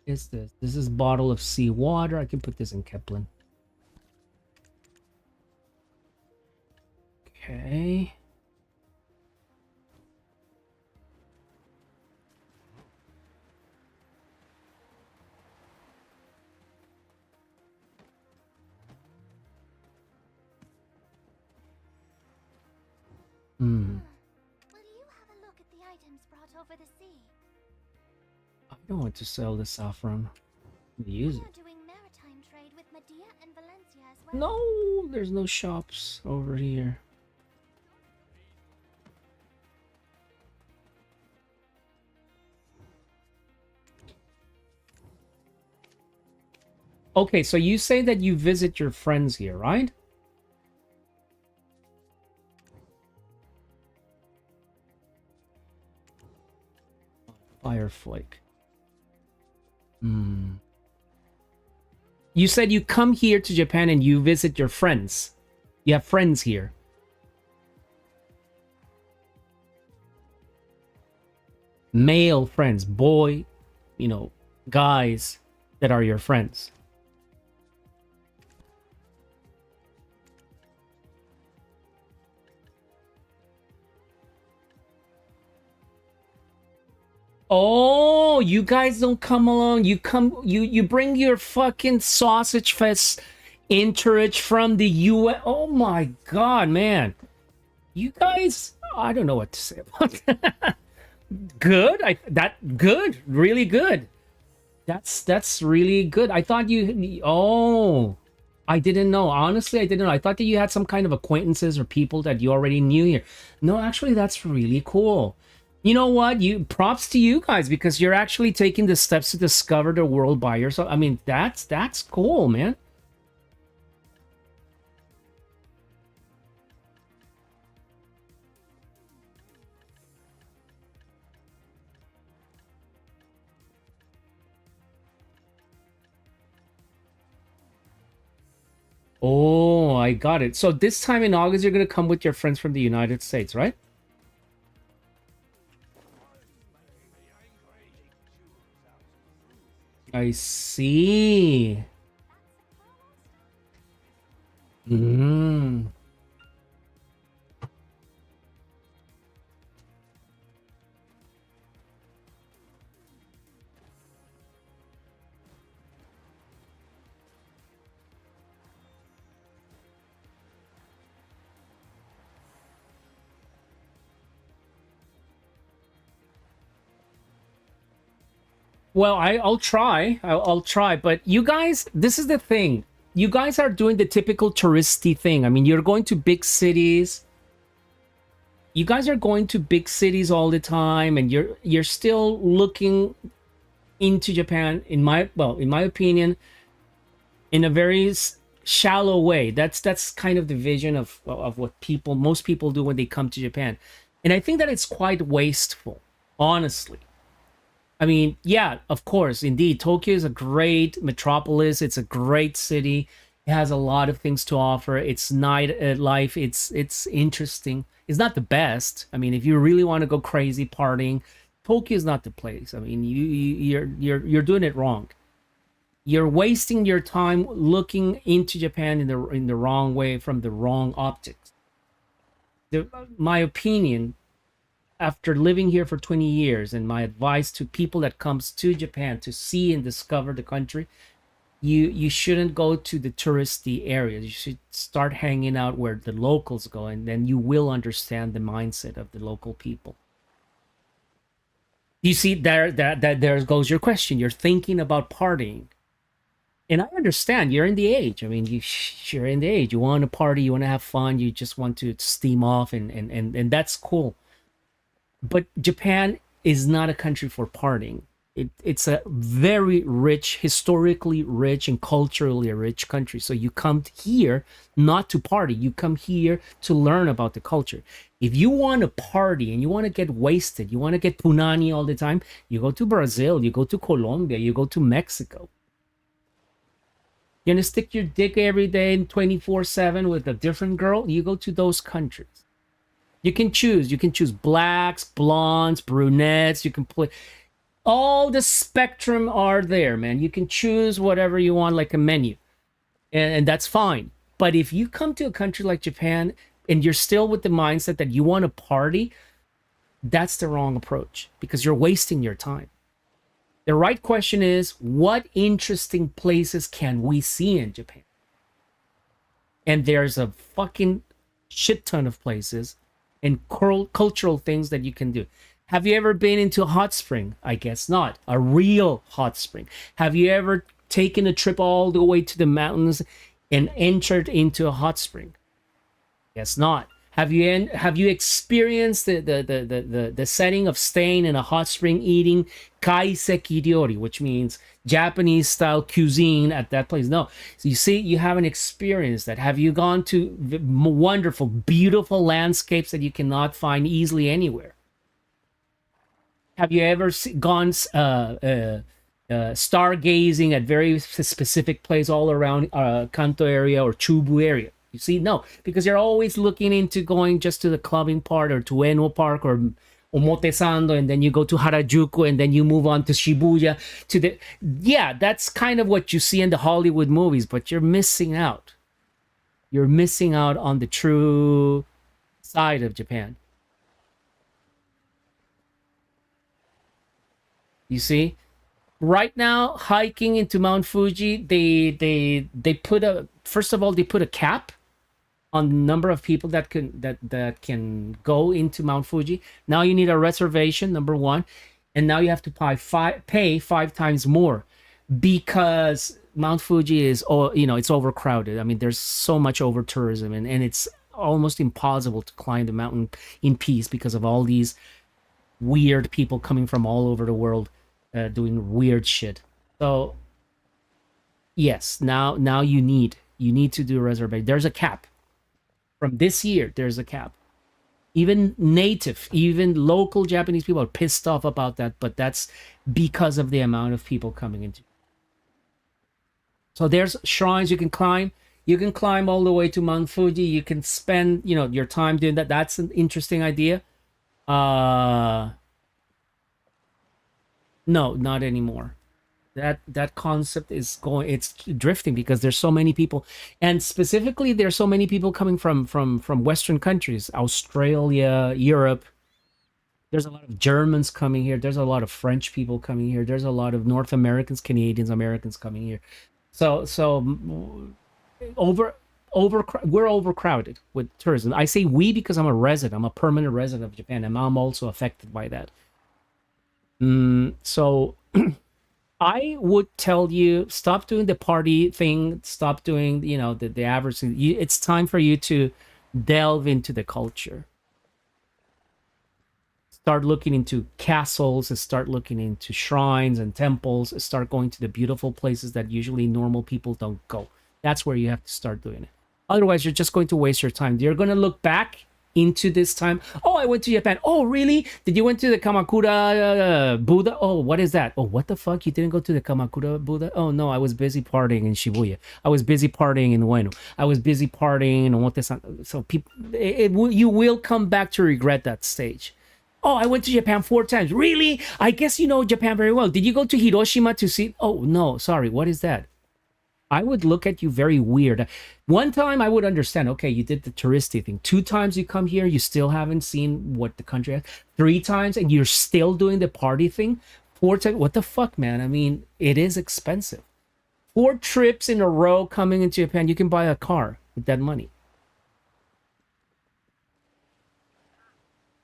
S1: Is this? This is bottle of seawater. I can put this in Kepler. Okay. Hmm.
S3: Will you have a look at the items brought over the sea?
S1: I don't want to sell the saffron. Use
S3: We
S1: it.
S3: are doing maritime trade with Medea and Valencia as well.
S1: No, there's no shops over here. Okay, so you say that you visit your friends here, right? Fireflake. Hmm. You said you come here to Japan and you visit your friends. You have friends here. Male friends, boy, guys that are your friends. Oh, you guys don't come along. You bring your fucking sausage fest entourage from the US. Oh my god, man. You guys, I don't know what to say about that. Good. Good. Really good. That's really good. I thought I didn't know. Honestly, I didn't know. I thought that you had some kind of acquaintances or people that you already knew here. No, actually, that's really cool. You know what? You props to you guys because you're actually taking the steps to discover the world by yourself. I mean, that's cool, man. Oh, I got it. So this time in August, you're gonna come with your friends from the United States, right? I see. Hmm. Well, I'll try. I'll try. But you guys, this is the thing. You guys are doing the typical touristy thing. I mean, you're going to big cities. You guys are going to big cities all the time, and you're still looking into Japan. In my opinion, in a very shallow way. That's kind of the vision of what most people do when they come to Japan, and I think that it's quite wasteful, honestly. I mean, yeah, of course, indeed. Tokyo is a great metropolis. It's a great city. It has a lot of things to offer. It's night life. It's interesting. It's not the best. I mean, if you really want to go crazy partying, Tokyo is not the place. I mean, you're doing it wrong. You're wasting your time looking into Japan in the wrong way from the wrong optics. My opinion, after living here for 20 years, and my advice to people that comes to Japan to see and discover the country, you shouldn't go to the touristy areas. You should start hanging out where the locals go, and then you will understand the mindset of the local people. You see, there goes your question. You're thinking about partying, and I understand you're in the age. I mean, you're in the age. You want to party, you want to have fun, you just want to steam off, and that's cool. But Japan is not a country for partying. It's a very rich, historically rich, and culturally rich country. So you come here not to party. You come here to learn about the culture. If you want to party and you want to get wasted, you want to get punani all the time, you go to Brazil, you go to Colombia, you go to Mexico. You're gonna stick your dick every day and 24/7 with a different girl, you go to those countries. You can choose. You can choose blacks, blondes, brunettes. You can play. All the spectrum are there, man. You can choose whatever you want, like a menu, and that's fine. But if you come to a country like Japan and you're still with the mindset that you want to party, that's the wrong approach because you're wasting your time. The right question is, what interesting places can we see in Japan? And there's a fucking shit ton of places. and cultural things that you can do. Have you ever been into a hot spring? I guess not. A real hot spring. Have you ever taken a trip all the way to the mountains and entered into a hot spring? Guess not. Have you experienced the setting of staying in a hot spring eating kaiseki ryori, which means Japanese style cuisine at that place? No. So you see, you haven't experienced that. Have you gone to wonderful, beautiful landscapes that you cannot find easily anywhere? Have you ever gone stargazing at very specific place all around Kanto area or Chubu area? You see, no, because you're always looking into going just to the clubbing part or to Ueno Park or Omotesando, and then you go to Harajuku, and then you move on to Shibuya. Yeah, that's kind of what you see in the Hollywood movies, but you're missing out. You're missing out on the true side of Japan. You see, right now hiking into Mount Fuji, they put a first of all they put a cap on the number of people that can go into Mount Fuji. Now you need a reservation, number one, and now you have to pay five times more because Mount Fuji is it's overcrowded. I mean, there's so much over tourism, and it's almost impossible to climb the mountain in peace because of all these weird people coming from all over the world doing weird shit. So yes, now you need to do a reservation. There's a cap. From this year, there's a cap. Even local Japanese people are pissed off about that, but that's because of the amount of people coming into. So there's shrines you can climb. You can climb all the way to Mount Fuji. You can spend, your time doing that. That's an interesting idea. No, not anymore. That concept is it's drifting because there's so many people, and specifically there's so many people coming from Western countries, Australia, Europe. There's a lot of Germans coming here. There's a lot of French people coming here. There's a lot of North Americans, Canadians, Americans coming here. So we're overcrowded with tourism. I say we because I'm a resident. I'm a permanent resident of Japan, and I'm also affected by that. So I would tell you, stop doing the party thing. Stop doing, the average thing. It's time for you to delve into the culture. Start looking into castles, and start looking into shrines and temples, and start going to the beautiful places that usually normal people don't go. That's where you have to start doing it. Otherwise, you're just going to waste your time. You're going to look back into this time. Oh, I went to Japan. Oh, really? Did you went to the Kamakura Buddha? Oh, what is that? Oh, what the fuck? You didn't go to the Kamakura Buddha? Oh, no, I was busy partying in Shibuya. I was busy partying in Ueno. I was busy partying in Omotesan. So people, you will come back to regret that stage. Oh, I went to Japan 4 times. Really? I guess you know Japan very well. Did you go to Hiroshima to see? Oh, no, sorry. What is that? I would look at you very weird. One time I would understand, okay, you did the touristy thing. 2 times you come here, you still haven't seen what the country has. 3 times and you're still doing the party thing. 4 times, what the fuck, man? I mean, it is expensive. 4 trips in a row coming into Japan, you can buy a car with that money.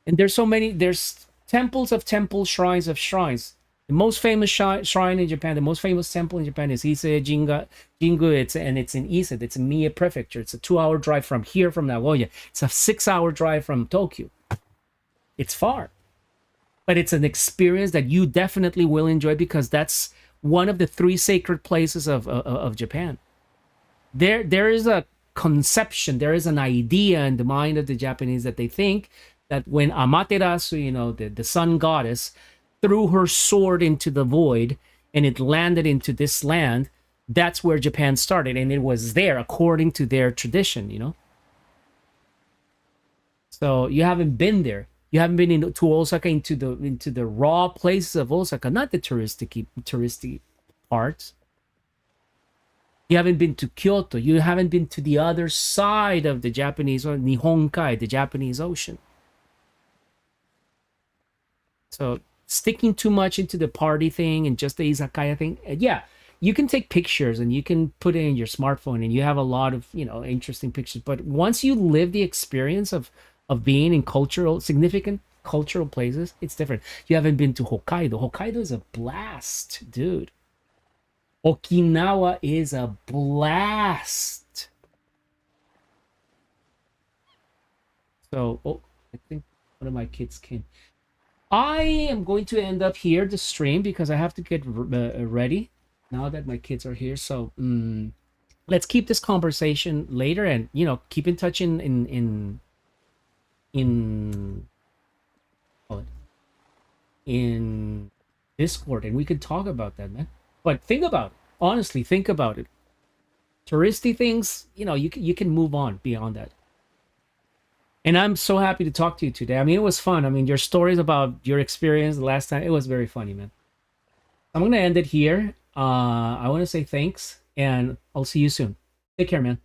S1: And there's temples of temples, shrines of shrines. The most famous shrine in Japan, the most famous temple in Japan is Ise Jingu. It's in Ise. It's in Mie Prefecture. It's a 2-hour drive from here, from Nagoya. It's a 6-hour drive from Tokyo. It's far. But it's an experience that you definitely will enjoy because that's one of the 3 sacred places of Japan. There is a conception, there is an idea in the mind of the Japanese that they think that when Amaterasu, the sun goddess, threw her sword into the void and it landed into this land, that's where Japan started, and it was there according to their tradition. So you haven't been there. You haven't been to Osaka, into the raw places of Osaka, not the touristy parts. You haven't been to Kyoto. You haven't been to the other side of the Japanese, or Nihonkai, the Japanese Ocean. So sticking too much into the party thing and just the izakaya thing, yeah, you can take pictures and you can put it in your smartphone and you have a lot of interesting pictures, but once you live the experience of of being in significant cultural places, it's different. You haven't been to Hokkaido. Hokkaido is a blast, dude. Okinawa is a blast. So, oh, I think one of my kids came. I am going to end up here the stream because I have to get ready now that my kids are here. So, let's keep this conversation later, and keep in touch in call it, in Discord, and we could talk about that, man. But think about it. Honestly, think about it. Touristy things, you can move on beyond that. And I'm so happy to talk to you today. I mean, it was fun. I mean, your stories about your experience the last time, it was very funny, man. I'm gonna end it here. I want to say thanks, and I'll see you soon. Take care, man.